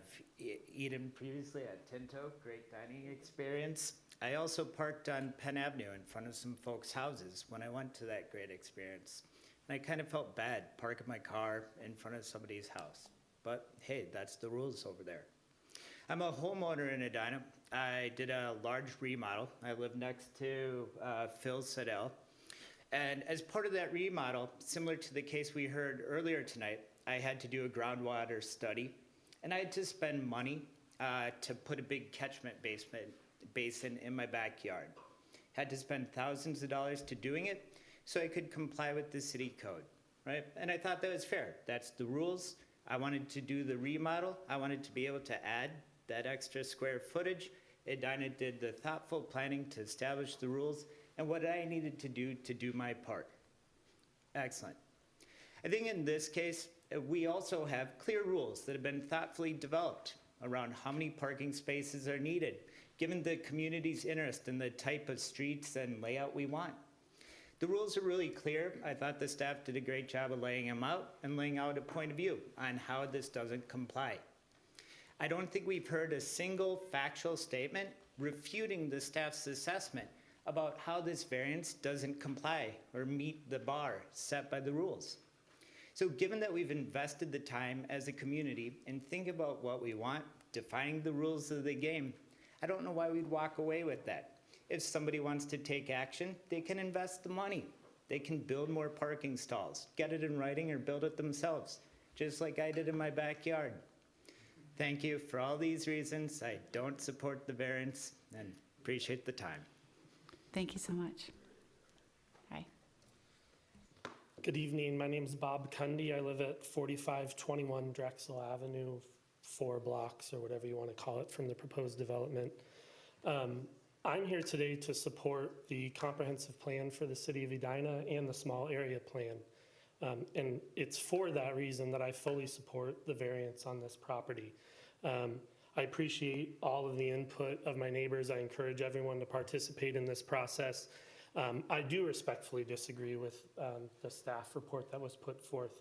eaten previously at Tinto, great dining experience. I also parked on Penn Avenue in front of some folks' houses when I went to that great experience. And I kind of felt bad parking my car in front of somebody's house. But hey, that's the rules over there. I'm a homeowner in Edina. I did a large remodel. I live next to Phil Siddell. And as part of that remodel, similar to the case we heard earlier tonight, I had to do a groundwater study. And I had to spend money to put a big catchment basin in my backyard. Had to spend thousands of dollars to doing it so I could comply with the city code, right? And I thought that was fair. That's the rules. I wanted to do the remodel. I wanted to be able to add that extra square footage. Edina did the thoughtful planning to establish the rules and what I needed to do my part. Excellent. I think in this case, we also have clear rules that have been thoughtfully developed around how many parking spaces are needed, given the community's interest in the type of streets and layout we want. The rules are really clear. I thought the staff did a great job of laying them out and laying out a point of view on how this doesn't comply. I don't think we've heard a single factual statement refuting the staff's assessment about how this variance doesn't comply or meet the bar set by the rules. So given that we've invested the time as a community and think about what we want, defining the rules of the game, I don't know why we'd walk away with that. If somebody wants to take action, they can invest the money. They can build more parking stalls, get it in writing or build it themselves, just like I did in my backyard. Thank you. For all these reasons, I don't support the variance and appreciate the time. Thank you so much. Hi. Good evening. My name is Bob Cundy. I live at 4521 Drexel Avenue, 4 blocks or whatever you want to call it from the proposed development. I'm here today to support the comprehensive plan for the city of Edina and the small area plan. And it's for that reason that I fully support the variance on this property. I appreciate all of the input of my neighbors. I encourage everyone to participate in this process. I do respectfully disagree with the staff report that was put forth.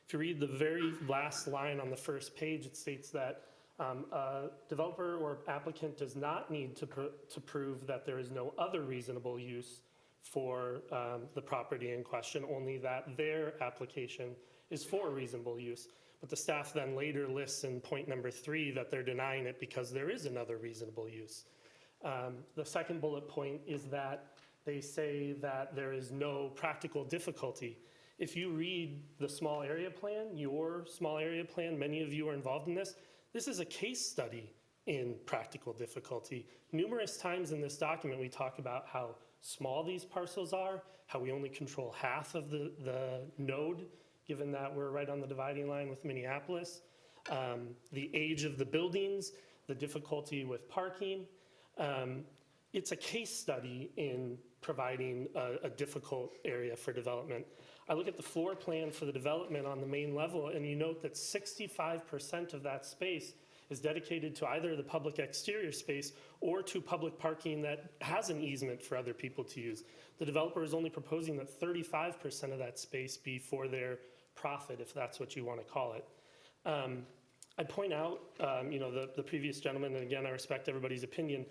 If you read the very last line on the first page, it states that a developer or applicant does not need to prove that there is no other reasonable use for the property in question, only that their application is for reasonable use. But the staff then later lists in point number 3 that they're denying it because there is another reasonable use. The second bullet point is that they say that there is no practical difficulty. If you read the small area plan, your small area plan, many of you are involved in this. This is a case study in practical difficulty. Numerous times in this document, we talk about how small these parcels are, how we only control half of the node, given that we're right on the dividing line with Minneapolis, the age of the buildings, the difficulty with parking. It's a case study in providing a difficult area for development. I look at the floor plan for the development on the main level, and you note that 65% of that space is dedicated to either the public exterior space or to public parking that has an easement for other people to use. The developer is only proposing that 35% of that space be for their profit, if that's what you want to call it. I point out, the previous gentleman, and again, I respect everybody's opinion,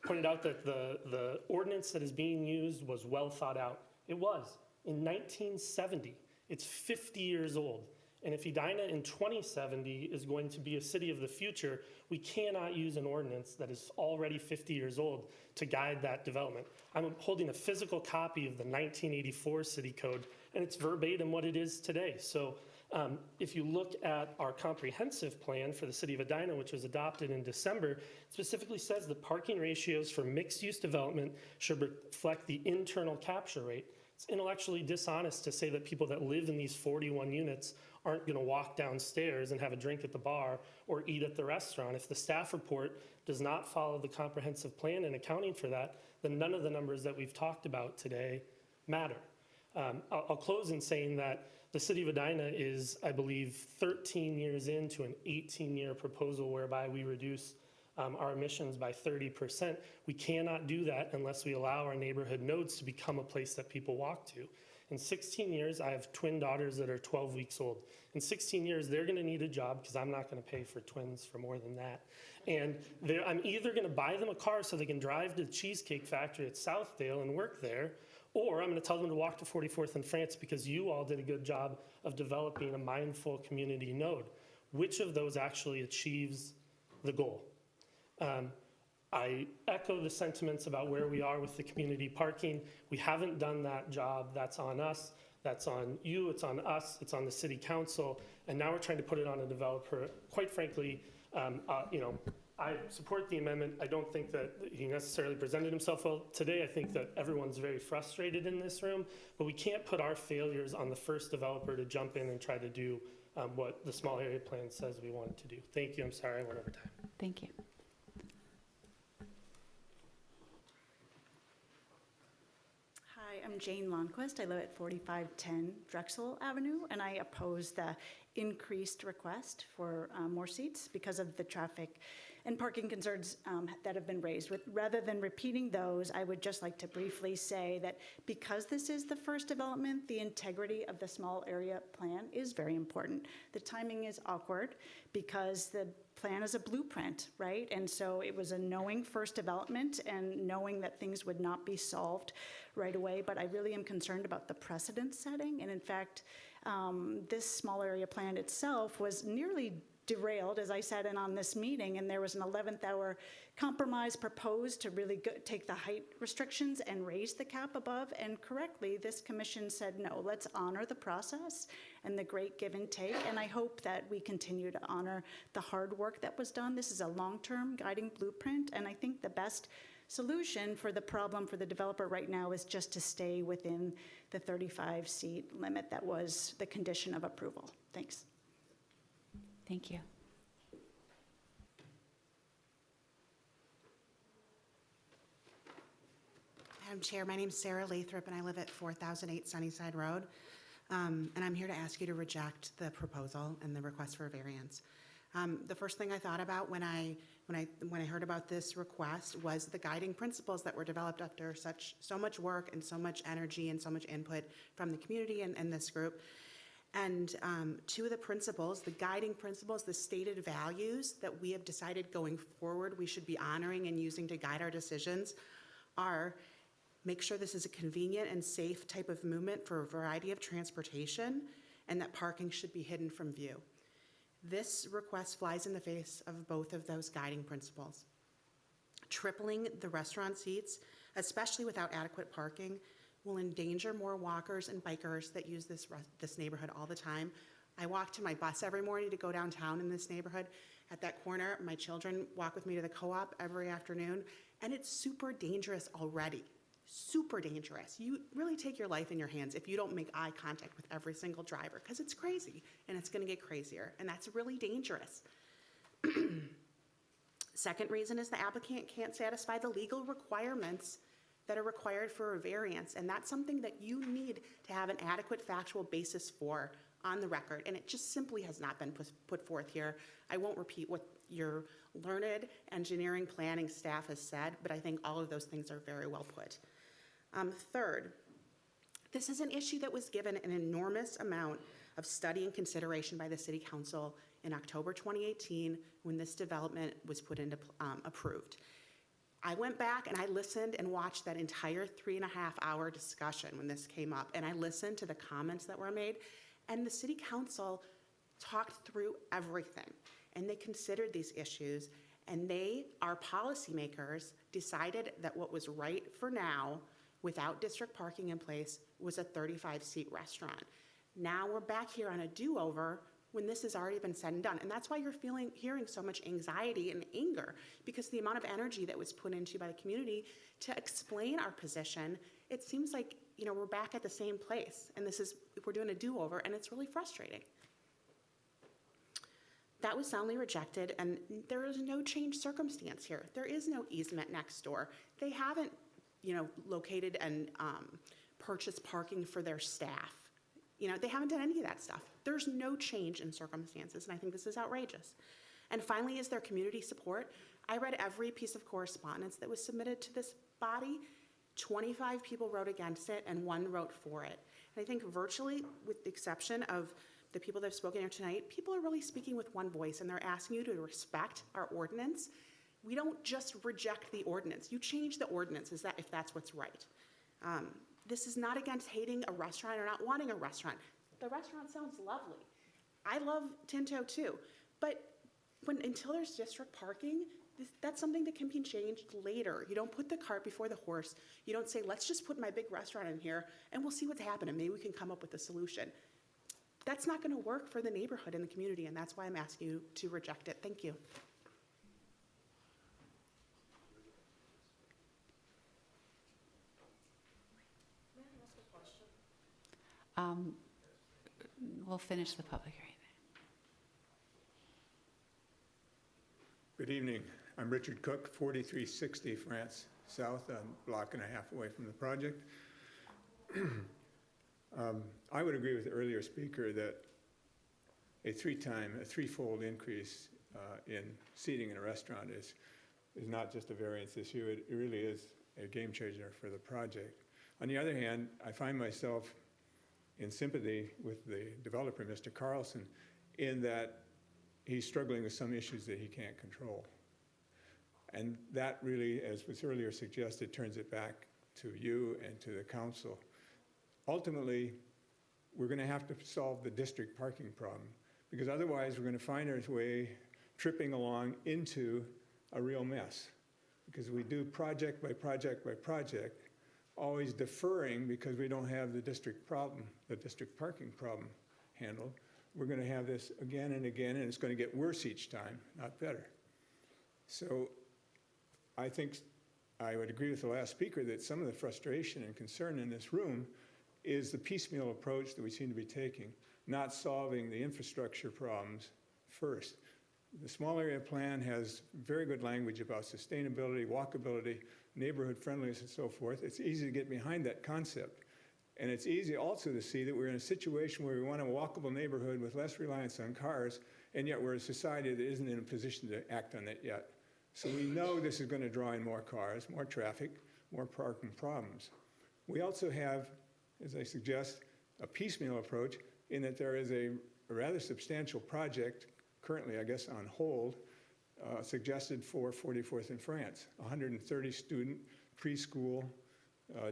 pointed out that the ordinance that is being used was well thought out. It was. In 1970, it's 50 years old. And if Edina in 2070 is going to be a city of the future, we cannot use an ordinance that is already 50 years old to guide that development. I'm holding a physical copy of the 1984 city code, and it's verbatim what it is today. So if you look at our comprehensive plan for the city of Edina, which was adopted in December, it specifically says the parking ratios for mixed-use development should reflect the internal capture rate. It It's intellectually dishonest to say that people that live in these 41 units aren't going to walk downstairs and have a drink at the bar or eat at the restaurant. If the staff report does not follow the comprehensive plan and accounting for that, then none of the numbers that we've talked about today matter. I'll close in saying that the city of Edina is, I believe, 13 years into an 18-year proposal whereby we reduce our emissions by 30%. We cannot do that unless we allow our neighborhood nodes to become a place that people walk to. In 16 years, I have twin daughters that are 12 weeks old. In 16 years, they're going to need a job because I'm not going to pay for twins for more than that. And I'm either going to buy them a car so they can drive to the Cheesecake Factory at Southdale and work there, or I'm going to tell them to walk to 44th and France because you all did a good job of developing a mindful community node. Which of those actually achieves the goal? I echo the sentiments about where we are with the community parking. We haven't done that job. That's on us. That's on you. It's on us. It's on the city council. And now we're trying to put it on a developer. Quite frankly, I support the amendment. I don't think that he necessarily presented himself well today. I think that everyone's very frustrated in this room, but we can't put our failures on the first developer to jump in and try to do what the small area plan says we want it to do. Thank you. I'm sorry I went over time. Thank you. Hi, I'm Jane Lonnquist. I live at 4510 Drexel Avenue, and I oppose the increased request for more seats because of the traffic and parking concerns that have been raised. Rather than repeating those, I would just like to briefly say that because this is the first development, the integrity of the small area plan is very important. The timing is awkward because the plan is a blueprint, right? And so it was a knowing first development and knowing that things would not be solved right away, but I really am concerned about the precedent setting. And in fact, this small area plan itself was nearly derailed, as I sat in on this meeting, and there was an 11th hour compromise proposed to really take the height restrictions and raise the cap above, and correctly, this commission said, no, let's honor the process and the great give and take, and I hope that we continue to honor the hard work that was done. This is a long-term guiding blueprint, and I think the best solution for the problem for the developer right now is just to stay within the 35-seat limit that was the condition of approval. Thanks. Thank you. Madam Chair, my name is Sarah Lathrop, and I live at 4008 Sunnyside Road. And I'm here to ask you to reject the proposal and the request for a variance. The first thing I thought about when I heard about this request was the guiding principles that were developed after so much work and so much energy and so much input from the community and this group. And two of the principles, the guiding principles, the stated values that we have decided going forward we should be honoring and using to guide our decisions are make sure this is a convenient and safe type of movement for a variety of transportation, and that parking should be hidden from view. This request flies in the face of both of those guiding principles. Tripling the restaurant seats, especially without adequate parking, will endanger more walkers and bikers that use this neighborhood all the time. I walk to my bus every morning to go downtown in this neighborhood. At that corner, my children walk with me to the co-op every afternoon, and it's super dangerous already. Super dangerous. You really take your life in your hands if you don't make eye contact with every single driver, because it's crazy, and it's gonna get crazier, and that's really dangerous. Second reason is the applicant can't satisfy the legal requirements that are required for a variance, and that's something that you need to have an adequate factual basis for on the record, and it just simply has not been put forth here. I won't repeat what your learned engineering planning staff has said, but I think all of those things are very well put. Third, this is an issue that was given an enormous amount of study and consideration by the City Council in October 2018 when this development was put into approved. I went back and I listened and watched that entire 3.5-hour discussion when this came up, and I listened to the comments that were made, and the City Council talked through everything, and they considered these issues, and they, our policymakers, decided that what was right for now, without district parking in place, was a 35-seat restaurant. Now we're back here on a do-over when this has already been said and done. And that's why you're hearing so much anxiety and anger, because the amount of energy that was put into by the community to explain our position, it seems like we're back at the same place, and we're doing a do-over, and it's really frustrating. That was soundly rejected, and there is no changed circumstance here. There is no easement next door. They haven't, located and purchased parking for their staff. They haven't done any of that stuff. There's no change in circumstances, and I think this is outrageous. And finally, is there community support? I read every piece of correspondence that was submitted to this body. 25 people wrote against it, and 1 wrote for it. And I think virtually, with the exception of the people that have spoken here tonight, people are really speaking with one voice, and they're asking you to respect our ordinance. We don't just reject the ordinance. You change the ordinance if that's what's right. This is not against hating a restaurant or not wanting a restaurant. The restaurant sounds lovely. I love Tinto too, but until there's district parking, that's something that can be changed later. You don't put the cart before the horse. You don't say, let's just put my big restaurant in here and we'll see what's happening. Maybe we can come up with a solution. That's not going to work for the neighborhood and the community, and that's why I'm asking you to reject it. Thank you. We'll finish the public hearing. Good evening. I'm Richard Cook, 4360 France South, a block and a half away from the project. I would agree with the earlier speaker that a threefold increase in seating in a restaurant is not just a variance issue. It really is a game changer for the project. On the other hand, I find myself in sympathy with the developer, Mr. Carlson, in that he's struggling with some issues that he can't control. And that really, as was earlier suggested, turns it back to you and to the council. Ultimately, we're going to have to solve the district parking problem, because otherwise we're going to find our way tripping along into a real mess. Because we do project by project by project, always deferring because we don't have the district parking problem handled. We're going to have this again and again, and it's going to get worse each time, not better. So I think I would agree with the last speaker that some of the frustration and concern in this room is the piecemeal approach that we seem to be taking, not solving the infrastructure problems first. The small area plan has very good language about sustainability, walkability, neighborhood friendliness, and so forth. It's easy to get behind that concept. And it's easy also to see that we're in a situation where we want a walkable neighborhood with less reliance on cars, and yet we're a society that isn't in a position to act on it yet. So we know this is going to draw in more cars, more traffic, more parking problems. We also have, as I suggest, a piecemeal approach in that there is a rather substantial project currently, I guess, on hold, suggested for 44th and France, 130 student preschool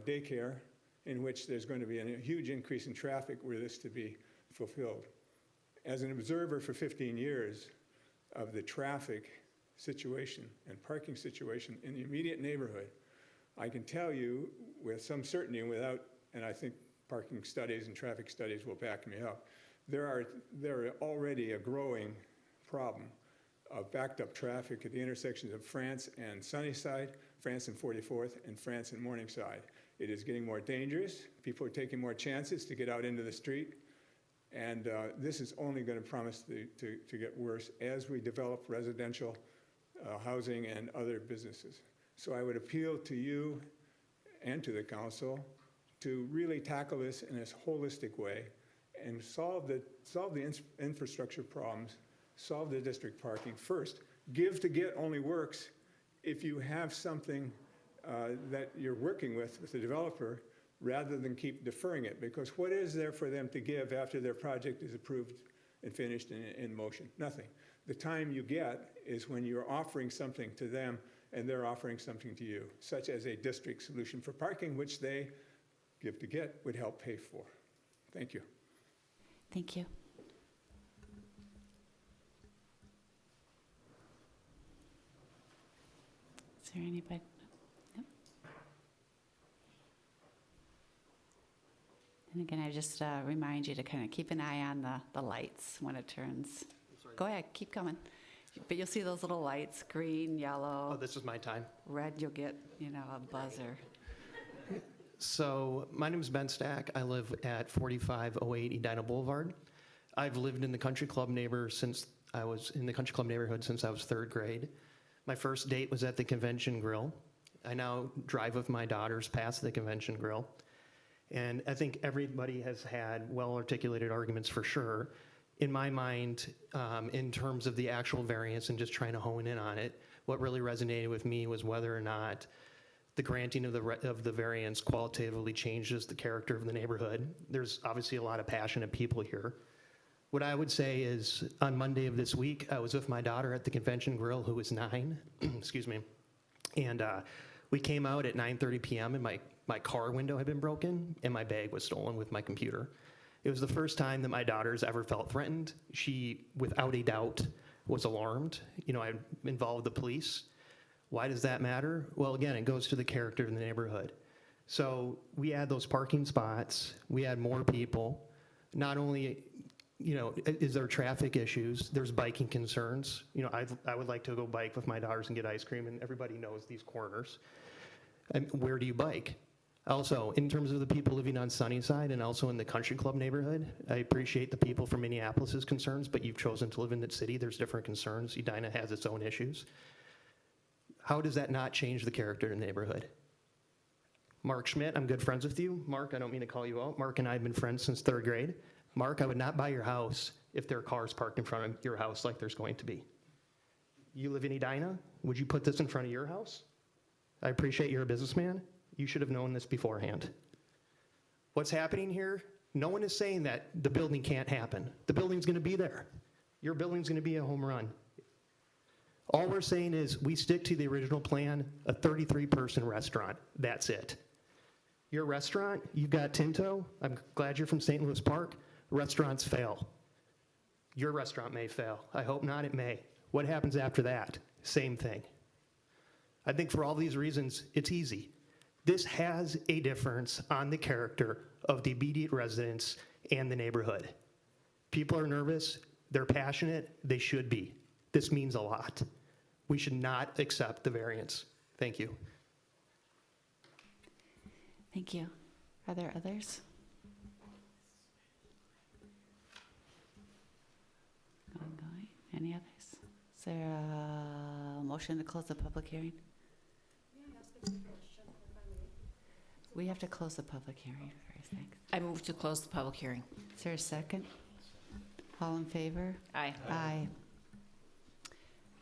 daycare, in which there's going to be a huge increase in traffic were this to be fulfilled. As an observer for 15 years of the traffic situation and parking situation in the immediate neighborhood, I can tell you with some certainty and I think parking studies and traffic studies will back me up, there are already a growing problem of backed up traffic at the intersections of France and Sunnyside, France and 44th, and France and Morningside. It is getting more dangerous. People are taking more chances to get out into the street. And this is only going to promise to get worse as we develop residential housing and other businesses. So I would appeal to you and to the council to really tackle this in a holistic way and solve the infrastructure problems, solve the district parking first. Give to get only works if you have something that you're working with the developer, rather than keep deferring it. Because what is there for them to give after their project is approved and finished and in motion? Nothing. The time you get is when you're offering something to them and they're offering something to you, such as a district solution for parking, which they, give to get, would help pay for. Thank you. Thank you. Is there anybody? Nope. And again, I just remind you to kind of keep an eye on the lights when it turns. Go ahead, keep going. But you'll see those little lights, green, yellow. Oh, this is my time. Red, you'll get, a buzzer. So my name is Ben Stack. I live at 4508 Edina Boulevard. I've lived in the country club neighborhood since I was 3rd grade. My first date was at the Convention Grill. I now drive with my daughters past the Convention Grill. And I think everybody has had well-articulated arguments for sure. In my mind, in terms of the actual variance and just trying to hone in on it, what really resonated with me was whether or not the granting of the variance qualitatively changes the character of the neighborhood. There's obviously a lot of passionate people here. What I would say is, on Monday of this week, I was with my daughter at the Convention Grill, who was 9, excuse me, and we came out at 9:30 p.m. and my car window had been broken and my bag was stolen with my computer. It was the first time that my daughter's ever felt threatened. She, without a doubt, was alarmed. You know, I involved the police. Why does that matter? Well, again, it goes to the character of the neighborhood. So we add those parking spots, we add more people. Not only, you know, is there traffic issues, there's biking concerns. You know, I would like to go bike with my daughters and get ice cream, and everybody knows these corners. And where do you bike? Also, in terms of the people living on Sunnyside and also in the country club neighborhood, I appreciate the people from Minneapolis' concerns, but you've chosen to live in that city. There's different concerns. Edina has its own issues. How does that not change the character of the neighborhood? Mark Schmidt, I'm good friends with you. Mark, I don't mean to call you out. Mark and I have been friends since 3rd grade. Mark, I would not buy your house if there are cars parked in front of your house like there's going to be. You live in Edina? Would you put this in front of your house? I appreciate you're a businessman. You should have known this beforehand. What's happening here? No one is saying that the building can't happen. The building's going to be there. Your building's going to be a home run. All we're saying is we stick to the original plan, a 33-person restaurant. That's it. Your restaurant, you've got Tinto. I'm glad you're from St. Louis Park. Restaurants fail. Your restaurant may fail. I hope not, it may. What happens after that? Same thing. I think for all these reasons, it's easy. This has a difference on the character of the immediate residents and the neighborhood. People are nervous, they're passionate, they should be. This means a lot. We should not accept the variance. Thank you. Thank you. Are there others? Going. Any others? Is there a motion to close the public hearing? We have to close the public hearing first, thanks. I move to close the public hearing. Is there a second? All in favor? Aye. Aye.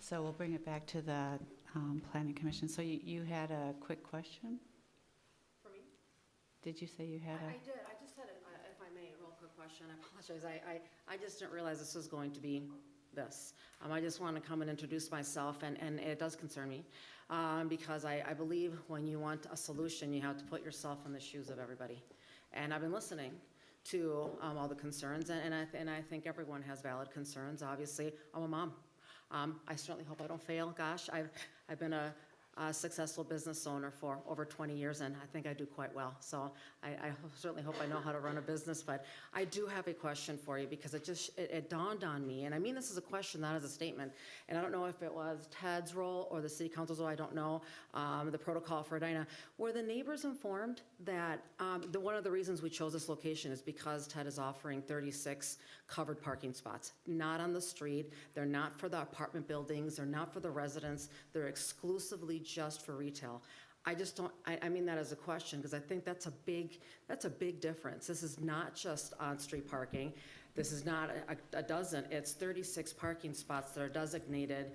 So we'll bring it back to the Planning Commission. So you had a quick question? For me? Did you say you had I did. I just had, if I may, a real quick question. I apologize. I just didn't realize this was going to be this. I just want to come and introduce myself, and it does concern me because I believe when you want a solution, you have to put yourself in the shoes of everybody. And I've been listening to all the concerns, and I think everyone has valid concerns. Obviously, I'm a mom. I certainly hope I don't fail. Gosh, I've been a successful business owner for over 20 years, and I think I do quite well. So I certainly hope I know how to run a business, but I do have a question for you because it dawned on me, and I mean this is a question, not as a statement, and I don't know if it was Ted's role or the city council's role, I don't know, the protocol for Edina. Were the neighbors informed that one of the reasons we chose this location is because Ted is offering 36 covered parking spots, not on the street, they're not for the apartment buildings, they're not for the residents, they're exclusively just for retail. I just don't, I mean that as a question because I think that's a big difference. This is not just on-street parking. This is not a dozen, it's 36 parking spots that are designated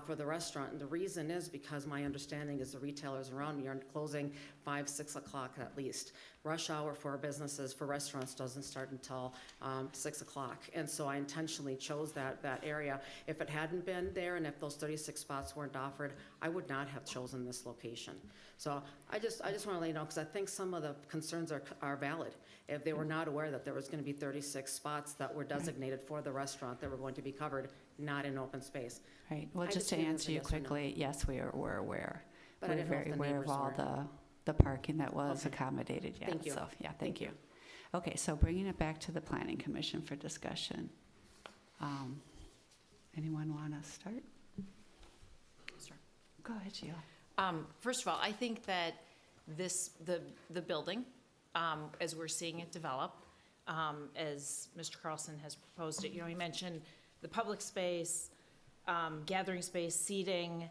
for the restaurant. And the reason is because my understanding is the retailers around me are closing 5, 6 o'clock at least. Rush hour for our businesses, for restaurants, doesn't start until 6 o'clock. And so I intentionally chose that area. If it hadn't been there and if those 36 spots weren't offered, I would not have chosen this location. So I just want to let you know, because I think some of the concerns are valid. If they were not aware that there was going to be 36 spots that were designated for the restaurant that were going to be covered, not in open space. Right. Well, just to answer you quickly, yes, we're aware. But I we're didn't know if very the aware of neighbors all were. the parking that was Okay. accommodated. Yeah. Thank you. So, yeah, thank you. you. Okay, so bringing it back to the Planning Commission for discussion. Anyone want to start? Sure. Go ahead, Sheila. First of all, I think that the building, as we're seeing it develop, as Mr. Carlson has proposed it. You know, he mentioned the public space, gathering space, seating,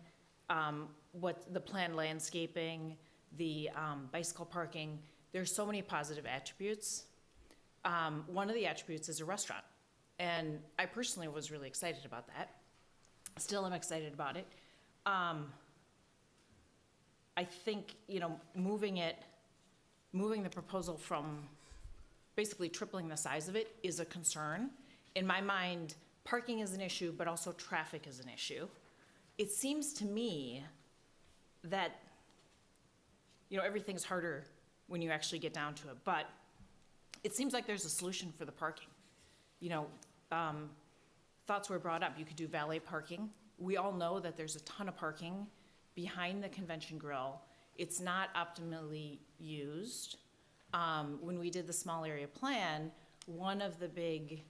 what the planned landscaping, the bicycle parking. There's so many positive attributes. One of the attributes is a restaurant, and I personally was really excited about that. Still am excited about it. I think, you know, moving the proposal from basically tripling the size of it is a concern. In my mind, parking is an issue, but also traffic is an issue. It seems to me that, you know, everything's harder when you actually get down to it, but it seems like there's a solution for the parking. You know, thoughts were brought up. You could do valet parking. We all know that there's a ton of parking behind the convention grill. It's not optimally used. When we did the small area plan, one of the big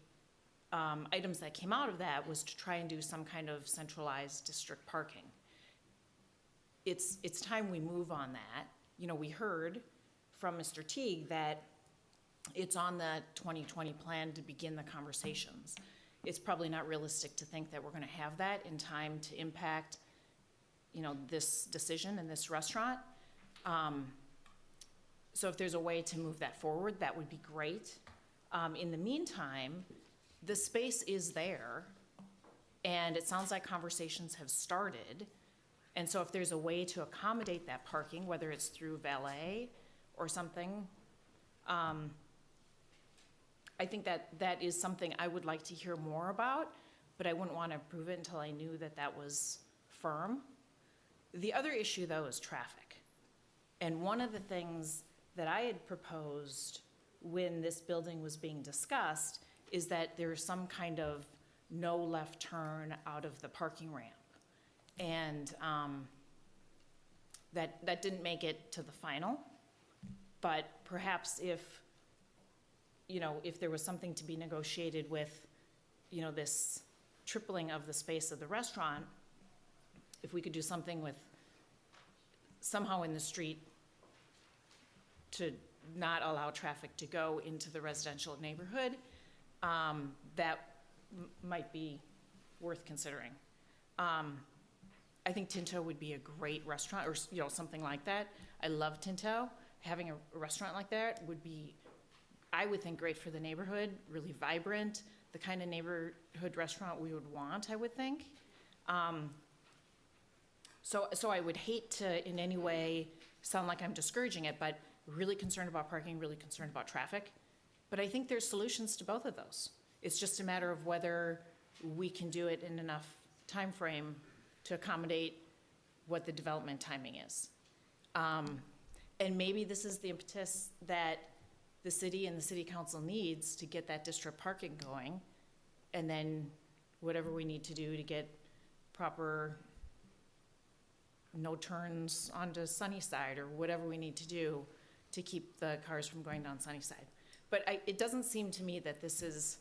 items that came out of that was to try and do some kind of centralized district parking. It's time we move on that. You know, we heard from Mr. Teague that it's on the 2020 plan to begin the conversations. It's probably not realistic to think that we're going to have that in time to impact, you know, this decision in this restaurant. So if there's a way to move that forward, that would be great. In the meantime, the space is there, and it sounds like conversations have started. And so if there's a way to accommodate that parking, whether it's through valet or something, I think that is something I would like to hear more about, but I wouldn't want to approve it until I knew that that was firm. The other issue, though, is traffic. And one of the things that I had proposed when this building was being discussed is that there's some kind of no left turn out of the parking ramp. And that didn't make it to the final, but perhaps if there was something to be negotiated with, you know, this tripling of the space of the restaurant, if we could do something with somehow in the street to not allow traffic to go into the residential neighborhood, that might be worth considering. I think Tinto would be a great restaurant, or, you know, something like that. I love Tinto. Having a restaurant like that would be, I would think, great for the neighborhood, really vibrant, the kind of neighborhood restaurant we would want, I would think. So I would hate to in any way sound like I'm discouraging it, but really concerned about parking, really concerned about traffic. But I think there's solutions to both of those. It's just a matter of whether we can do it in enough time frame to accommodate what the development timing is. And maybe this is the impetus that the city and the city council needs to get that district parking going, and then whatever we need to do to get proper no turns onto Sunnyside, or whatever we need to do to keep the cars from going down Sunnyside. But it doesn't seem to me that this is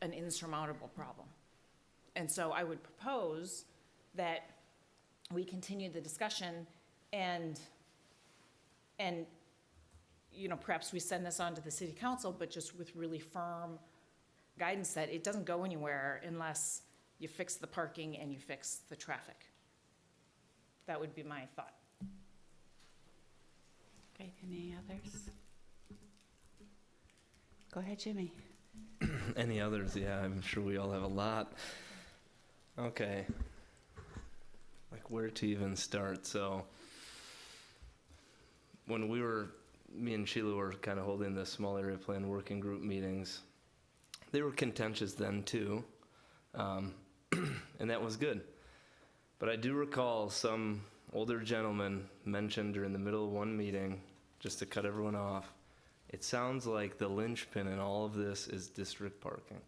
an insurmountable problem. And so I would propose that we continue the discussion, and you know, perhaps we send this on to the city council, but just with really firm guidance that it doesn't go anywhere unless you fix the parking and you fix the traffic. That would be my thought. Okay, any others? Go ahead, Jimmy. Any others? Yeah, I'm sure we all have a lot. Okay. Like, where to even start? So, when me and Sheila were kind of holding the small area plan working group meetings, they were contentious then too, and that was good. But I do recall some older gentleman mentioned during the middle of one meeting, just to cut everyone off, it sounds like the linchpin in all of this is district parking.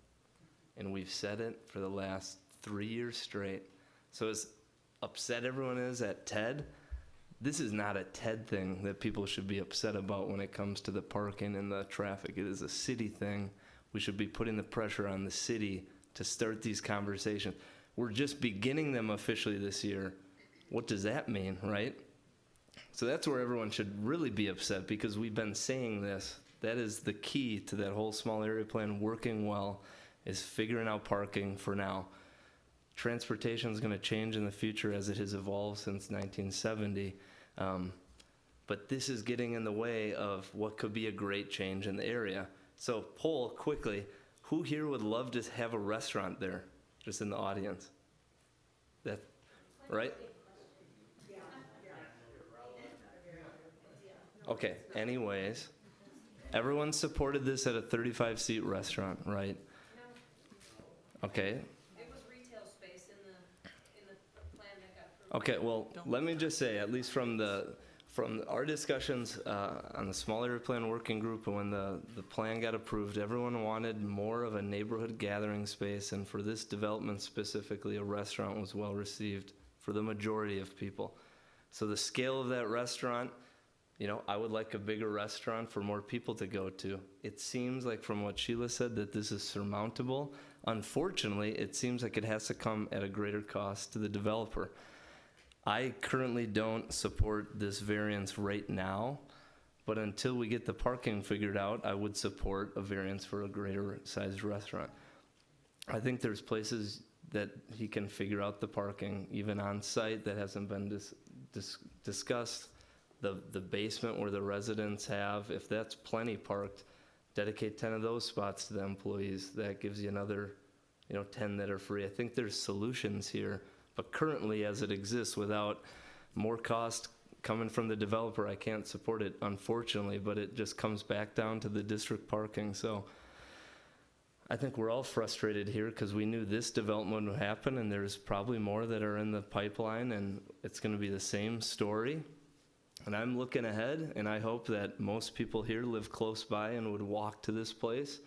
And we've said it for the last 3 years straight. So as upset everyone is at TED, this is not a TED thing that people should be upset about when it comes to the parking and the traffic. It is a city thing. We should be putting the pressure on the city to start these conversations. We're just beginning them officially this year. What does that mean, right? So that's where everyone should really be upset, because we've been saying this. That is the key to that whole small area plan working well, is figuring out parking for now. Transportation is going to change in the future as it has evolved since 1970. But this is getting in the way of what could be a great change in the area. So poll quickly, who here would love to have a restaurant there, just in the audience? That, right? Okay, anyways, everyone supported this at a 35-seat restaurant, right? Okay. It was retail space in the plan that got approved. Okay, well, let me just say, at least from our discussions on the small area plan working group, and when the plan got approved, everyone wanted more of a neighborhood gathering space, and for this development specifically, a restaurant was well received for the majority of people. So the scale of that restaurant, you know, I would like a bigger restaurant for more people to go to. It seems like, from what Sheila said, that this is surmountable. Unfortunately, it seems like it has to come at a greater cost to the developer. I currently don't support this variance right now, but until we get the parking figured out, I would support a variance for a greater sized restaurant. I think there's places that he can figure out the parking, even on site, that hasn't been discussed. The basement where the residents have, if that's plenty parked, dedicate 10 of those spots to the employees. That gives you another, 10 that are free. I think there's solutions here, but currently as it exists, without more cost coming from the developer, I can't support it, unfortunately, but it just comes back down to the district parking. So I think we're all frustrated here because we knew this development would happen, and there's probably more that are in the pipeline, and it's going to be the same story. And I'm looking ahead, and I hope that most people here live close by and would walk to this place.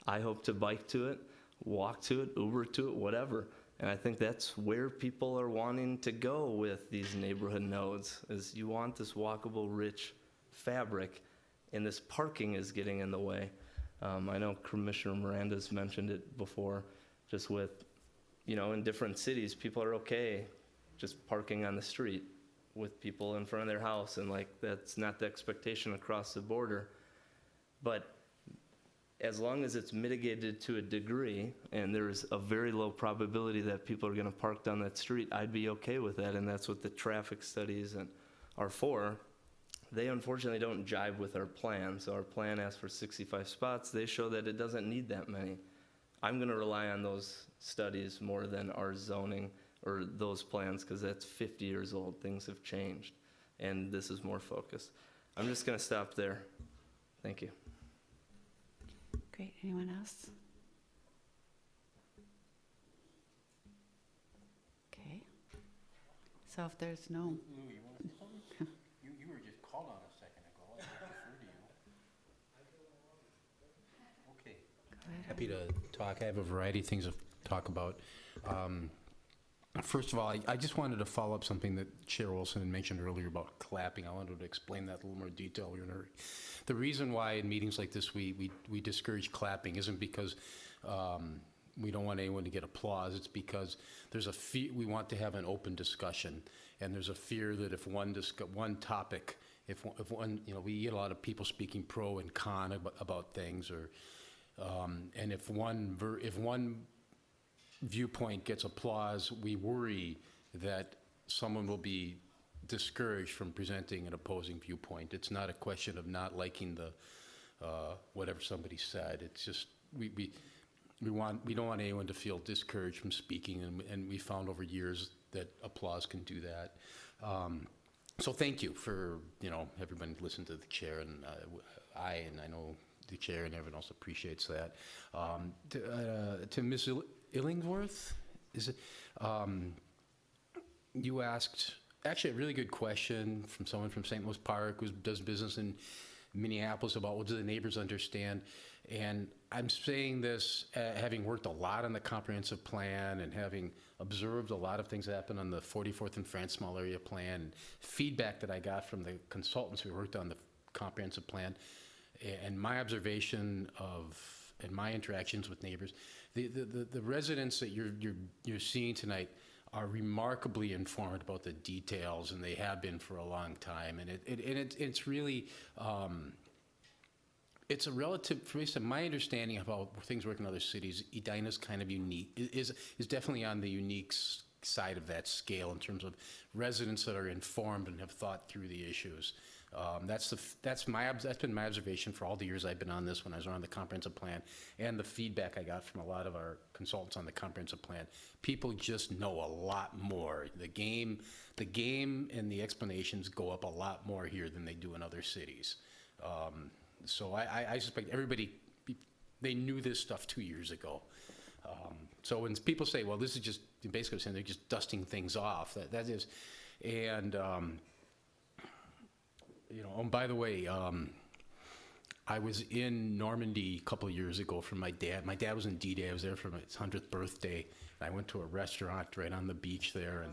I hope to bike to it, walk to it, Uber to it, whatever. And I think that's where people are wanting to go with these neighborhood nodes, is you want this walkable, rich fabric, and this parking is getting in the way. I know Commissioner Miranda's mentioned it before, just with, in different cities, people are okay just parking on the street with people in front of their house, and that's not the expectation across the border. But as long as it's mitigated to a degree, and there's a very low probability that people are gonna park down that street, I'd be okay with that, and that's what the traffic studies are for. They unfortunately don't jive with our plan, so our plan asks for 65 spots. They show that it doesn't need that many. I'm gonna rely on those studies more than our zoning or those plans, because that's 50 years old. Things have changed, and this is more focused. I'm just gonna stop there. Thank you. Great, anyone else? Okay, so if there's no. Lou, you were just called on a second ago. I defer to you. Okay. Happy to talk. I have a variety of things to talk about. First of all, I just wanted to follow up something that Chair Olson had mentioned earlier about clapping. I wanted to explain that in a little more detail. The reason why in meetings like this we discourage clapping isn't because we don't want anyone to get applause. It's because there's a we want to have an open discussion, and there's a fear that if one topic, if one, we get a lot of people speaking pro and con about things, or and if one viewpoint gets applause, we worry that someone will be discouraged from presenting an opposing viewpoint. It's not a question of not liking the whatever somebody said. It's just we don't want anyone to feel discouraged from speaking, and we found over years that applause can do that. So thank you for everybody listened to the chair, and I know the chair and everyone else appreciates that. To Ms. Illingworth, is it? You asked actually a really good question from someone from St. Louis Park who does business in Minneapolis about what do the neighbors understand. And I'm saying this having worked a lot on the comprehensive plan and having observed a lot of things happen on the 44th and France small area plan, and feedback that I got from the consultants who worked on the comprehensive plan, and my observation and my interactions with neighbors. The residents that you're seeing tonight are remarkably informed about the details, and they have been for a long time. And it's really, it's a relative, based on my understanding of how things work in other cities, Edina's kind of unique, is definitely on the unique side of that scale in terms of residents that are informed and have thought through the issues. That's been my observation for all the years I've been on this when I was on the comprehensive plan, and the feedback I got from a lot of our consultants on the comprehensive plan. People just know a lot more. The game and the explanations go up a lot more here than they do in other cities. So I suspect everybody, they knew this stuff 2 years ago. So when people say, well, this is just basically saying they're just dusting things off, that is, and you know, and by the way, I was in Normandy a couple of years ago for my dad. My dad was in D-Day. I was there for his 100th birthday. I went to a restaurant right on the beach there,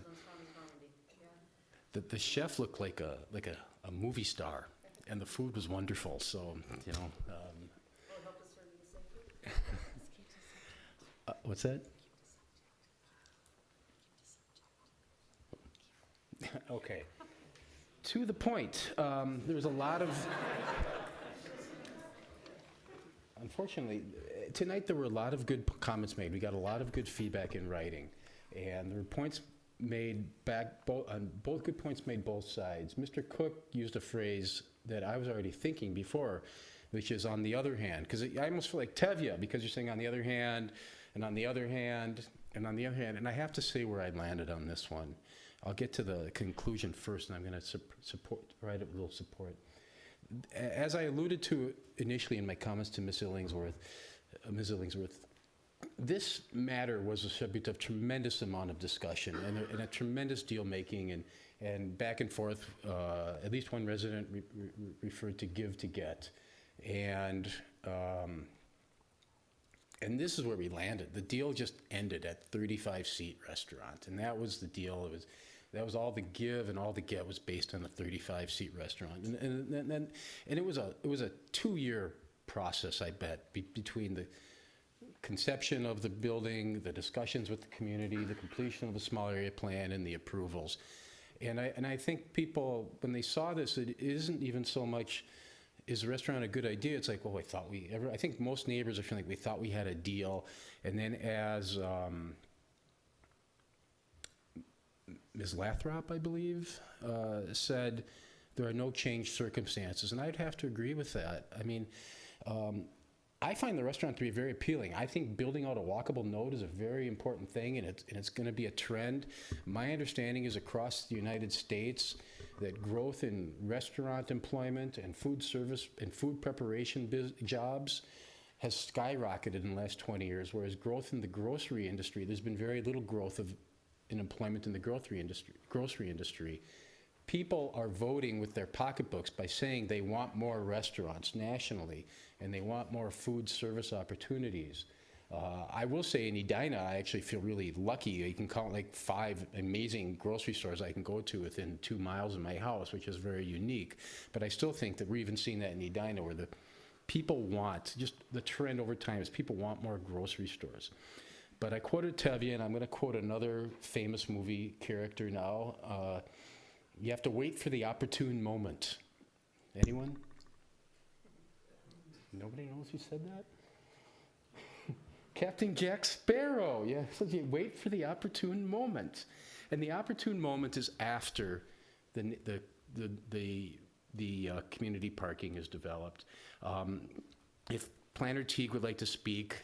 and the chef looked like a movie star, and the food was wonderful. So, you know. What's that? Okay. To the point, there was a lot of, unfortunately, tonight there were a lot of good comments made. We got a lot of good feedback in writing, and there were points made back, both good points made both sides. Mr. Cook used a phrase that I was already thinking before, which is on the other hand, because I almost feel like Tevye, because you're saying on the other hand, and on the other hand, and on the other hand, and I have to say where I landed on this one. I'll get to the conclusion first, and I'm going to write a little support. As I alluded to initially in my comments to Ms. Illingsworth, this matter was a subject of tremendous amount of discussion and a tremendous deal making and back and forth. At least one resident referred to give to get, and this is where we landed. The deal just ended at 35-seat restaurant, and that was the deal. That was all the give, and all the get was based on a 35-seat restaurant. And it was a 2-year process, I bet, between the conception of the building, the discussions with the community, the completion of the small area plan, and the approvals. And I think people, when they saw this, it isn't even so much, is the restaurant a good idea? It's like, well, I think most neighbors are feeling like we thought we had a deal. And then as Ms. Lathrop, I believe, said, there are no changed circumstances. And I'd have to agree with that. I mean, I find the restaurant to be very appealing. I think building out a walkable node is a very important thing, and it's going to be a trend. My understanding is across the United States that growth in restaurant employment and food service and food preparation jobs has skyrocketed in the last 20 years, whereas growth in the grocery industry, there's been very little growth in employment in the grocery industry. People are voting with their pocketbooks by saying they want more restaurants nationally, and they want more food service opportunities. I will say in Edina, I actually feel really lucky. You can count like 5 amazing grocery stores I can go to within 2 miles of my house, which is very unique. But I still think that we're even seeing that in Edina, where the people want, just the trend over time is people want more grocery stores. But I quoted Tevye, and I'm going to quote another famous movie character now. You have to wait for the opportune moment. Anyone? Nobody knows who said that? Captain Jack Sparrow. Yeah, so you wait for the opportune moment, and the opportune moment is after the community parking is developed. If Planner Teague would like to speak.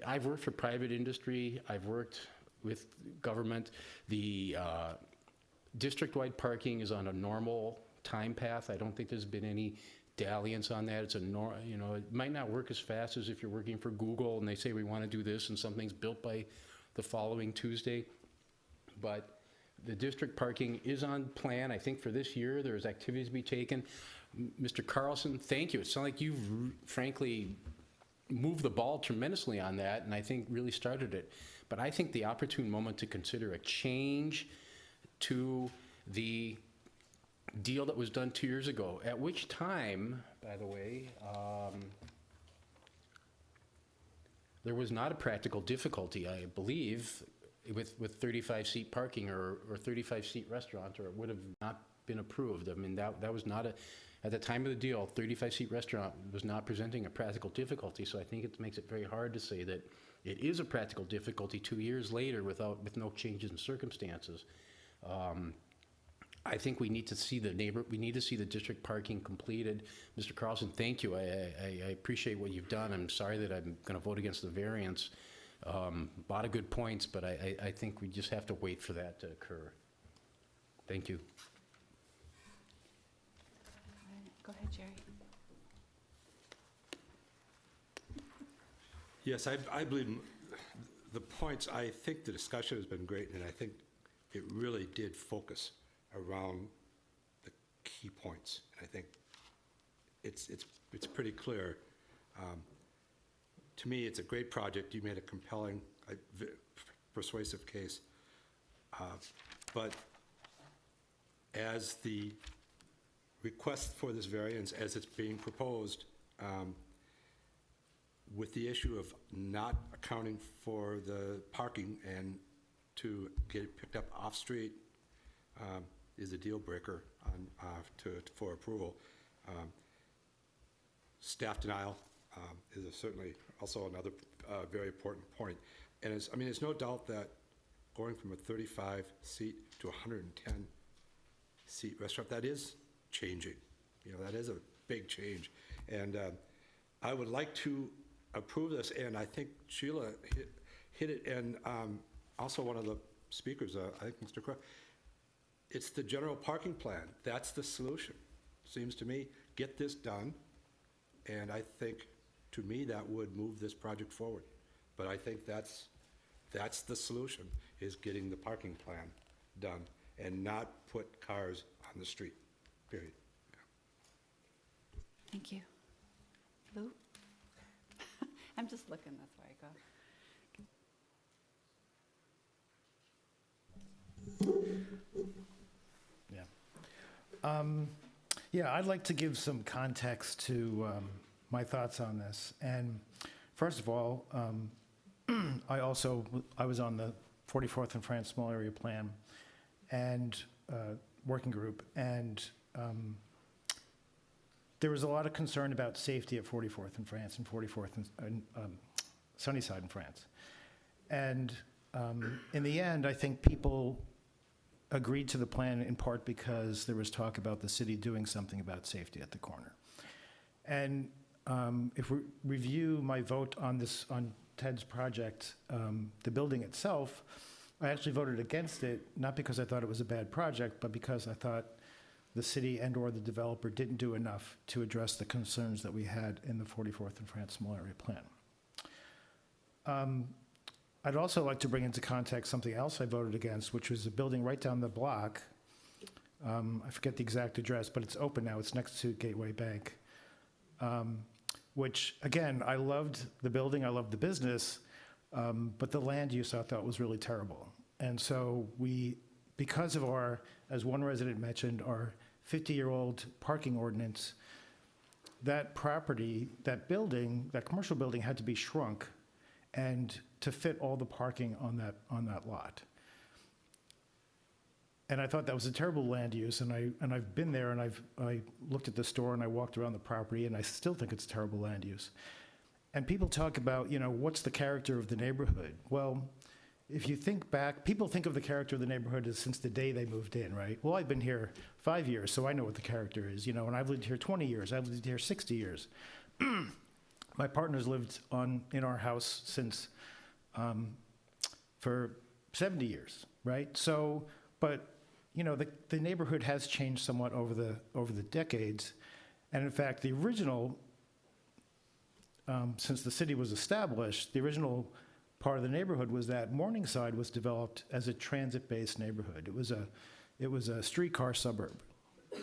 I've worked for private industry. I've worked with government. The district-wide parking is on a normal time path. I don't think there's been any dalliance on that. It's it might not work as fast as if you're working for Google and they say we want to do this and something's built by the following Tuesday. But the district parking is on plan. I think for this year there's activities to be taken. Mr. Carlson, thank you. It sounds like you've frankly moved the ball tremendously on that, and I think really started it. But I think the opportune moment to consider a change to the deal that was done 2 years ago, at which time, by the way, there was not a practical difficulty, I believe, with 35-seat parking or 35-seat restaurant, or it would have not been approved. I mean, that was not at the time of the deal, 35-seat restaurant was not presenting a practical difficulty, so I think it makes it very hard to say that it is a practical difficulty 2 years later with no changes in circumstances. I think we need to see the district parking completed. Mr. Carlson, thank you. I appreciate what you've done. I'm sorry that I'm going to vote against the variance. A lot of good points, but I think we just have to wait for that to occur. Thank you. Go ahead, Jerry. Yes, I believe the points, I think the discussion has been great, and I think it really did focus around the key points. And I think it's pretty clear. To me, it's a great project. You made a compelling, persuasive case. But as the request for this variance, as it's being proposed, with the issue of not accounting for the parking and to get it picked up off-street is a deal breaker for approval. Staff denial is certainly also another very important point. And there's no doubt that going from a 35-seat to a 110-seat restaurant, that is changing. That is a big change. And I would like to approve this, and I think Sheila hit it, and also one of the speakers, I think Mr. Crow, it's the general parking plan. That's the solution, seems to me. Get this done, and I think, to me, that would move this project forward. But I think that's the solution, is getting the parking plan done and not put cars on the street, period. Thank you. Lou? I'm just looking, that's where I go. Yeah, I'd like to give some context to my thoughts on this. And first of all, I was on the 44th and France Small Area Plan and working group, and there was a lot of concern about safety at 44th and France and 44th and Sunnyside and France. And in the end, I think people agreed to the plan in part because there was talk about the city doing something about safety at the corner. And if we review my vote on Ted's project, the building itself, I actually voted against it, not because I thought it was a bad project, but because I thought the city and/or the developer didn't do enough to address the concerns that we had in the 44th and France Small Area Plan. I'd also like to bring into context something else I voted against, which was a building right down the block. I forget the exact address, but it's open now. It's next to Gateway Bank, which, again, I loved the building, I loved the business, but the land use I thought was really terrible. And so because of our, as one resident mentioned, our 50-year-old parking ordinance, that property, that building, that commercial building had to be shrunk and to fit all the parking on that lot. And I thought that was a terrible land use, and I've been there, and I looked at the store, and I walked around the property, and I still think it's terrible land use. And people talk about, what's the character of the neighborhood? Well, if you think back, people think of the character of the neighborhood as since the day they moved in, right? Well, I've been here 5 years, so I know what the character is, and I've lived here 20 years, I've lived here 60 years. My partner's lived in our house since for 70 years, right? So, but the neighborhood has changed somewhat over the decades, and in fact, the original, since the city was established, the original part of the neighborhood was that Morningside was developed as a transit-based neighborhood. It was a streetcar suburb,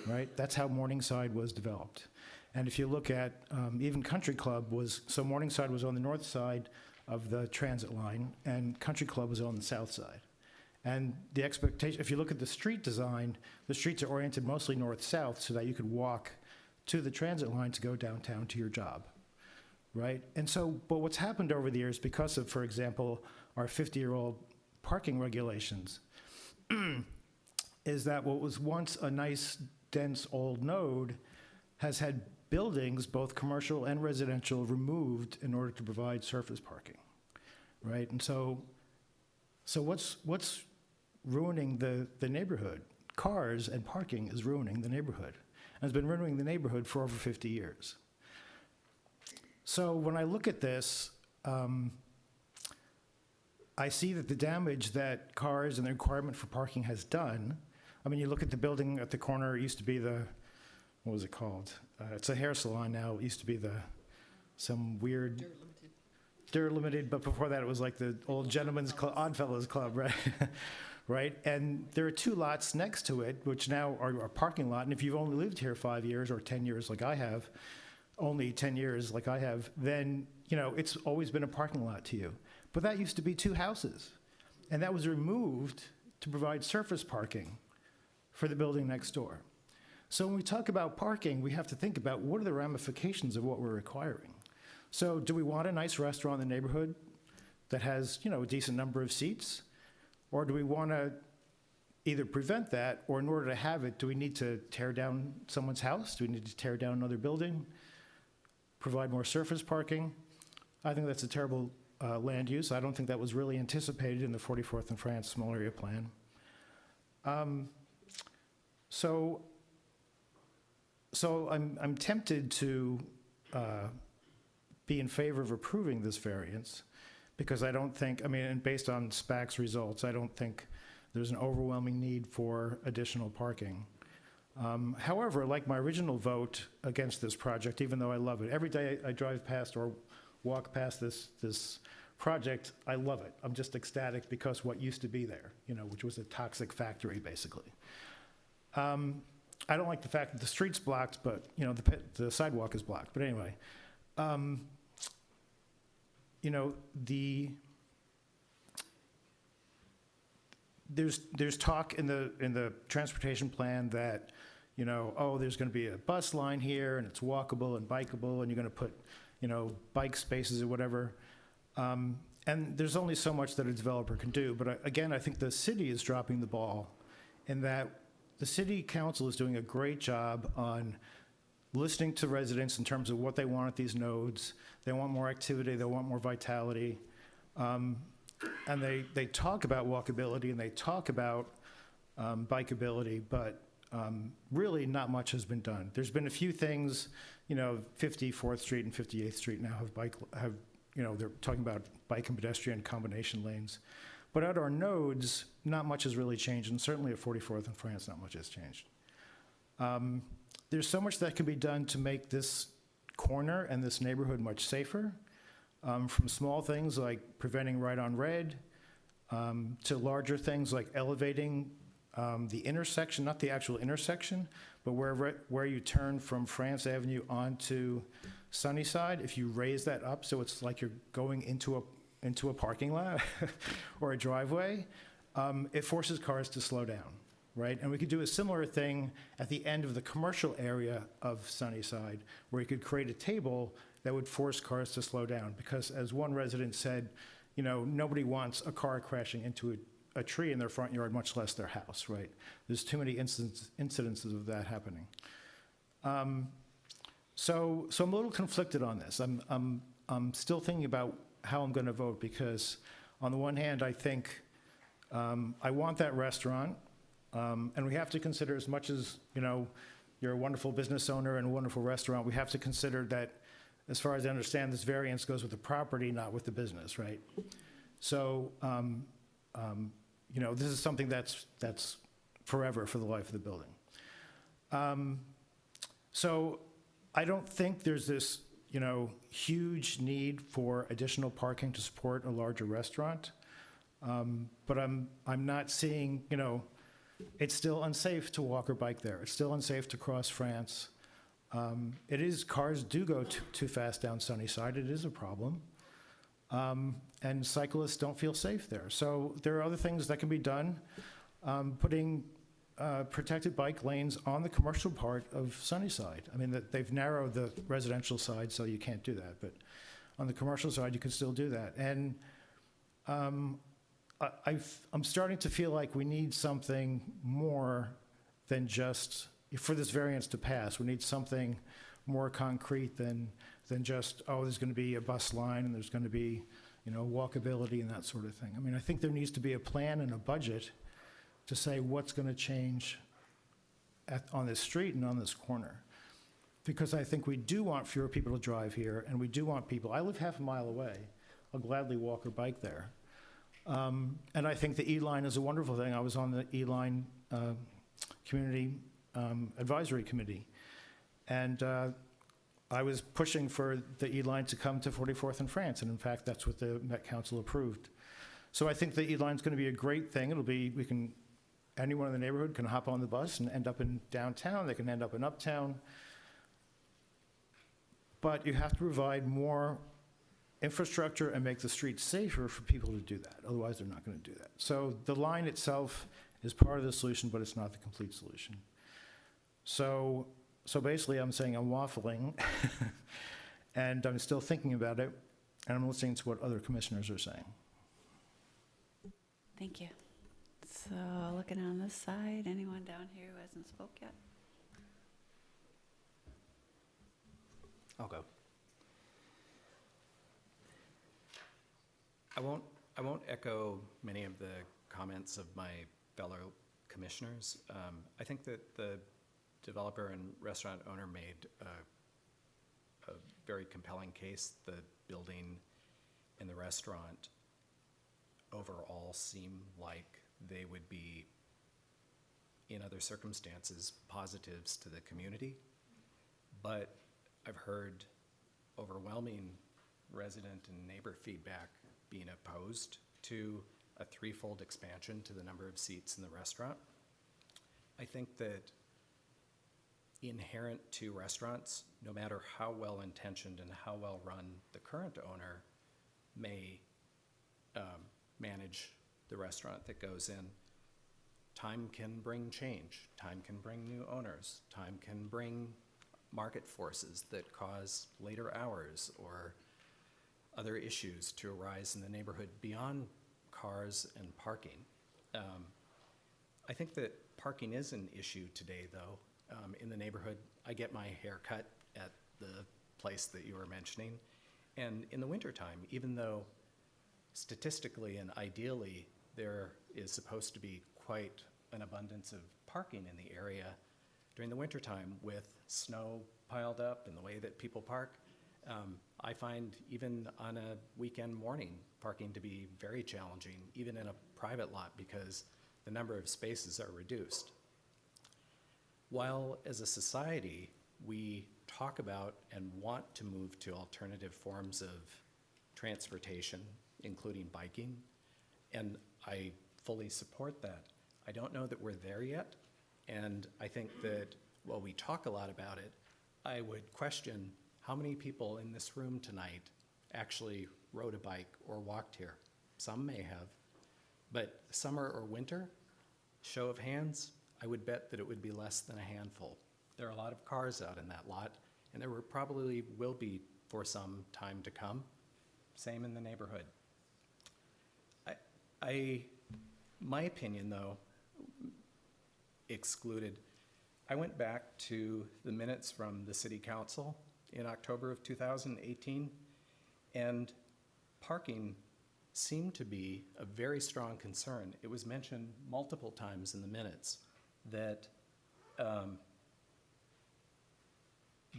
right? That's how Morningside was developed. And if you look at even Country Club Morningside was on the north side of the transit line, and Country Club was on the south side. And the expectation, if you look at the street design, the streets are oriented mostly north-south so that you could walk to the transit line to go downtown to your job. right? And so, but what's happened over the years because of, for example, our 50-year-old parking regulations, is that what was once a nice, dense old node has had buildings, both commercial and residential, removed in order to provide surface parking, right? And so what's ruining the neighborhood? Cars and parking is ruining the neighborhood. And it's been ruining the neighborhood for over 50 years. So when I look at this, I see that the damage that cars and the requirement for parking has done, I mean, you look at the building at the corner, it used to be the, what was it called? It's a hair salon now. It used to be some weird Dirt Limited, but before that it was like the old gentleman's club, Oddfellows Club, right? Right? And there are 2 lots next to it, which now are a parking lot. And if you've only lived here 5 years or 10 years like I have, only 10 years like I have, then, you know, it's always been a parking lot to you. But that used to be 2 houses. And that was removed to provide surface parking for the building next door. So when we talk about parking, we have to think about what are the ramifications of what we're requiring. So do we want a nice restaurant in the neighborhood that has, you know, a decent number of seats? Or do we want to either prevent that, or in order to have it, do we need to tear down someone's house? Do we need to tear down another building? Provide more surface parking? I think that's a terrible land use. I don't think that was really anticipated in the 44th and France small area plan. So I'm tempted to be in favor of approving this variance, because I don't think, I mean, and based on SPAC's results, I don't think there's an overwhelming need for additional parking. However, like my original vote against this project, even though I love it, every day I drive past or walk past this project, I love it. I'm just ecstatic because what used to be there, you know, which was a toxic factory, basically. I don't like the fact that the street's blocked, but, you know, the sidewalk is blocked. But anyway, you know, there's talk in the transportation plan that, you know, oh, there's going to be a bus line here, and it's walkable and bikeable, and you're going to put, you know, bike spaces or whatever. And there's only so much that a developer can do. But again, I think the city is dropping the ball in that the city council is doing a great job on listening to residents in terms of what they want at these nodes. They want more activity, they want more vitality. And they talk about walkability and they talk about bikeability, but really not much has been done. There's been a few things, you know, 54th Street and 58th Street now have, you know, they're talking about bike and pedestrian combination lanes. But at our nodes, not much has really changed, and certainly at 44th and France, not much has changed. There's so much that can be done to make this corner and this neighborhood much safer, from small things like preventing right on red, to larger things like elevating the intersection, not the actual intersection, but where you turn from France Avenue onto Sunnyside. If you raise that up so it's like you're going into a parking lot or a driveway, it forces cars to slow down, right? And we could do a similar thing at the end of the commercial area of Sunnyside, where you could create a table that would force cars to slow down. Because as one resident said, you know, nobody wants a car crashing into a tree in their front yard, much less their house, right? There's too many incidences of that happening. So I'm a little conflicted on this. I'm still thinking about how I'm going to vote, because on the one hand, I think I want that restaurant, and we have to consider, as much as, you know, you're a wonderful business owner and a wonderful restaurant, we have to consider that, as far as I understand, this variance goes with the property, not with the business, right? So, you know, this is something that's forever for the life of the building. So I don't think there's this, you know, huge need for additional parking to support a larger restaurant. But I'm not seeing, you know, it's still unsafe to walk or bike there. It's still unsafe to cross France. Cars do go too fast down Sunnyside. It is a problem. And cyclists don't feel safe there. So there are other things that can be done. Putting protected bike lanes on the commercial part of Sunnyside. I mean, they've narrowed the residential side, so you can't do that, but on the commercial side, you can still do that. And I'm starting to feel like we need something more than just, for this variance to pass, we need something more concrete than just, oh, there's going to be a bus line and there's going to be, walkability and that sort of thing. I mean, I think there needs to be a plan and a budget to say what's going to change on this street and on this corner. Because I think we do want fewer people to drive here, and we do want people, I live half a mile away, I'll gladly walk or bike there. And I think the E-Line is a wonderful thing. I was on the E-Line Community Advisory Committee, and I was pushing for the E-Line to come to 44th and France, and in fact, that's what the Met Council approved. So I think the E-Line's going to be a great thing. Anyone in the neighborhood can hop on the bus and end up in downtown. They can end up in uptown. But you have to provide more infrastructure and make the streets safer for people to do that. Otherwise, they're not going to do that. So the line itself is part of the solution, but it's not the complete solution. So basically, I'm saying I'm waffling, and I'm still thinking about it, and I'm listening to what other commissioners are saying. Thank you. So looking on this side, anyone down here who hasn't spoke yet? I'll go. I won't echo many of the comments of my fellow commissioners. I think that the developer and restaurant owner made a very compelling case. The building and the restaurant overall seem like they would be, in other circumstances, positives to the community. But I've heard overwhelming resident and neighbor feedback being opposed to a threefold expansion to the number of seats in the restaurant. I think that inherent to restaurants, no matter how well intentioned and how well run the current owner may manage the restaurant that goes in, time can bring change, time can bring new owners, time can bring market forces that cause later hours or other issues to arise in the neighborhood beyond cars and parking. I think that parking is an issue today, though. In the neighborhood, I get my hair cut at the place that you were mentioning. And in the wintertime, even though statistically and ideally there is supposed to be quite an abundance of parking in the area, during the wintertime with snow piled up and the way that people park, I find even on a weekend morning parking to be very challenging, even in a private lot, because the number of spaces are reduced. While as a society we talk about and want to move to alternative forms of transportation, including biking, and I fully support that, I don't know that we're there yet. And I think that while we talk a lot about it, I would question how many people in this room tonight actually rode a bike or walked here. Some may have, but summer or winter, show of hands, I would bet that it would be less than a handful. There are a lot of cars out in that lot, and there probably will be for some time to come. Same in the neighborhood. My opinion, though, excluded, I went back to the minutes from the city council in October of 2018, and parking seemed to be a very strong concern. It was mentioned multiple times in the minutes that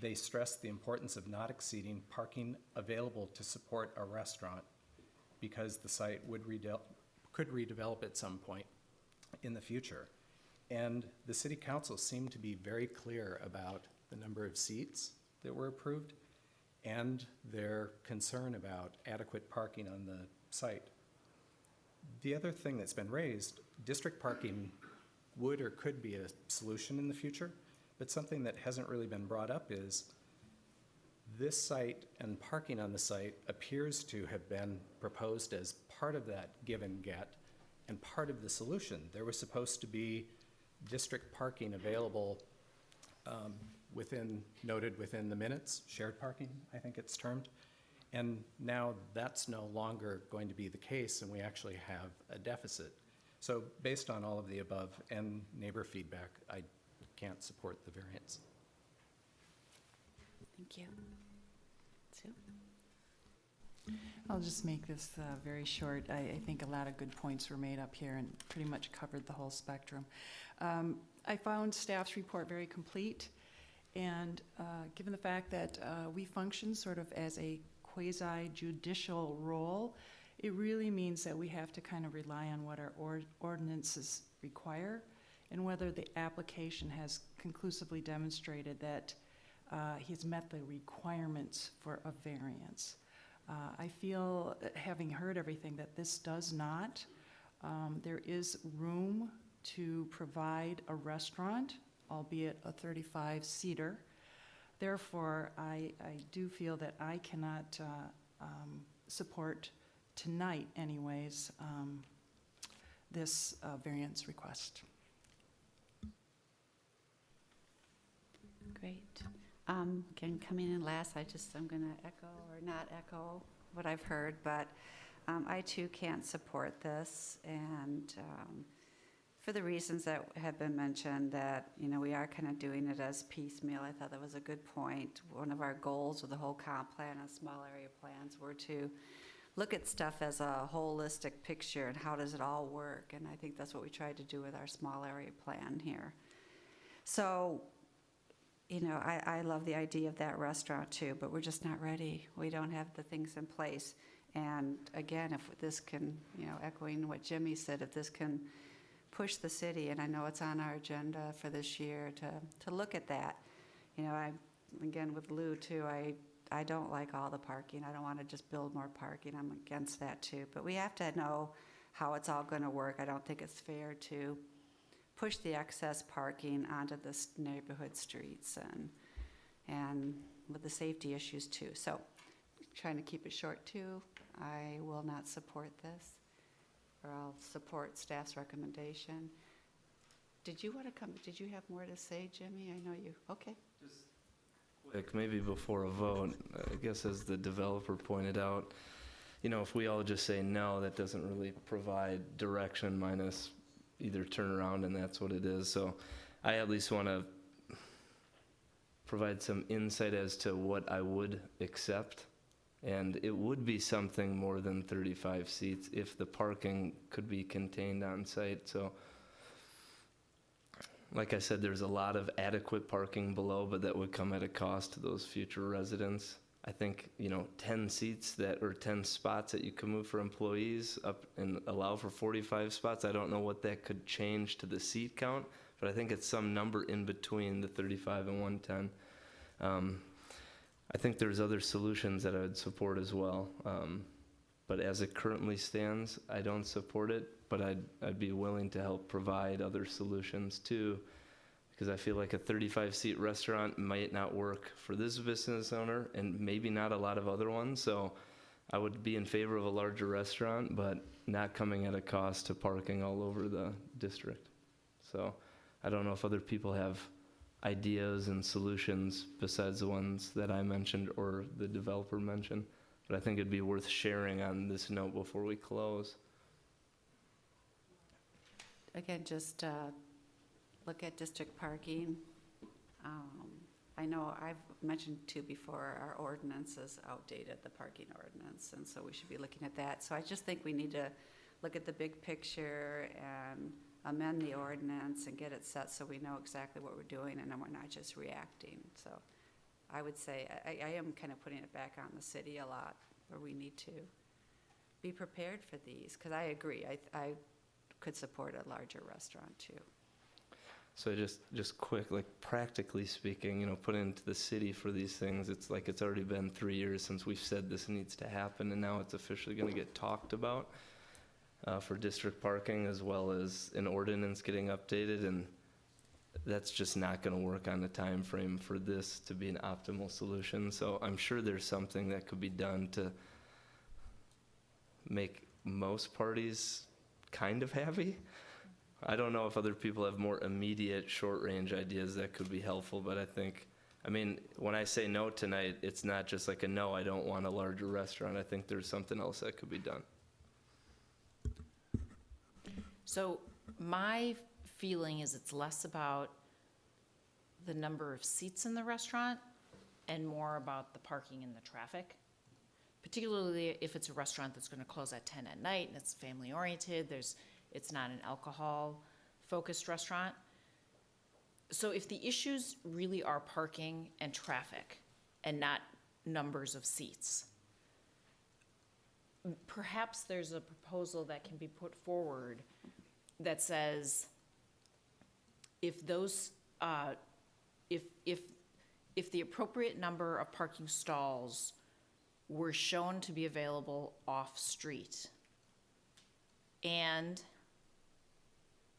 they stressed the importance of not exceeding parking available to support a restaurant because the site could redevelop at some point in the future. And the city council seemed to be very clear about the number of seats that were approved and their concern about adequate parking on the site. The other thing that's been raised, district parking would or could be a solution in the future, but something that hasn't really been brought up is this site and parking on the site appears to have been proposed as part of that give and get and part of the solution. There was supposed to be district parking available noted within the minutes, shared parking, I think it's termed. And now that's no longer going to be the case, and we actually have a deficit. So based on all of the above and neighbor feedback, I can't support the variance. Thank you. Sue? I'll just make this very short. I think a lot of good points were made up here and pretty much covered the whole spectrum. I found staff's report very complete, and given the fact that we function sort of as a quasi-judicial role, it really means that we have to kind of rely on what our ordinances require and whether the application has conclusively demonstrated that he's met the requirements for a variance. I feel, having heard everything, that this does not. There is room to provide a restaurant, albeit a 35-seater. Therefore, I do feel that I cannot support tonight, anyways, this variance request. Great. Again, coming in last, I'm going to echo or not echo what I've heard, but I too can't support this, and for the reasons that have been mentioned, that, you know, we are kind of doing it as piecemeal. I thought that was a good point. One of our goals with the whole comp plan and small area plans were to look at stuff as a holistic picture and how does it all work, and I think that's what we tried to do with our small area plan here. So, you know, I love the idea of that restaurant too, but we're just not ready. We don't have the things in place. And again, if this can, you know, echoing what Jimmy said, if this can push the city, and I know it's on our agenda for this year to look at that. You know, again, with Lou too, I don't like all the parking. I don't want to just build more parking. I'm against that too. But we have to know how it's all going to work. I don't think it's fair to push the excess parking onto the neighborhood streets and with the safety issues too. So trying to keep it short too. I will not support this, or I'll support staff's recommendation. Did you want to come? Did you have more to say, Jimmy? I know you. Okay. Just quick, maybe before a vote, I guess as the developer pointed out, you know, if we all just say no, that doesn't really provide direction minus either turn around, and that's what it is. So I at least want to provide some insight as to what I would accept. And it would be something more than 35 seats if the parking could be contained on site. So like I said, there's a lot of adequate parking below, but that would come at a cost to those future residents. I think, you know, 10 seats or 10 spots that you can move for employees up and allow for 45 spots. I don't know what that could change to the seat count, but I think it's some number in between the 35 and 110. I think there's other solutions that I would support as well. But as it currently stands, I don't support it, but I'd be willing to help provide other solutions too, because I feel like a 35-seat restaurant might not work for this business owner and maybe not a lot of other ones. So I would be in favor of a larger restaurant, but not coming at a cost to parking all over the district. So I don't know if other people have ideas and solutions besides the ones that I mentioned or the developer mentioned, but I think it'd be worth sharing on this note before we close. Again, just look at district parking. I know I've mentioned too before, our ordinance is outdated, the parking ordinance, and so we should be looking at that. So I just think we need to look at the big picture and amend the ordinance and get it set so we know exactly what we're doing and then we're not just reacting. So I would say I am kind of putting it back on the city a lot, where we need to be prepared for these, because I agree, I could support a larger restaurant too. So just quick, like practically speaking, you know, put into the city for these things, it's like it's already been 3 years since we've said this needs to happen, and now it's officially going to get talked about for district parking, as well as an ordinance getting updated, and that's just not going to work on the time frame for this to be an optimal solution. So I'm sure there's something that could be done to make most parties kind of happy. I don't know if other people have more immediate short-range ideas that could be helpful, but I mean, when I say no tonight, it's not just like a no, I don't want a larger restaurant. I think there's something else that could be done. So my feeling is it's less about the number of seats in the restaurant and more about the parking and the traffic, particularly if it's a restaurant that's going to close at 10 at night and it's family oriented, it's not an alcohol focused restaurant. So if the issues really are parking and traffic and not numbers of seats, perhaps there's a proposal that can be put forward that says if those if the appropriate number of parking stalls were shown to be available off-street, and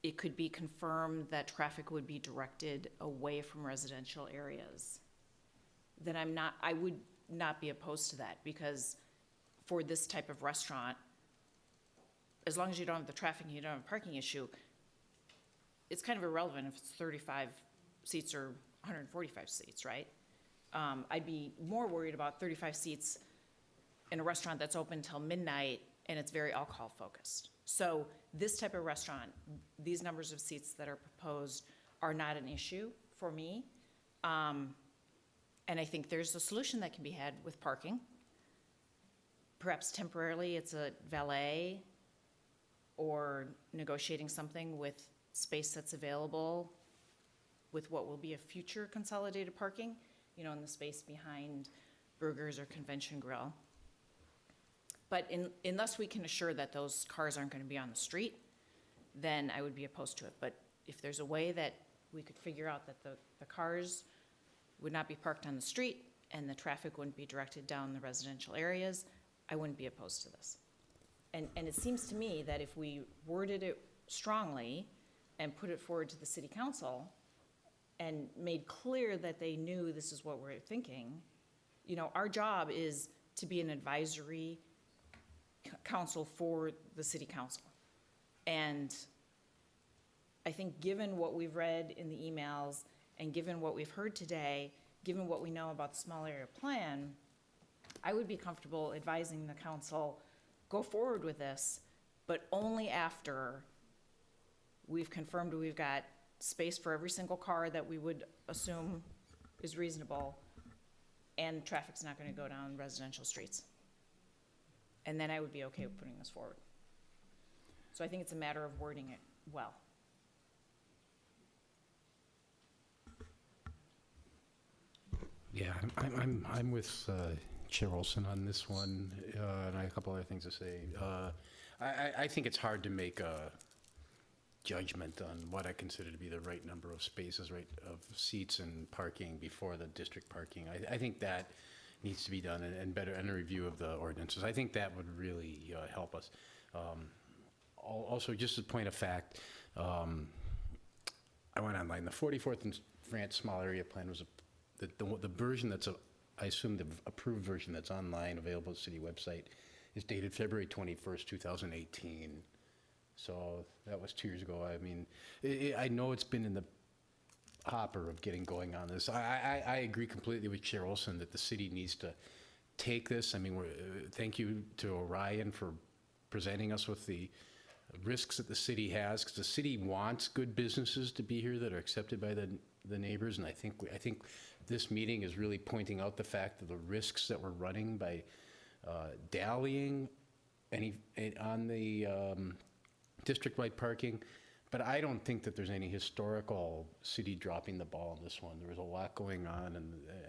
it could be confirmed that traffic would be directed away from residential areas, then I would not be opposed to that, because for this type of restaurant, as long as you don't have the traffic and you don't have a parking issue, it's kind of irrelevant if it's 35 seats or 145 seats, right? I'd be more worried about 35 seats in a restaurant that's open till midnight and it's very alcohol focused. So this type of restaurant, these numbers of seats that are proposed are not an issue for me. And I think there's a solution that can be had with parking. Perhaps temporarily it's a valet, or negotiating something with space that's available with what will be a future consolidated parking, you know, in the space behind Burgers or Convention Grill. But unless we can assure that those cars aren't going to be on the street, then I would be opposed to it. But if there's a way that we could figure out that the cars would not be parked on the street and the traffic wouldn't be directed down the residential areas, I wouldn't be opposed to this. And it seems to me that if we worded it strongly and put it forward to the city council and made clear that they knew this is what we're thinking, you know, our job is to be an advisory council for the city council. And I think given what we've read in the emails and given what we've heard today, given what we know about the small area plan, I would be comfortable advising the council, go forward with this, but only after we've confirmed we've got space for every single car that we would assume is reasonable, and traffic's not going to go down residential streets. And then I would be okay with putting this forward. So I think it's a matter of wording it well. Yeah, I'm with Chair Olson on this one, and I have a couple other things to say. I think it's hard to make a judgment on what I consider to be the right number of spaces, right, of seats and parking before the district parking. I think that needs to be done, and better, and a review of the ordinances. I think that would really help us. Also, just as a point of fact, I went online. The 44th and France Small Area Plan was the version that's I assume the approved version that's online, available at the city website, is dated February 21st, 2018. So that was 2 years ago. I mean, I know it's been in the hopper of getting going on this. I agree completely with Chair Olson that the city needs to take this. I mean, thank you to Orion for presenting us with the risks that the city has, because the city wants good businesses to be here that are accepted by the neighbors, and I think this meeting is really pointing out the fact of the risks that we're running by dallying on the district-wide parking. But I don't think that there's any historical city dropping the ball on this one. There was a lot going on,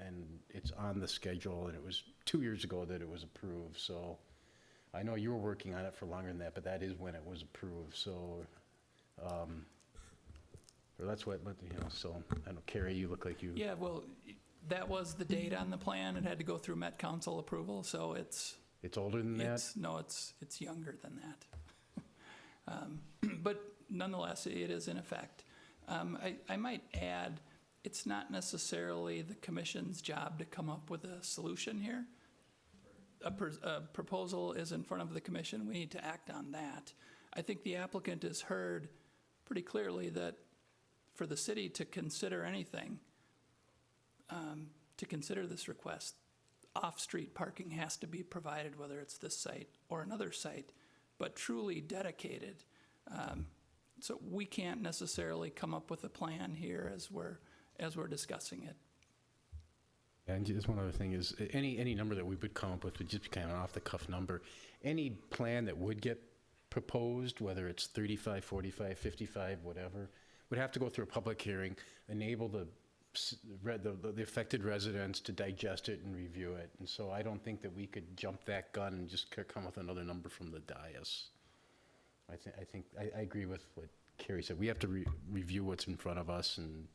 and it's on the schedule, and it was 2 years ago that it was approved. So I know you were working on it for longer than that, but that is when it was approved. So that's what, you know, so I don't know, Carrie, you look like you. Yeah, well, that was the date on the plan. It had to go through Met Council approval, so it's older than that? No, it's younger than that. But nonetheless, it is in effect. I might add, it's not necessarily the commission's job to come up with a solution here. A proposal is in front of the commission. We need to act on that. I think the applicant has heard pretty clearly that for the city to consider anything, to consider this request, off-street parking has to be provided, whether it's this site or another site, but truly dedicated. So we can't necessarily come up with a plan here as we're discussing it. And just one other thing is, any number that we would come up with would just be kind of an off-the-cuff number. Any plan that would get proposed, whether it's 35, 45, 55, whatever, would have to go through a public hearing, enable the affected residents to digest it and review it. And so I don't think that we could jump that gun and just come with another number from the dais. I agree with what Carrie said. We have to review what's in front of us and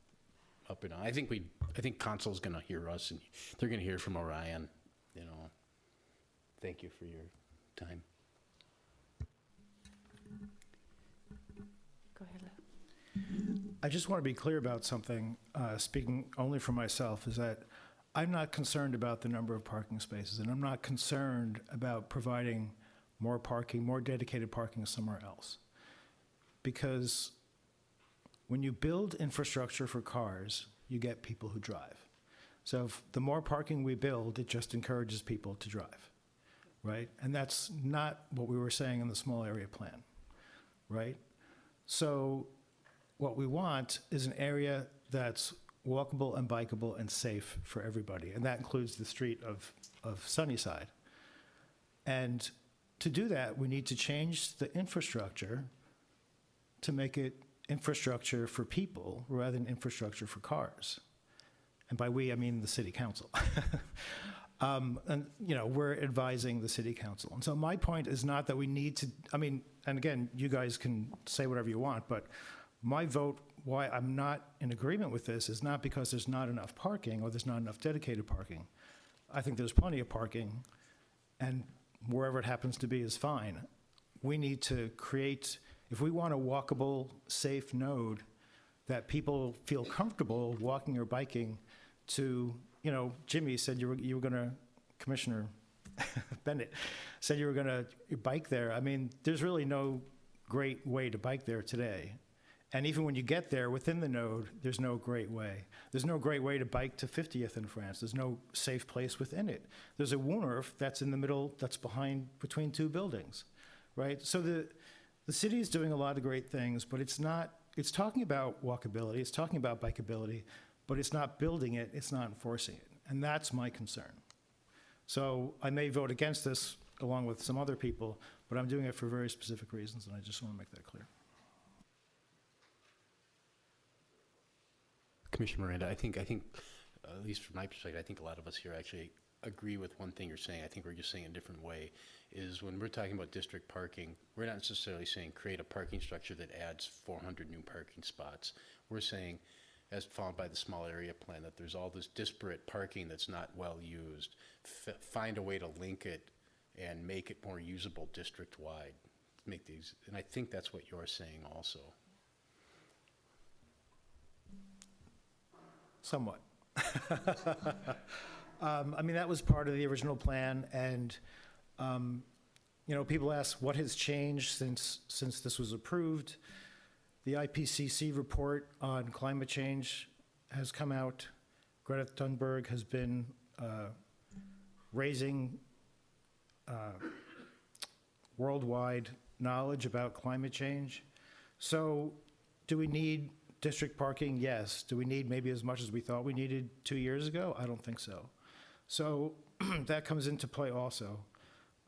up and on. I think Council's going to hear us, and they're going to hear from Orion. You know, thank you for your time. Go ahead, Lou. I just want to be clear about something, speaking only for myself, is that I'm not concerned about the number of parking spaces, and I'm not concerned about providing more parking, more dedicated parking somewhere else. Because when you build infrastructure for cars, you get people who drive. So if the more parking we build, it just encourages people to drive, right? And that's not what we were saying in the small area plan, right? So what we want is an area that's walkable and bikeable and safe for everybody, and that includes the street of Sunnyside. And to do that, we need to change the infrastructure to make it infrastructure for people rather than infrastructure for cars. And by we, I mean the city council. And, you know, we're advising the city council. And so my point is not that we need to, I mean, and again, you guys can say whatever you want, but my vote, why I'm not in agreement with this, is not because there's not enough parking or there's not enough dedicated parking. I think there's plenty of parking, and wherever it happens to be is fine. We need to create, if we want a walkable, safe node that people feel comfortable walking or biking to, you know, Jimmy said you were going to, Commissioner Bennett said you were going to bike there. I mean, there's really no great way to bike there today. And even when you get there within the node, there's no great way. There's no great way to bike to 50th in France. There's no safe place within it. There's a Wohnhof that's in the middle, that's between two buildings, right? So the city is doing a lot of great things, but it's talking about walkability, it's talking about bikeability, but it's not building it, it's not enforcing it. And that's my concern. So I may vote against this along with some other people, but I'm doing it for very specific reasons, and I just want to make that clear. Commissioner Miranda, I think, at least from my perspective, I think a lot of us here actually agree with one thing you're saying. I think we're just saying a different way, is when we're talking about district parking, we're not necessarily saying create a parking structure that adds 400 new parking spots. We're saying, as found by the small area plan, that there's all this disparate parking that's not well used. Find a way to link it and make it more usable district-wide. Make these, and I think that's what you're saying also. Somewhat. I mean, that was part of the original plan, and you know, people ask what has changed since this was approved. The IPCC report on climate change has come out. Greta Thunberg has been raising worldwide knowledge about climate change. So, do we need district parking? Yes. Do we need maybe as much as we thought we needed 2 years ago? I don't think so. So that comes into play also.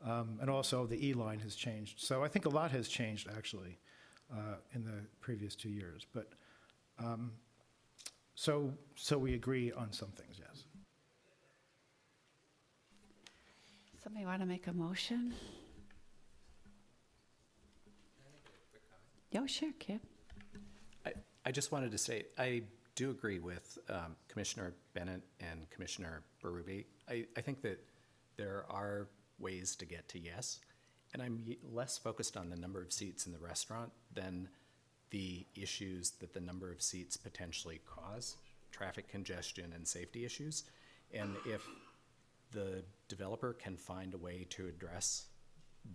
And also the E-line has changed. So I think a lot has changed actually in the previous 2 years. But so we agree on some things, yes. Somebody want to make a motion? Yeah, sure, Kip. I just wanted to say, I do agree with Commissioner Bennett and Commissioner Berube. I think that there are ways to get to yes, and I'm less focused on the number of seats in the restaurant than the issues that the number of seats potentially cause, traffic congestion and safety issues. And if the developer can find a way to address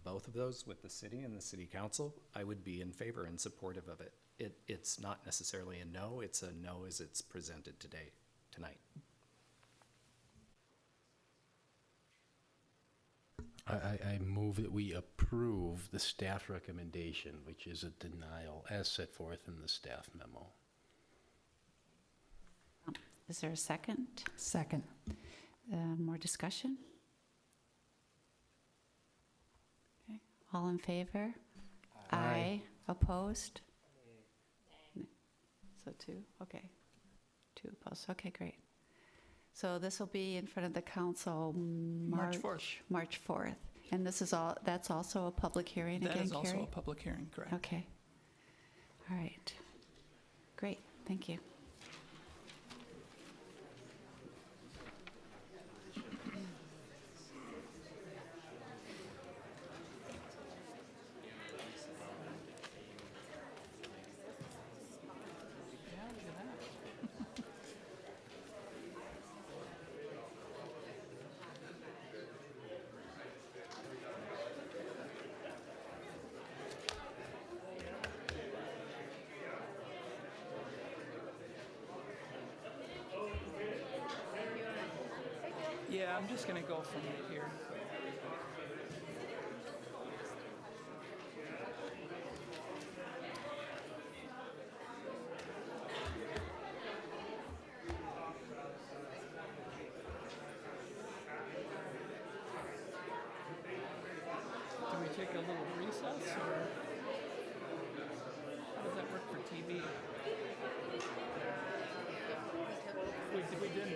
both of those with the city and the city council, I would be in favor and supportive of it. it's not necessarily a no, it's a no as it's presented tonight. I move that we approve the staff recommendation, which is a denial as set forth in the staff memo. Is there a second? Second. More discussion? Okay. All in favor? Aye. Opposed? So 2, okay. 2 opposed, okay, great. So this will be in front of the council March 4th. March 4th. And this is that's also a public hearing again, That is also Carrie? a public hearing, correct. Okay. All right. Great, thank you. Yeah, I'm just going to go from here. Do we take a little recess, or how does that work for TV? We didn't.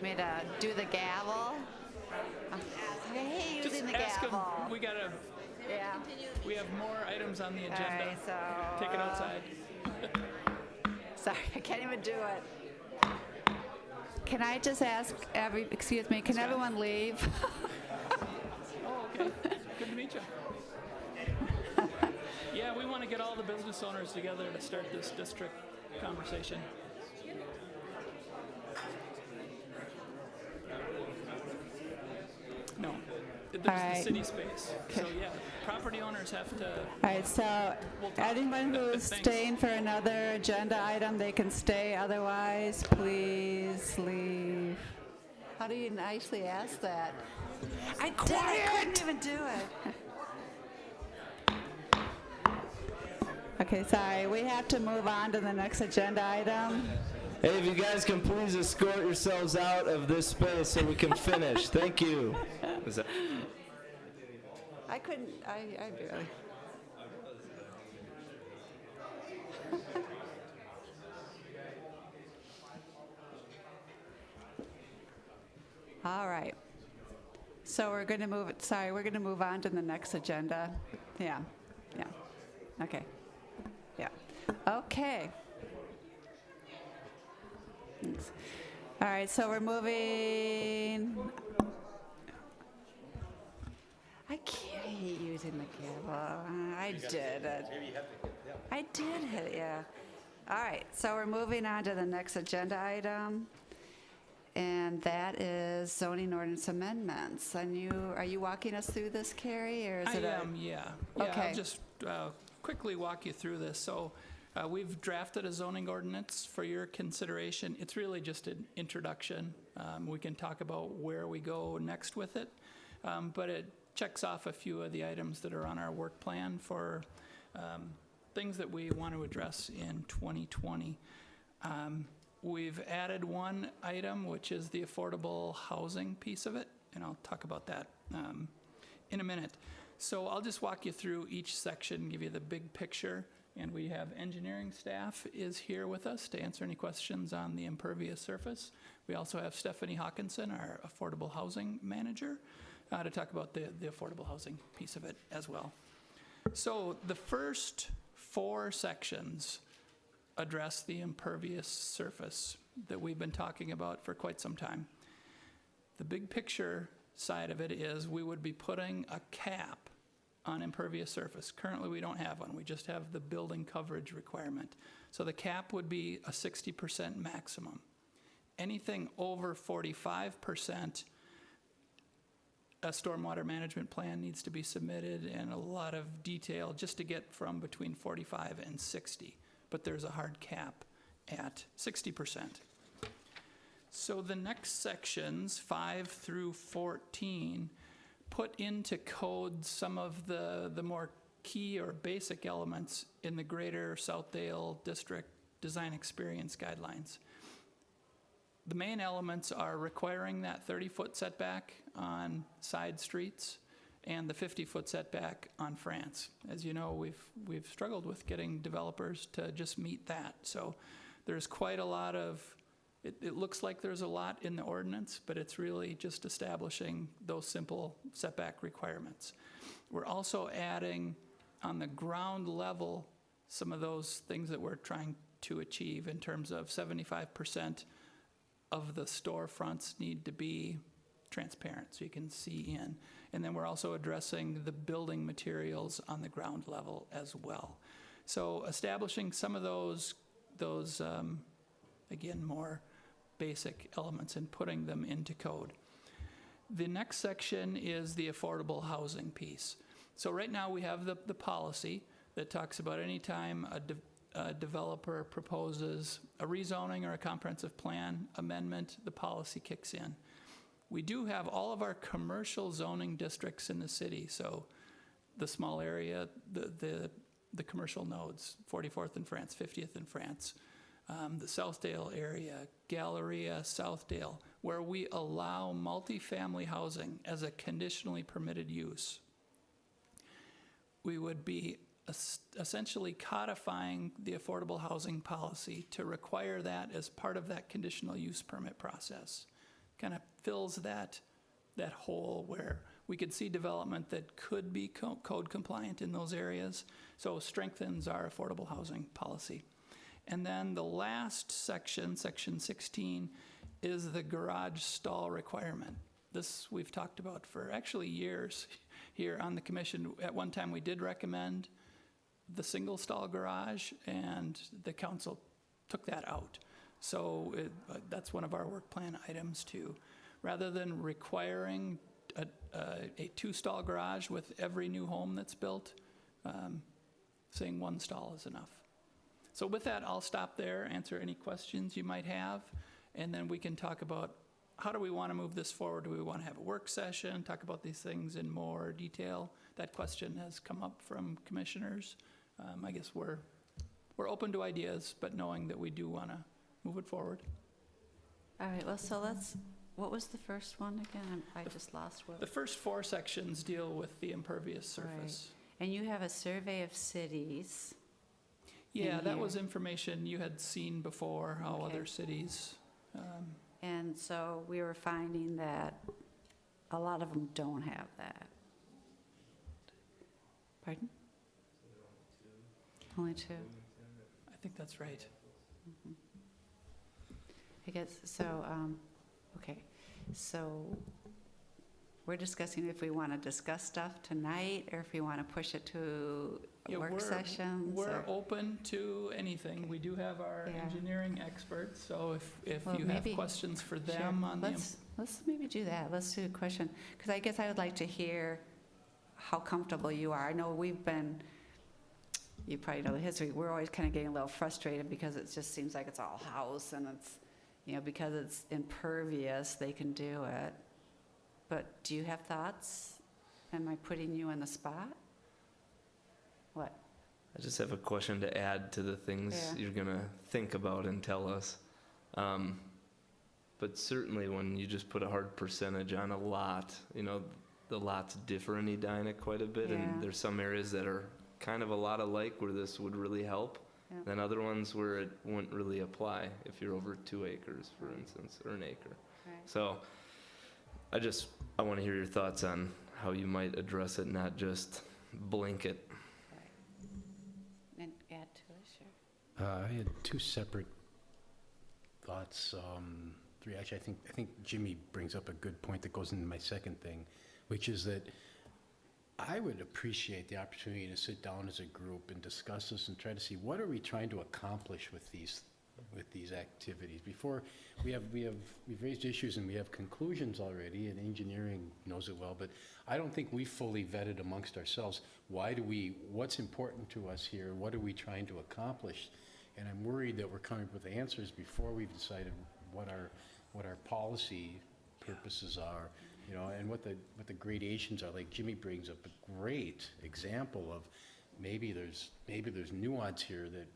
Me to do the gavel? I hate using the Ask 'em. gavel. Yeah. We have more items on the All agenda. right, so, Take it outside. Sorry, I can't even do it. Can I just ask excuse me, can everyone leave? Oh, okay. Good to meet you. Yeah, we want to get all the business owners together to start this district conversation. No, there's right. the city space. So yeah, property owners have to. All right, so anyone who's staying for another agenda item, they can stay. Otherwise, please leave. How do you nicely ask that? I couldn't even do it. Okay, sorry. We have to move on to the next agenda item. Hey, if you guys can please escort yourselves out of this space so we can finish. Thank you. I couldn't, I barely. All right. So we're going to we're going to move on to the next agenda. Yeah, okay. Yeah, okay. Thanks. All right, so we're moving. I hate using the gavel. I did it. I did it, yeah. All right, so we're moving on to the next agenda item, and that is zoning ordinance amendments. And are you walking us through this, Carrie, or is I it am, yeah. Okay. I'll just quickly walk you through this. So we've drafted a zoning ordinance for your consideration. It's really just an introduction. We can talk about where we go next with it, but it checks off a few of the items that are on our work plan for things that we want to address in 2020. We've added one item, which is the affordable housing piece of it, and I'll talk about that in a minute. So I'll just walk you through each section, give you the big picture, and we have engineering staff is here with us to answer any questions on the impervious surface. We also have Stephanie Hawkinson, our affordable housing manager, to talk about the affordable housing piece of it as well. So the first 4 sections address the impervious surface that we've been talking about for quite some time. The big picture side of it is we would be putting a cap on impervious surface. Currently, we don't have one. We just have the building coverage requirement. So the cap would be a 60% maximum. Anything over 45% a stormwater management plan needs to be submitted and a lot of detail just to get from between 45 and 60. But there's a hard cap at 60%. So the next sections, 5 through 14, put into code some of the more key or basic elements in the Greater Southdale District Design Experience Guidelines. The main elements are requiring that 30-foot setback on side streets and the 50-foot setback on France. As you know, we've struggled with getting developers to just meet that. So there's quite a lot of, it looks like there's a lot in the ordinance, but it's really just establishing those simple setback requirements. We're also adding on the ground level some of those things that we're trying to achieve in terms of 75% of the storefronts need to be transparent so you can see in. And then we're also addressing the building materials on the ground level as well. So establishing some of those again, more basic elements and putting them into code. The next section is the affordable housing piece. So right now we have the policy that talks about any time a developer proposes a rezoning or a comprehensive plan amendment, the policy kicks in. We do have all of our commercial zoning districts in the city, so the small area, the commercial nodes, 44th and France, 50th and France, the Southdale area, Galleria, Southdale, where we allow multifamily housing as a conditionally permitted use. We would be essentially codifying the affordable housing policy to require that as part of that conditional use permit process. Kind of fills that hole where we could see development that could be code compliant in those areas, so strengthens our affordable housing policy. And then the last section, section 16, is the garage stall requirement. This we've talked about for actually years here on the commission. At one time we did recommend the single stall garage, and the council took that out. So that's one of our work plan items too. Rather than requiring a two-stall garage with every new home that's built, saying one stall is enough. So with that, I'll stop there, answer any questions you might have, and then we can talk about how do we want to move this forward? Do we want to have a work session, talk about these things in more detail? That question has come up from commissioners. I guess we're open to ideas, but knowing that we do want to move it forward. All right, well, so what was the first one again? I just lost what. The first 4 sections deal with the impervious surface. Right. And you have a survey of cities. Yeah, that was information you had seen before, how other cities. And so we were finding that a lot of them don't have that. Pardon? Only 2? I think that's right. Mm-hmm. I guess, so, okay. So we're discussing if we want to discuss stuff tonight or if we want to push it to work sessions. We're open to anything. Okay. We do have our engineering experts, so if you have questions for them on let's maybe do that. Let's do a question, because I guess I would like to hear how comfortable you are. I know we've been, you probably know the history, we're always kind of getting a little frustrated because it just seems like it's all house and it's, because it's impervious, they can do it. But do you have thoughts? Am I putting you on the spot? What? I just have a question to add to the things you're going to think about and tell us. But certainly when you just put a hard percentage on a lot, the lots differ in Edina quite a bit, and there's some areas that are kind of a lot alike where this would really help, then other ones where it wouldn't really apply if you're over 2 acres, for instance, or an acre. Right. So I want to hear your thoughts on how you might address it, not just blanket. Right. And add to it, sure. I had 2 separate thoughts. 3, actually. I think Jimmy brings up a good point that goes into my second thing, which is that I would appreciate the opportunity to sit down as a group and discuss this and try to see what are we trying to accomplish with these with these activities. Before, we've raised issues and we have conclusions already, and engineering knows it well, but I don't think we fully vetted amongst ourselves. What's important to us here? What are we trying to accomplish? And I'm worried that we're coming up with answers before we've decided what our policy purposes are, you know, and what the gradations are. Like Jimmy brings up a great example of maybe there's nuance here that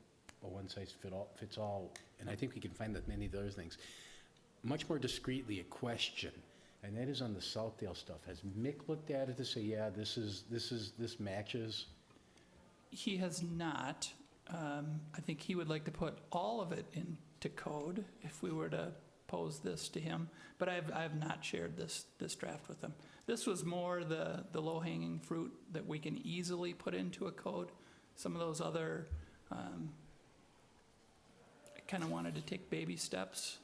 a one size fits all, and I think we can find that many of the other things. Much more discreetly, a question, and that is on the Southdale stuff. Has Mick looked at it to say, yeah, this matches? He has not. I think he would like to put all of it into code if we were to pose this to him, but I have not shared this draft with him. This was more the low-hanging fruit that we can easily put into a code. Some of those other, I kind of wanted to take baby steps,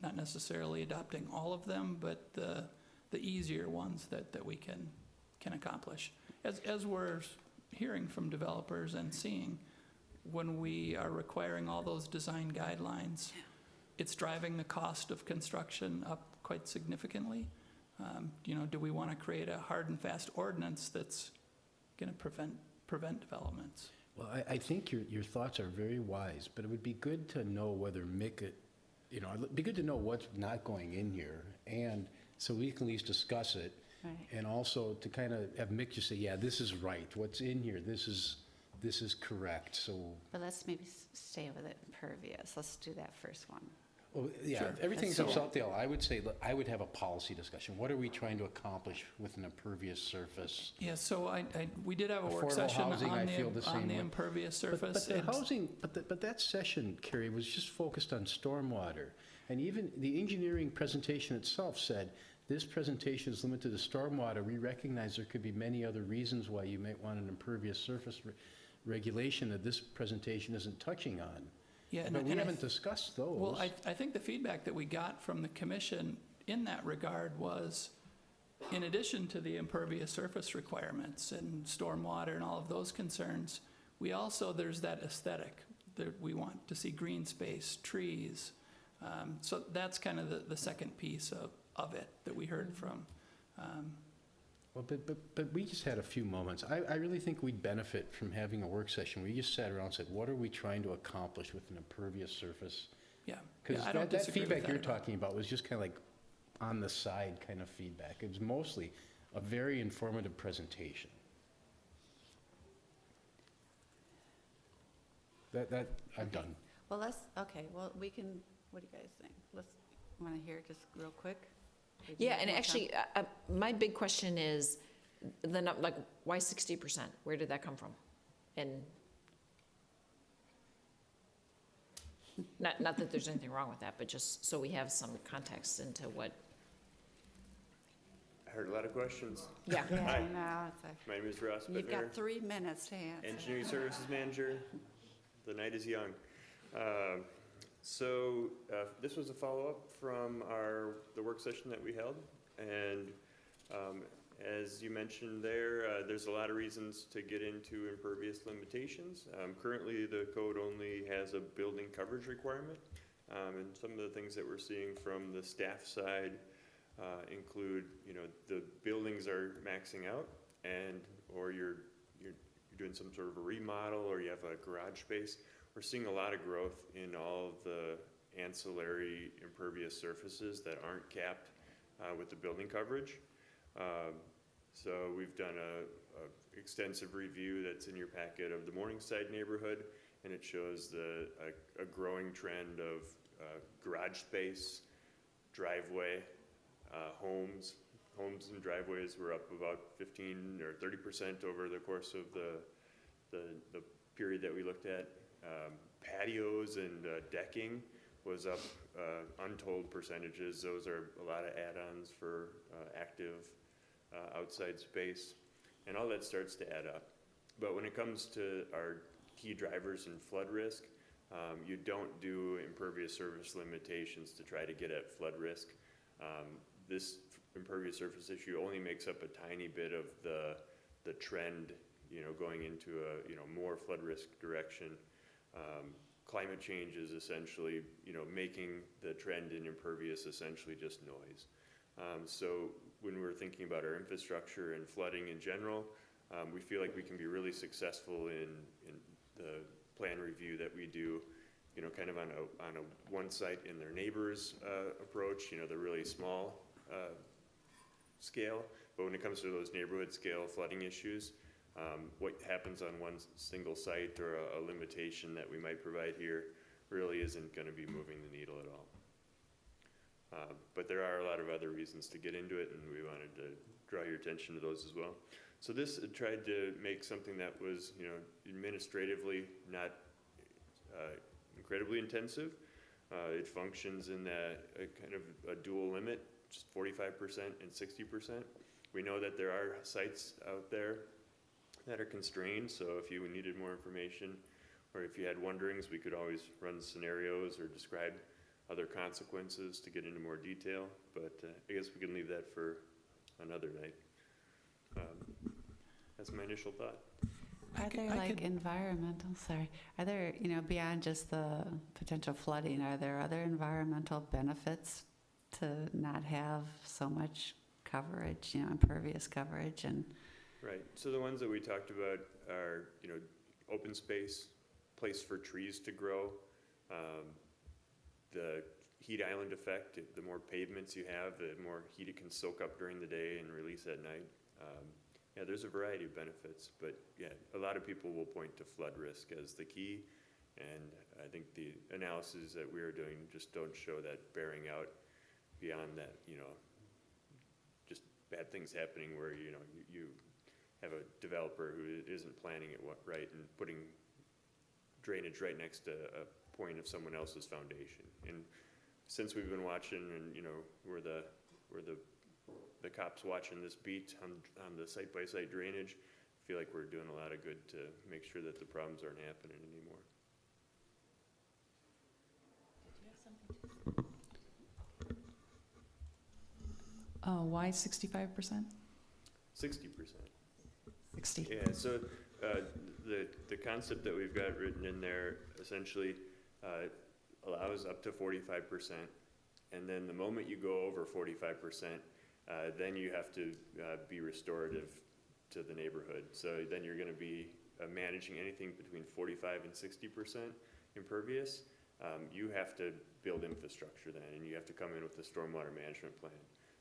not necessarily adopting all of them, but the easier ones that we can accomplish. As we're hearing from developers and seeing, when we are requiring all those design guidelines, it's driving the cost of construction up quite significantly. You know, do we want to create a hard and fast ordinance that's going to prevent developments? Well, I think your thoughts are very wise, but it would be good to know whether Mick, you know, it'd be good to know what's not going in here, and so we can at least discuss it, Right. and also to kind of have Mick just say, yeah, this is right. What's in here? This is correct. So. But let's maybe stay with it impervious. Let's do that first one. Well, yeah, Sure. if everything's That's up Southdale, I would say, I would have a policy discussion. What are we trying to accomplish with an impervious surface? Yeah, so we did have a work Affordable session housing, I feel the on same the way. impervious surface. But the housing, but that session, Kerry, was just focused on stormwater. And even the engineering presentation itself said, this presentation is limited to stormwater. We recognize there could be many other reasons why you might want an impervious surface regulation that this presentation isn't touching on. Yeah, But we haven't discussed those. Well, I think the feedback that we got from the commission in that regard was, in addition to the impervious surface requirements and stormwater and all of those concerns, we also, there's that aesthetic that we want to see green space, trees. So that's kind of the second piece of it that we heard from. Well, but we just had a few moments. I really think we'd benefit from having a work session where you just sat around and said, what are we trying to accomplish with an impervious surface? Yeah. Because I don't that disagree with feedback that you're at all. talking about was just kind of like on the side kind of feedback. It was mostly a very informative presentation. That I'm done. Well, we can, what do you guys think? Want to hear it just real quick? Or do you Yeah, have and more actually, time? my big question is, why 60%? Where did that come from? And not that there's anything wrong with that, but just so we have some context into what. I heard a lot of questions. Yeah. Hi, No, my name is Ross you've Bittner, got 3 minutes to answer. Engineering Services Manager. The night is young. This was a follow-up from the work session that we held, and as you mentioned there's a lot of reasons to get into impervious limitations. Currently, the code only has a building coverage requirement, and some of the things that we're seeing from the staff side include, the buildings are maxing out, or you're doing some sort of a remodel, or you have a garage space. We're seeing a lot of growth in all of the ancillary impervious surfaces that aren't capped with the building coverage. So we've done a extensive review that's in your packet of the Morningside neighborhood, and it shows a growing trend of garage space, driveway, homes and driveways were up about 15 or 30% over the course of the period that we looked at. Patios and decking was up untold percentages. Those are a lot of add-ons for active outside space, and all that starts to add up. But when it comes to our key drivers and flood risk, you don't do impervious surface limitations to try to get at flood risk. This impervious surface issue only makes up a tiny bit of the trend, going into a more flood risk direction. climate change is essentially, making the trend in impervious essentially just noise. So when we're thinking about our infrastructure and flooding in general, we feel like we can be really successful in the plan review that we do, kind of on a one site in their neighbors approach, the really small scale. But when it comes to those neighborhood scale flooding issues, what happens on one single site or a limitation that we might provide here really isn't going to be moving the needle at all. But there are a lot of other reasons to get into it, and we wanted to draw your attention to those as well. So this tried to make something that was, administratively not incredibly intensive. It functions in a kind of a dual limit, just 45% and 60%. We know that there are sites out there that are constrained, so if you needed more information or if you had wonderings, we could always run scenarios or describe other consequences to get into more detail, but I guess we can leave that for another night. That's my initial thought. Are there environmental, are there, beyond just the potential flooding, are there other environmental benefits to not have so much coverage, impervious coverage and? Right, so the ones that we talked about are, open space, place for trees to grow, the heat island effect. The more pavements you have, the more heat it can soak up during the day and release at night. Yeah, there's a variety of benefits, but yeah, a lot of people will point to flood risk as the key, and I think the analyses that we are doing just don't show that bearing out beyond that, just bad things happening where, you have a developer who isn't planning it right and putting drainage right next to a point of someone else's foundation. And since we've been watching, and we're the cops watching this beat on the site-by-site drainage, I feel like we're doing a lot of good to make sure that the problems aren't happening anymore. Did you have something? Why 65%? 60%. 60. Yeah, so the concept that we've got written in there essentially allows up to 45%, and then the moment you go over 45%, then you have to be restorative to the neighborhood. So then you're going to be managing anything between 45 and 60% impervious. You have to build infrastructure then, and you have to come in with a stormwater management plan.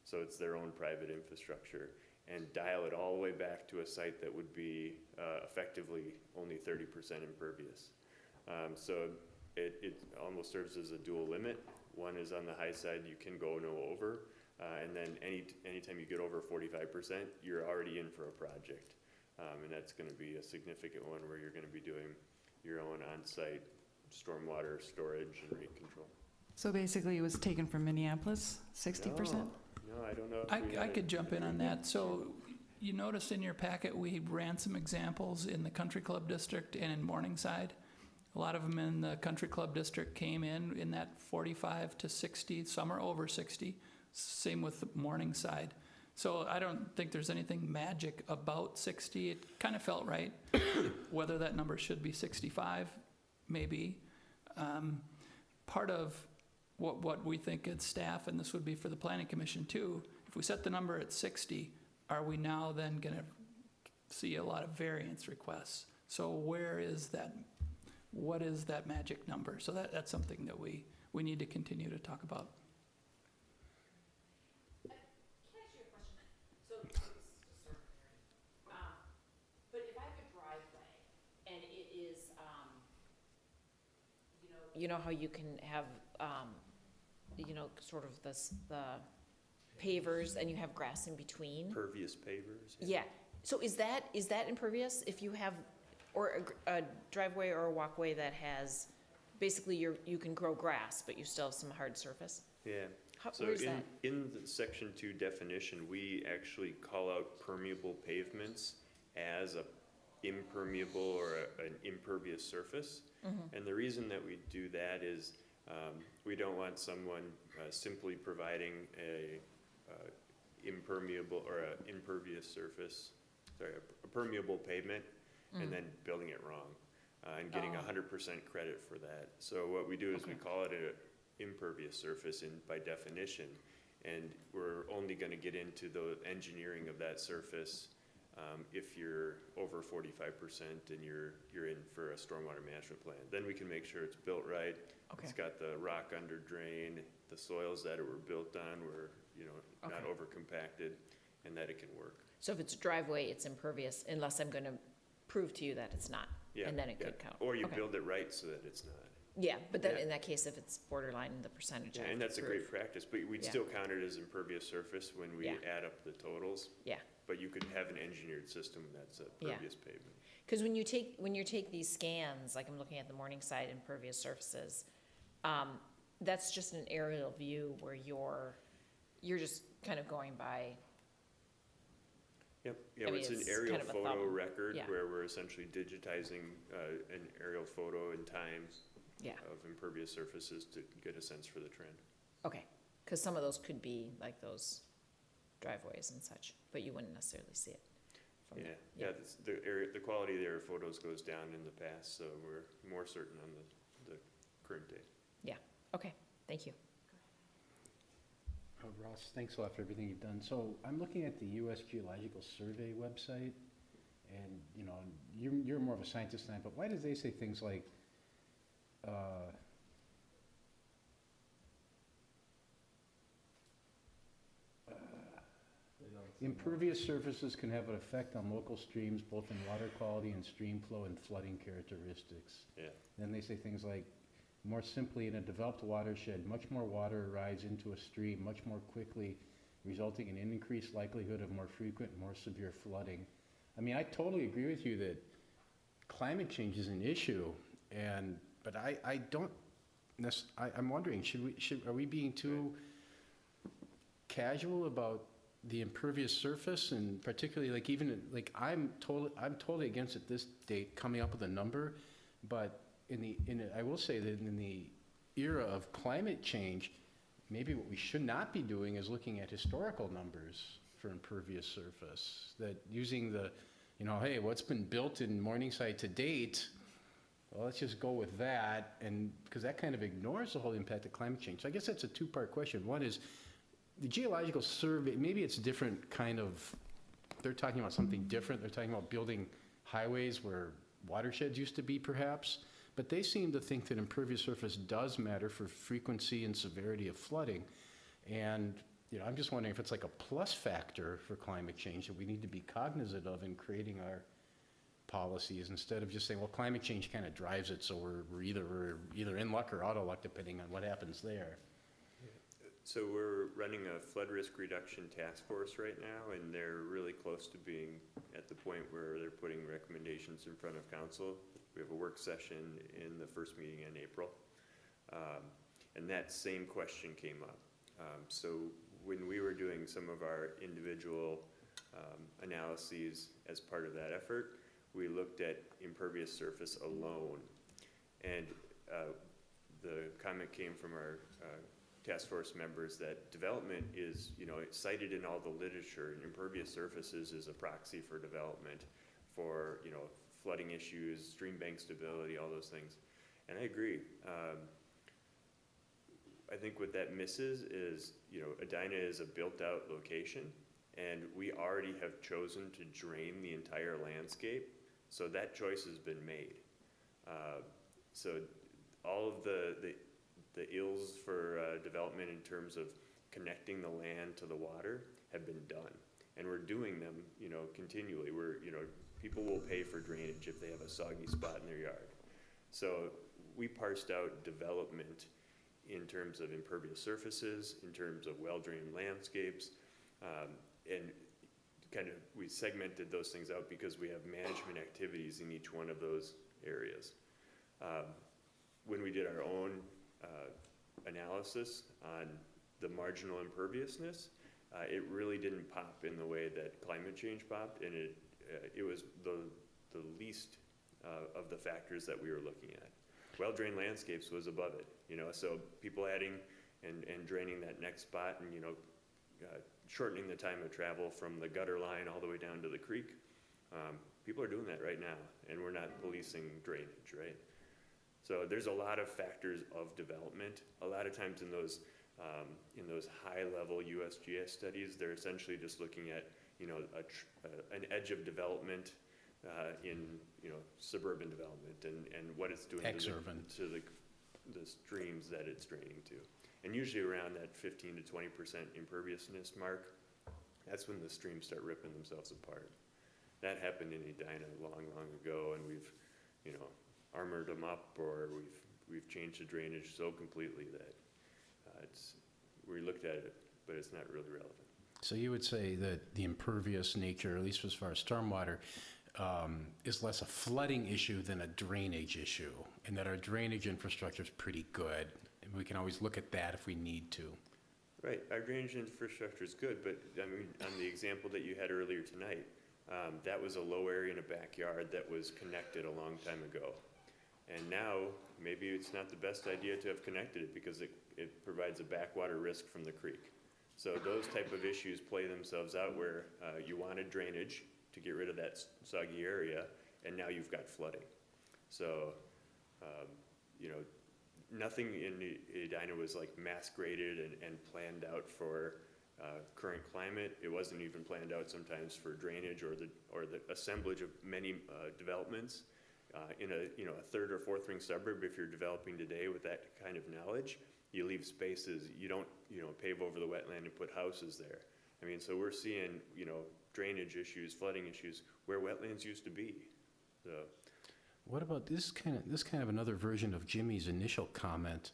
So it's their own private infrastructure, and dial it all the way back to a site that would be effectively only 30% impervious. So it almost serves as a dual limit. One is on the high side, you can go no over. And then anytime you get over 45%, you're already in for a project. And that's going to be a significant one where you're going to be doing your own on-site stormwater storage and rate control. So basically it was taken from Minneapolis, 60%? No, I don't know. I could jump in on that. So you noticed in your packet, we ran some examples in the Country Club District and in Morningside. A lot of them in the Country Club District came in that 45 to 60, some are over 60. Same with Morningside. So I don't think there's anything magic about 60. It kind of felt right. Whether that number should be 65, maybe. Part of what we think as staff, and this would be for the Planning Commission too, if we set the number at 60, are we now then going to see a lot of variance requests? So where is that? What is that magic number? So that's something that we need to continue to talk about. You know how you can have, sort of the pavers and you have grass in between? Impervious pavers. Yeah. So is that impervious if you have, or a driveway or a walkway that has, basically you can grow grass, but you still have some hard surface? Yeah. So where's that? in the Section 2 definition, we actually call out permeable pavements as a impermeable or an impervious surface. Mm-hmm. And the reason that we do that is we don't want someone simply providing a impermeable or an impervious surface, a permeable pavement, and then building it wrong. and getting 100% credit for that. So what we do is we call it an impervious surface by definition, and we're only going to get into the engineering of that surface if you're over 45% and you're in for a stormwater management plan. Then we can make sure it's built right. Okay. It's got the rock under drain, the soils that it were built on were, not over compacted, and that it can work. So if it's a driveway, it's impervious unless I'm going to prove to you that it's not. Yeah, And then it could count. Or you Okay. build it right so that it's not. Yeah, but then in that case, if it's borderline, the percentage. I Yeah, have and to that's a great prove. practice, but we'd Yeah. still count it as impervious surface when we Yeah. add up the totals. Yeah. But you could have an engineered system that's a Yeah. pervious pavement. Because when you take these scans, like I'm looking at the Morningside impervious surfaces, that's just an aerial view where you're just kind of going by. Yep, yeah, I mean, it's an it's aerial kind of a photo thumb. record Yeah. where we're essentially digitizing an aerial photo in time Yeah. of impervious surfaces to get a sense for the trend. Okay, because some of those could be like those driveways and such, but you wouldn't necessarily see it from Yeah, there. yeah, the quality of the air photos goes down in the past, so we're more certain on the current date. Yeah, okay, thank you. Ross, thanks a lot for everything you've done. So I'm looking at the U.S. Geological Survey website, and you're more of a scientist than I, but why does they say things like, impervious surfaces can have an effect on local streams, both in water quality and stream flow and flooding characteristics. Yeah. Then they say things like, more simply, in a developed watershed, much more water arrives into a stream much more quickly, resulting in an increased likelihood of more frequent, more severe flooding. I mean, I totally agree with you that climate change is an issue, but I don't I'm wondering, are we being too casual about the impervious surface, and particularly I'm totally against at this date coming up with a number, but I will say that in the era of climate change, maybe what we should not be doing is looking at historical numbers for impervious surface. That using hey, what's been built in Morningside to date, well, let's just go with that, and because that kind of ignores the whole impact of climate change. So I guess that's a two-part question. One is, the Geological Survey, maybe it's different kind of, they're talking about something different. They're talking about building highways where watersheds used to be, perhaps. But they seem to think that impervious surface does matter for frequency and severity of flooding. And I'm just wondering if it's like a plus factor for climate change that we need to be cognizant of in creating our policies, instead of just saying, well, climate change kind of drives it, so we're either in luck or out of luck depending on what happens there. So we're running a flood risk reduction task force right now, and they're really close to being at the point where they're putting recommendations in front of council. We have a work session in the first meeting in April, and that same question came up. So when we were doing some of our individual analyses as part of that effort, we looked at impervious surface alone, and the comment came from our task force members that development is, cited in all the literature, and impervious surfaces is a proxy for development for, flooding issues, stream bank stability, all those things. And I agree. I think what that misses is, Edina is a built-out location, and we already have chosen to drain the entire landscape, so that choice has been made. So all of the ills for development in terms of connecting the land to the water have been done, and we're doing them, continually. People will pay for drainage if they have a soggy spot in their yard. So we parsed out development in terms of impervious surfaces, in terms of well-drained landscapes, and we segmented those things out because we have management activities in each one of those areas. When we did our own analysis on the marginal imperviousness, it really didn't pop in the way that climate change popped, and it was the least of the factors that we were looking at. Well-drained landscapes was above it, so people adding and draining that next spot and, shortening the time of travel from the gutter line all the way down to the creek, People are doing that right now, and we're not policing drainage, right? So there's a lot of factors of development. A lot of times in those high-level USGS studies, they're essentially just looking at, you know, an edge of development in, you know, suburban development and what it's doing to the streams that it's draining to. And usually around that 15 to 20% imperviousness mark, that's when the streams start ripping themselves apart. That happened in Edina long, long ago, and we've, you know, armored them up, or we've changed the drainage so completely that we looked at it, but it's not really relevant. So you would say that the impervious nature, at least as far as stormwater, is less a flooding issue than a drainage issue, and that our drainage infrastructure is pretty good, and we can always look at that if we need to. Right, our drainage infrastructure is good, but I mean, on the example that you had earlier tonight, that was a low area in a backyard that was connected a long time ago. And now, maybe it's not the best idea to have connected it because it provides a backwater risk from the creek. So those type of issues play themselves out where you wanted drainage to get rid of that soggy area, and now you've got flooding. So, you know, nothing in Edina was like mass graded and planned out for current climate. It wasn't even planned out sometimes for drainage or the assemblage of many developments. In a third or fourth ring suburb, if you're developing today with that kind of knowledge, you leave spaces. You don't, you know, pave over the wetland and put houses there. I mean, so we're seeing, you know, drainage issues, flooding issues where wetlands used to be. So, what about this kind of another version of Jimmy's initial comment?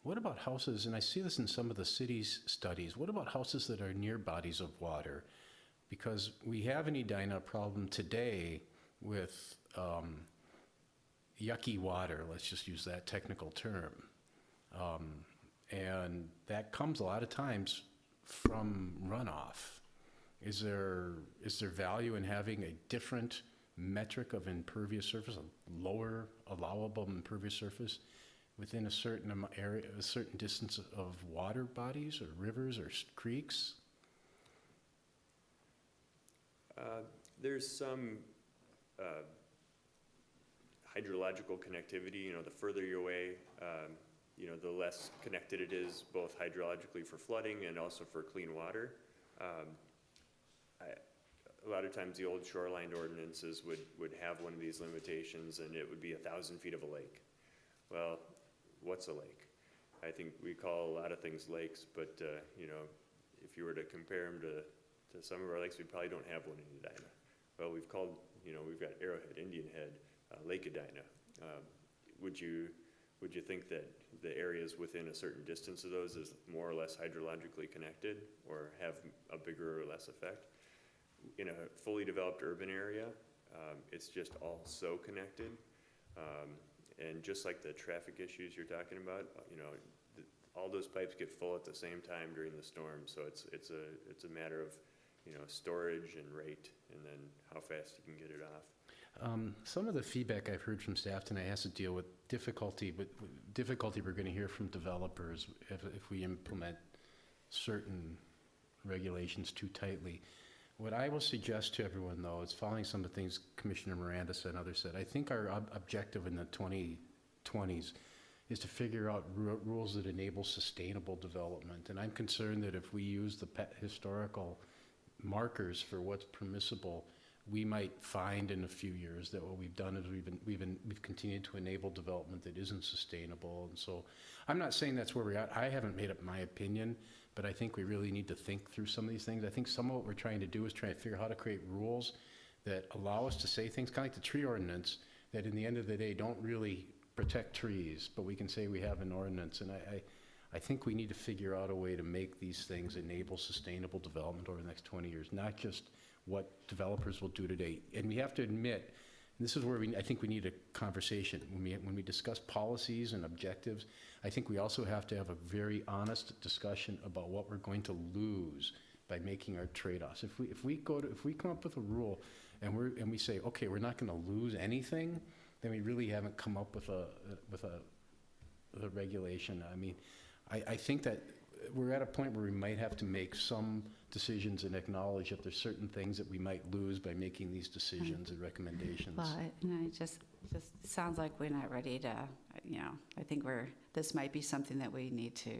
What about houses, and I see this in some of the city's studies, what about houses that are near bodies of water? Because we have in Edina a problem today with yucky water, let's just use that technical term. And that comes a lot of times from runoff. Is there value in having a different metric of impervious surface, a lower allowable impervious surface within a certain area, a certain distance of water bodies or rivers or creeks? There's some hydrological connectivity. You know, the further you're away, you know, the less connected it is, both hydrologically for flooding and also for clean water. A lot of times the old shoreline ordinances would have one of these limitations, and it would be 1,000 feet of a lake. Well, what's a lake? I think we call a lot of things lakes, but you know, if you were to compare them to some of our lakes, we probably don't have one in Edina. Well, we've got Arrowhead, Indian Head, Lake Edina. Would you think that the areas within a certain distance of those is more or less hydrologically connected or have a bigger or less effect? In a fully developed urban area, it's just all so connected. And just like the traffic issues you're talking about, you know, all those pipes get full at the same time during the storm. So it's a matter of, you know, storage and rate, and then how fast you can get it off. Some of the feedback I've heard from staff tonight has to deal with difficulty we're going to hear from developers if we implement certain regulations too tightly. What I will suggest to everyone, though, is following some of the things Commissioner Miranda said and others said. I think our objective in the 2020s is to figure out rules that enable sustainable development. And I'm concerned that if we use the historical markers for what's permissible, we might find in a few years that what we've done is we've continued to enable development that isn't sustainable. And so I'm not saying that's where we're at. I haven't made up my opinion, but I think we really need to think through some of these things. I think some of what we're trying to do is try to figure out how to create rules that allow us to say things kind of like the tree ordinance that in the end of the day don't really protect trees, but we can say we have an ordinance. And I think we need to figure out a way to make these things enable sustainable development over the next 20 years, not just what developers will do today. And we have to admit, and this is where I think we need a conversation. When we discuss policies and objectives, I think we also have to have a very honest discussion about what we're going to lose by making our trade-offs. If we come up with a rule and we say, okay, we're not going to lose anything, then we really haven't come up with a regulation. I mean, I think that we're at a point where we might have to make some decisions and acknowledge that there's certain things that we might lose by making these decisions and recommendations. Well, it just sounds like we're not ready to, I think this might be something that we need to,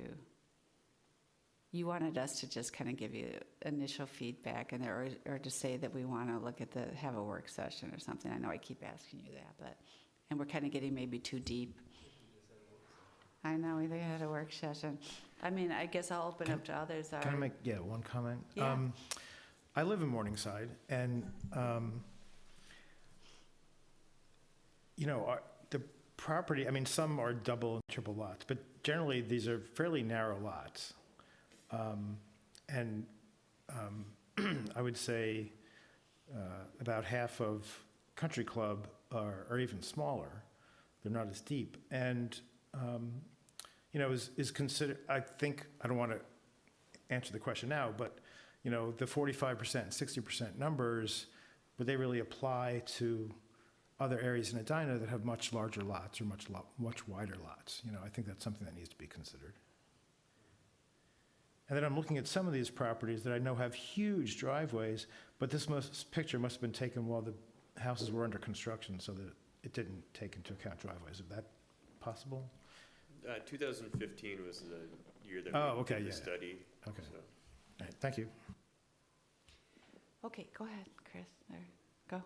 you wanted us to just kind of give you initial feedback or to say that we want to have a work session or something. I know I keep asking you that, and we're kind of getting maybe too deep. I know, we had a work session. I mean, I guess I'll open up to others. Can I make, one comment? Yeah. I live in Morningside, and, the property, I mean, some are double and triple lots, but generally these are fairly narrow lots. I would say about half of Country Club are even smaller. They're not as deep. And is considered, I think, I don't want to answer the question now, but, the 45% and 60% numbers, would they really apply to other areas in Edina that have much larger lots or much wider lots? I think that's something that needs to be considered. And then I'm looking at some of these properties that I know have huge driveways, but this picture must have been taken while the houses were under construction, so that it didn't take into account driveways. Is that possible? 2015 was the year that we did the study. Okay. So. All right, thank you. Okay, go ahead, Chris, or go.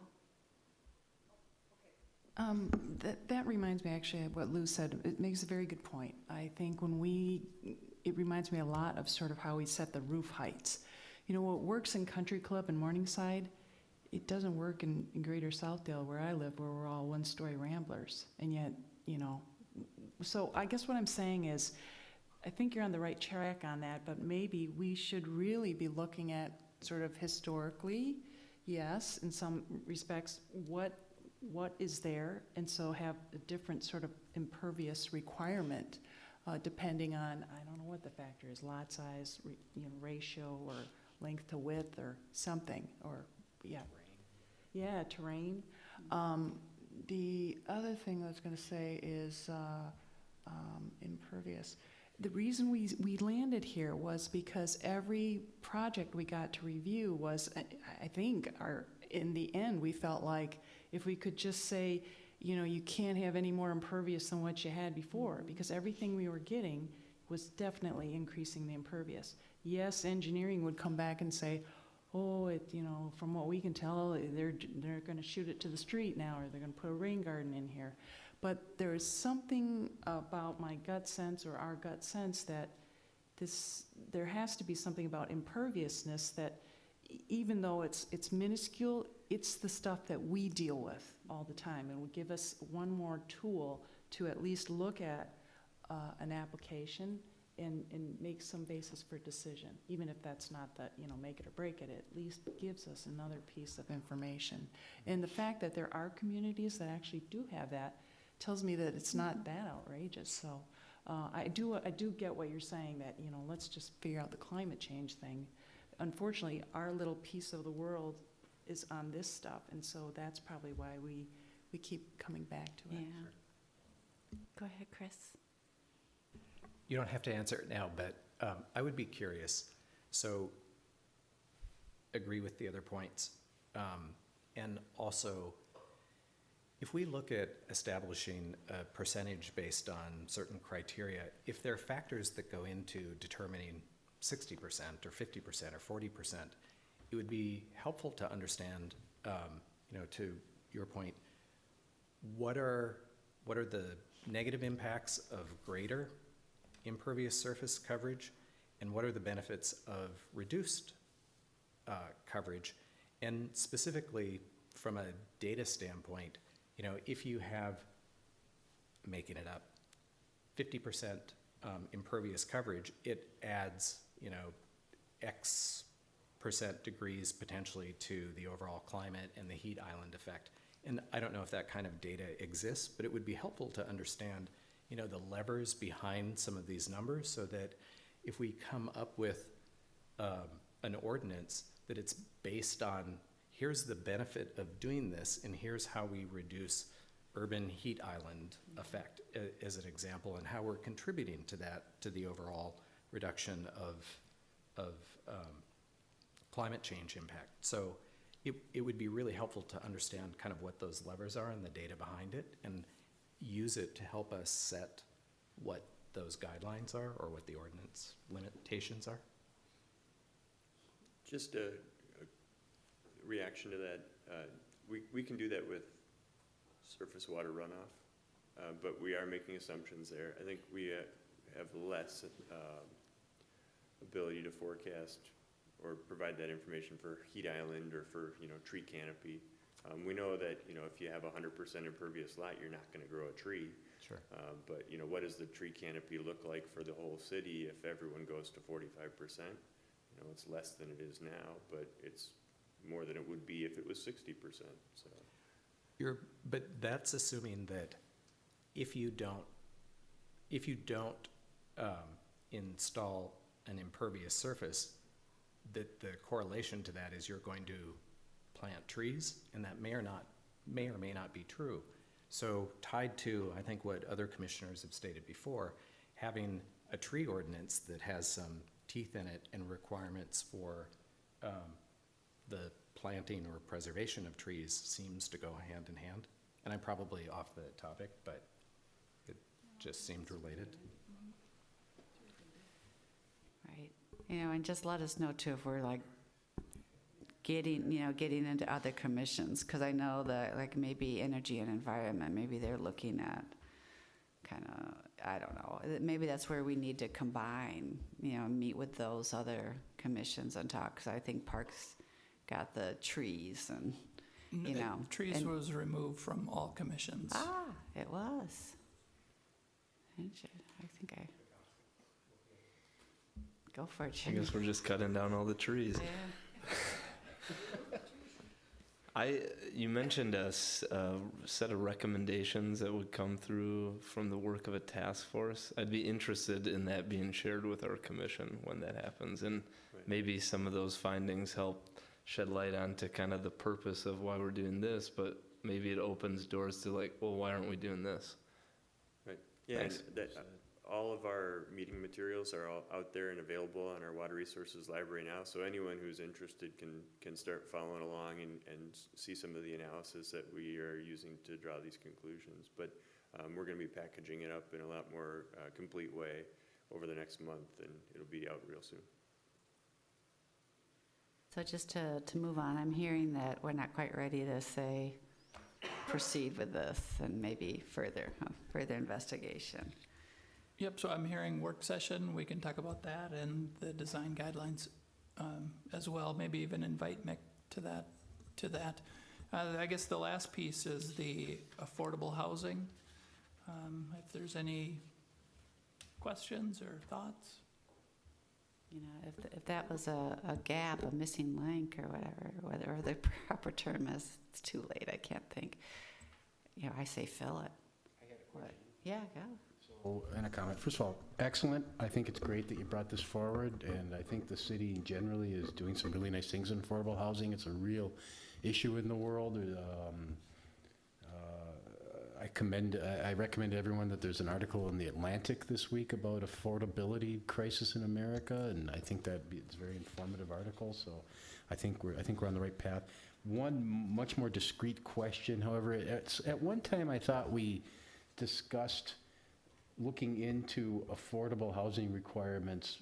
That reminds me actually of what Lou said. It makes a very good point. I think it reminds me a lot of sort of how we set the roof heights. What works in Country Club and Morningside, it doesn't work in Greater Southdale where I live, where we're all one-story ramblers. And yet, so I guess what I'm saying is, I think you're on the right track on that, but maybe we should really be looking at sort of historically, yes, in some respects, what is there, and so have a different sort of impervious requirement depending on, I don't know what the factor is, lot size, ratio, or length to width, or something, or, terrain. The other thing I was going to say is impervious. The reason we landed here was because every project we got to review was, I think, in the end, we felt like if we could just say, you can't have any more impervious than what you had before, because everything we were getting was definitely increasing the impervious. Yes, engineering would come back and say, oh, from what we can tell, they're going to shoot it to the street now, or they're going to put a rain garden in here. But there is something about my gut sense, or our gut sense, that there has to be something about imperviousness that, even though it's minuscule, it's the stuff that we deal with all the time, and would give us one more tool to at least look at an application and make some basis for decision, even if that's not the make it or break it. At least gives us another piece of information. And the fact that there are communities that actually do have that tells me that it's not that outrageous. So I do get what you're saying, that let's just figure out the climate change thing. Unfortunately, our little piece of the world is on this stuff, and so that's probably why we keep coming back to it. Yeah. Go ahead, Chris. You don't have to answer it now, but I would be curious. So, agree with the other points. And also, if we look at establishing a percentage based on certain criteria, if there are factors that go into determining 60% or 50% or 40%, it would be helpful to understand, to your point, what are the negative impacts of greater impervious surface coverage, and what are the benefits of reduced coverage? And specifically, from a data standpoint, if you have, making it up, 50% impervious coverage, it adds, X percent degrees potentially to the overall climate and the heat island effect. And I don't know if that kind of data exists, but it would be helpful to understand, the levers behind some of these numbers, so that if we come up with an ordinance, that it's based on, here's the benefit of doing this, and here's how we reduce urban heat island effect as an example, and how we're contributing to that, to the overall reduction of climate change impact. So it would be really helpful to understand kind of what those levers are and the data behind it, and use it to help us set what those guidelines are or what the ordinance limitations are. Just a reaction to that. We can do that with surface water runoff, but we are making assumptions there. I think we have less ability to forecast or provide that information for heat island or for, tree canopy. We know that, if you have 100% impervious lot, you're not going to grow a tree. Sure. But, what does the tree canopy look like for the whole city if everyone goes to 45%? It's less than it is now, but it's more than it would be if it was 60%. So. But that's assuming that if you don't install an impervious surface, that the correlation to that is you're going to plant trees, and that may or may not be true. So tied to, I think, what other commissioners have stated before, having a tree ordinance that has some teeth in it and requirements for the planting or preservation of trees seems to go hand in hand. And I'm probably off the topic, but it just seemed related. Right. And just let us know too if we're like getting into other commissions, because I know that like maybe energy and environment, maybe they're looking at kind of, I don't know, maybe that's where we need to combine, meet with those other commissions and talk, because I think Parks got the trees and, Trees was removed from all commissions. Ah, it was. I think I go for it, I Jimmy. guess we're just cutting down all the trees. Yeah. You mentioned a set of recommendations that would come through from the work of a task force. I'd be interested in that being shared with our commission when that happens, and maybe some of those findings help shed light onto kind of the purpose of why we're doing this, but maybe it opens doors to like, well, why aren't we doing this? Right. Yeah, and all of our meeting materials are all out there and available on our Water Resources Library now, so anyone who's interested can start following along and see some of the analysis that we are using to draw these conclusions. But we're going to be packaging it up in a lot more complete way over the next month, and it'll be out real soon. So just to move on, I'm hearing that we're not quite ready to say proceed with this and maybe further investigation. Yep, so I'm hearing work session, we can talk about that and the design guidelines as well, maybe even invite Mick to that. I guess the last piece is the affordable housing. If there's any questions or thoughts? If that was a gap, a missing link or whatever the proper term is, it's too late, I can't think. I say fill it. I got a question. Yeah, go. And a comment. First of all, excellent. I think it's great that you brought this forward, and I think the city generally is doing some really nice things in affordable housing. It's a real issue in the world. I recommend to everyone that there's an article in The Atlantic this week about affordability crisis in America, and I think it's a very informative article, so I think we're on the right path. One much more discrete question, however, at one time I thought we discussed looking into affordable housing requirements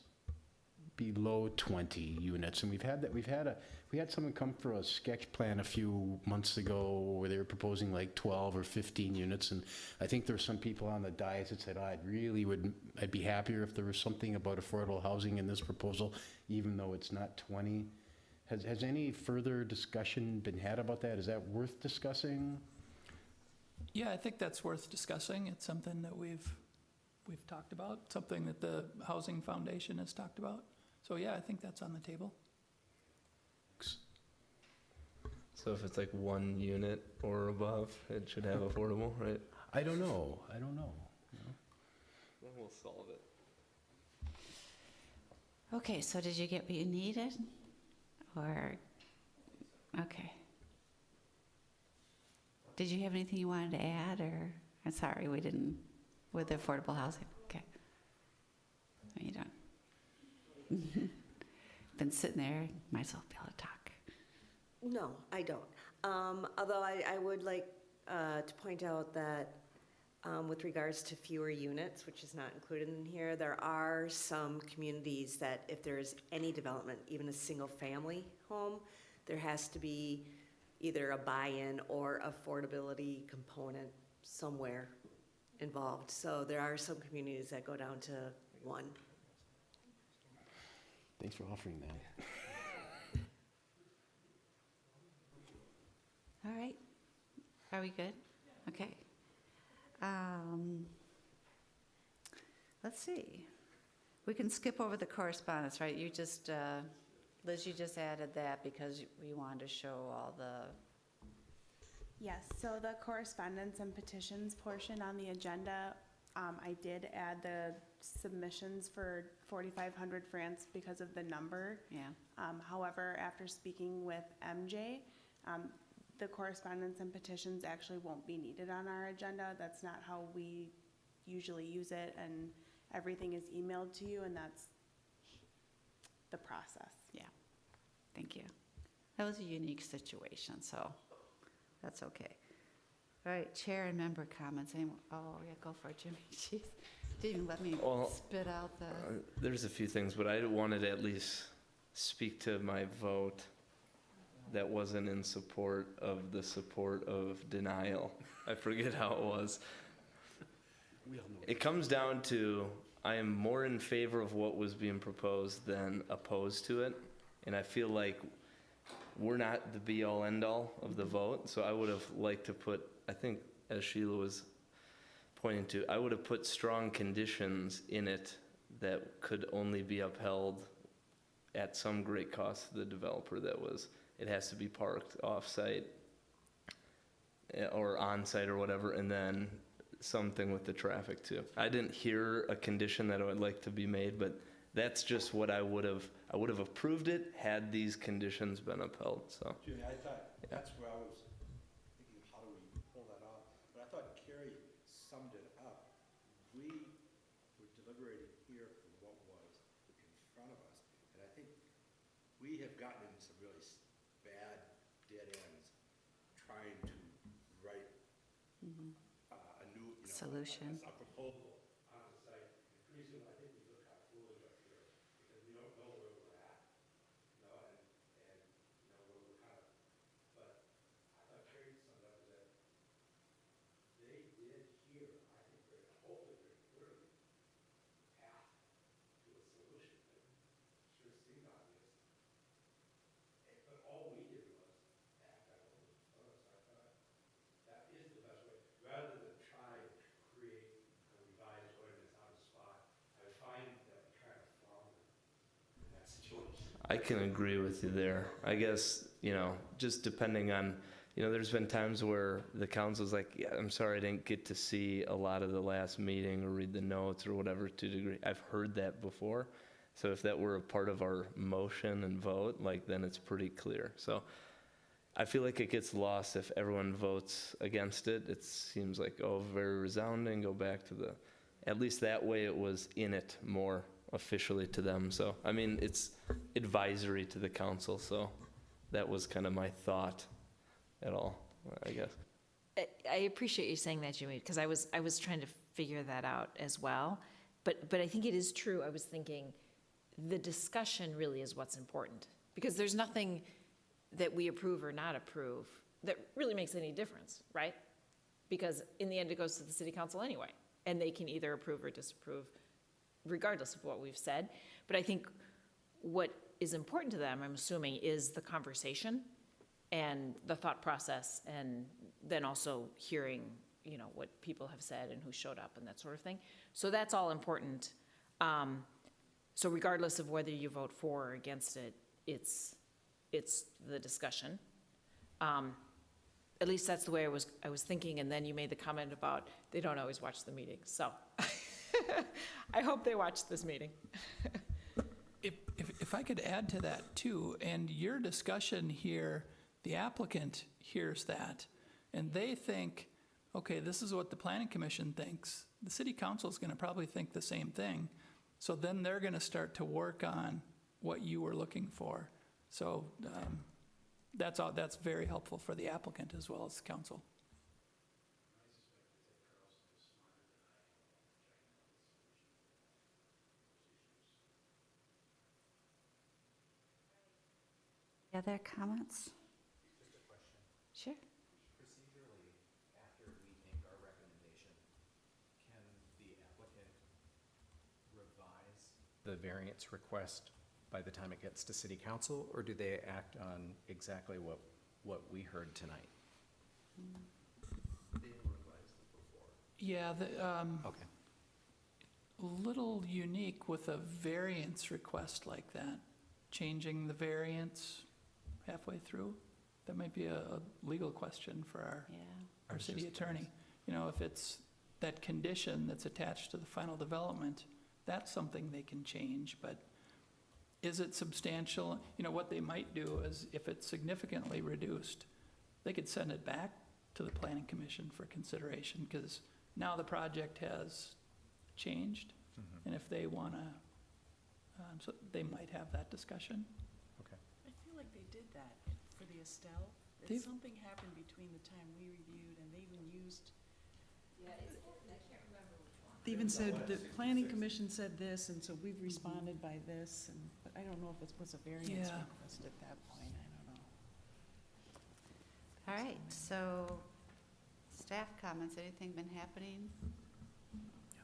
below 20 units, and we had someone come for a sketch plan a few months ago where they were proposing like 12 or 15 units, and I think there's some people on the dais that said, I'd be happier if there was something about affordable housing in this proposal, even though it's not 20. Has any further discussion been had about that? Is that worth discussing? Yeah, I think that's worth discussing. It's something that we've talked about, something that the Housing Foundation has talked about. So yeah, I think that's on the table. So if it's like 1 unit or above, it should have affordable, right? I don't know. Then we'll solve it. Okay, so did you get what you needed? Okay. Did you have anything you wanted to add, or, I'm sorry, we didn't, with the affordable housing? Okay. No, you don't. Been sitting there, might as well be able to talk. No, I don't. Although I would like to point out that with regards to fewer units, which is not included in here, there are some communities that if there's any development, even a single-family home, there has to be either a buy-in or affordability component somewhere involved. So there are some communities that go down to one. Thanks for offering that. All right. Are we good? Okay. Let's see. We can skip over the correspondence, right? You just, Liz, you just added that because we wanted to show all the... Yes, so the correspondence and petitions portion on the agenda, I did add the submissions for 4,500 France because of the number. Yeah. However, after speaking with MJ, the correspondence and petitions actually won't be needed on our agenda. That's not how we usually use it, and everything is emailed to you, and that's the process. Yeah. Thank you. That was a unique situation, so that's okay. All right, chair and member comments. Oh, yeah, go for it, Jimmy. Jeez, didn't even let me spit out the... There's a few things, but I wanted to at least speak to my vote that wasn't in support of the support of denial. I forget how it was. It comes down to, I am more in favor of what was being proposed than opposed to it. And I feel like we're not the be-all, end-all of the vote. So I would have liked to put, I think, as Sheila was pointing to, I would have put strong conditions in it that could only be upheld at some great cost to the developer. That was, it has to be parked off-site or on-site or whatever, and then something with the traffic too. I didn't hear a condition that I would like to be made, but that's just what I would have approved it had these conditions been upheld, so. Jimmy, I thought, that's where I was thinking, how do we pull that off? But I thought Carrie summed it up. We were deliberating here for what was in front of us, and I think we have gotten into some really bad dead ends trying to write a new, solution. A proposal on the site. And pretty soon, I think we look kind of foolish up here because we don't know where we're at, and where we're kind of. But I thought Carrie summed up that they did here, I think, hopefully very clearly, path to a solution. It sure seemed obvious. But all we did was act on what was in front of us. I thought that is the best way, rather than try to create a revised ordinance on the spot. I find that we kind of flounder in that situation. I can agree with you there. I guess, just depending on, there's been times where the council's like, yeah, I'm sorry I didn't get to see a lot of the last meeting or read the notes or whatever to a degree. I've heard that before. So if that were a part of our motion and vote, then it's pretty clear. So I feel like it gets lost if everyone votes against it. It seems like, very resounding, go back to at least that way it was in it more officially to them. So, it's advisory to the council. So that was kind of my thought at all, I guess. I appreciate you saying that, Jimmy, because I was trying to figure that out as well. But I think it is true. I was thinking the discussion really is what's important, because there's nothing that we approve or not approve that really makes any difference, right? Because in the end, it goes to the city council anyway, and they can either approve or disapprove regardless of what we've said. But I think what is important to them, I'm assuming, is the conversation and the thought process, and then also hearing, what people have said and who showed up and that sort of thing. So that's all important. So regardless of whether you vote for or against it, it's the discussion. At least that's the way I was thinking, and then you made the comment about they don't always watch the meetings. So I hope they watch this meeting. If I could add to that too, and your discussion here, the applicant hears that, and they think, okay, this is what the planning commission thinks. The city council is going to probably think the same thing. So then they're going to start to work on what you were looking for. So that's very helpful for the applicant as well as the council. Other comments? Just a question. Sure. Procedurally, after we make our recommendation, can the applicant revise the variance request by the time it gets to city council, or do they act on exactly what we heard tonight? They revised it before. Yeah, Okay. a little unique with a variance request like that, changing the variance halfway through. That might be a legal question for our city attorney. You know, if it's that condition that's attached to the final development, that's something they can change, but is it substantial? You know, what they might do is if it's significantly reduced, they could send it back to the planning commission for consideration, because now the project has changed. And if they want to, so they might have that discussion. I feel like they did that for the Estelle. They've- Something happened between the time we reviewed and they even used. Yeah, I can't remember which one. They even said, the planning commission said this, and so we've responded by this, and, but I don't know if it was a variance Yeah. request at that point, I don't know. All right, so staff comments, anything been happening?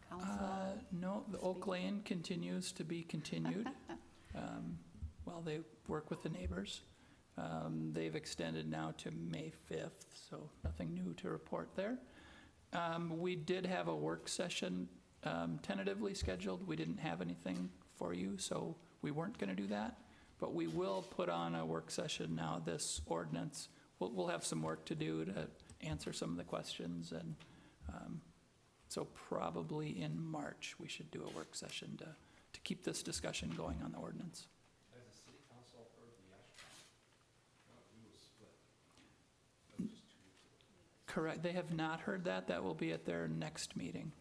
Council? No, the Oak Lane continues to be continued while they work with the neighbors. They've extended now to May 5th, so nothing new to report there. We did have a work session tentatively scheduled. We didn't have anything for you, so we weren't going to do that. But we will put on a work session now, this ordinance. We'll have some work to do to answer some of the questions, and so probably in March, we should do a work session to keep this discussion going on the ordinance. Has the city council heard the Ashland? No, we were split. That was just 2 weeks ago. Correct, they have not heard that. That will be at their next meeting.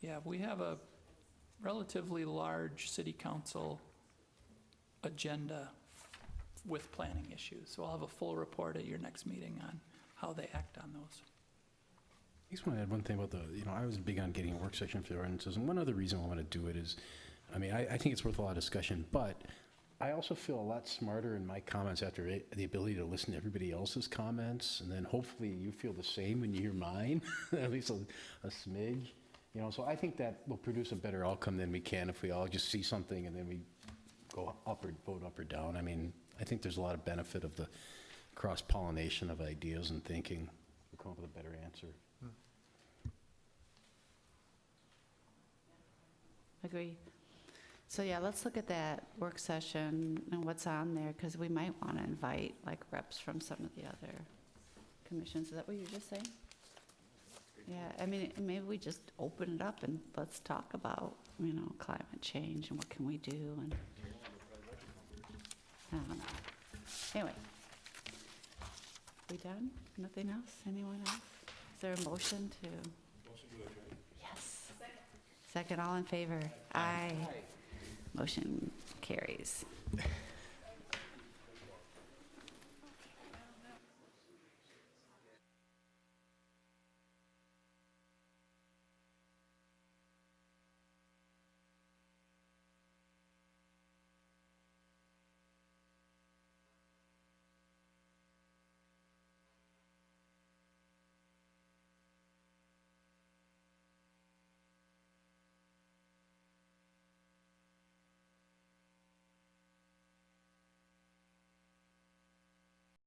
Yeah, we have a relatively large city council agenda with planning issues. So I'll have a full report at your next meeting on how they act on those. I just want to add one thing about I was big on getting a work session for the ordinances, and one other reason I want to do it is, I think it's worth a lot of discussion, but I also feel a lot smarter in my comments after the ability to listen to everybody else's comments, and then hopefully you feel the same when you hear mine, at least a smidge. So I think that will produce a better outcome than we can if we all just see something and then we go up or vote up or down. I think there's a lot of benefit of the cross-pollination of ideas and thinking. We'll come up with a better answer. Agree. So yeah, let's look at that work session and what's on there, because we might want to invite like reps from some of the other commissions. Is that what you were just saying? Yeah, maybe we just open it up and let's talk about, climate change and what can we do, and I don't know. Anyway, we done? Nothing else? Anyone else? Is there a motion to? Motion to adjourn. Yes. Second, all in favor? Aye. Motion carries.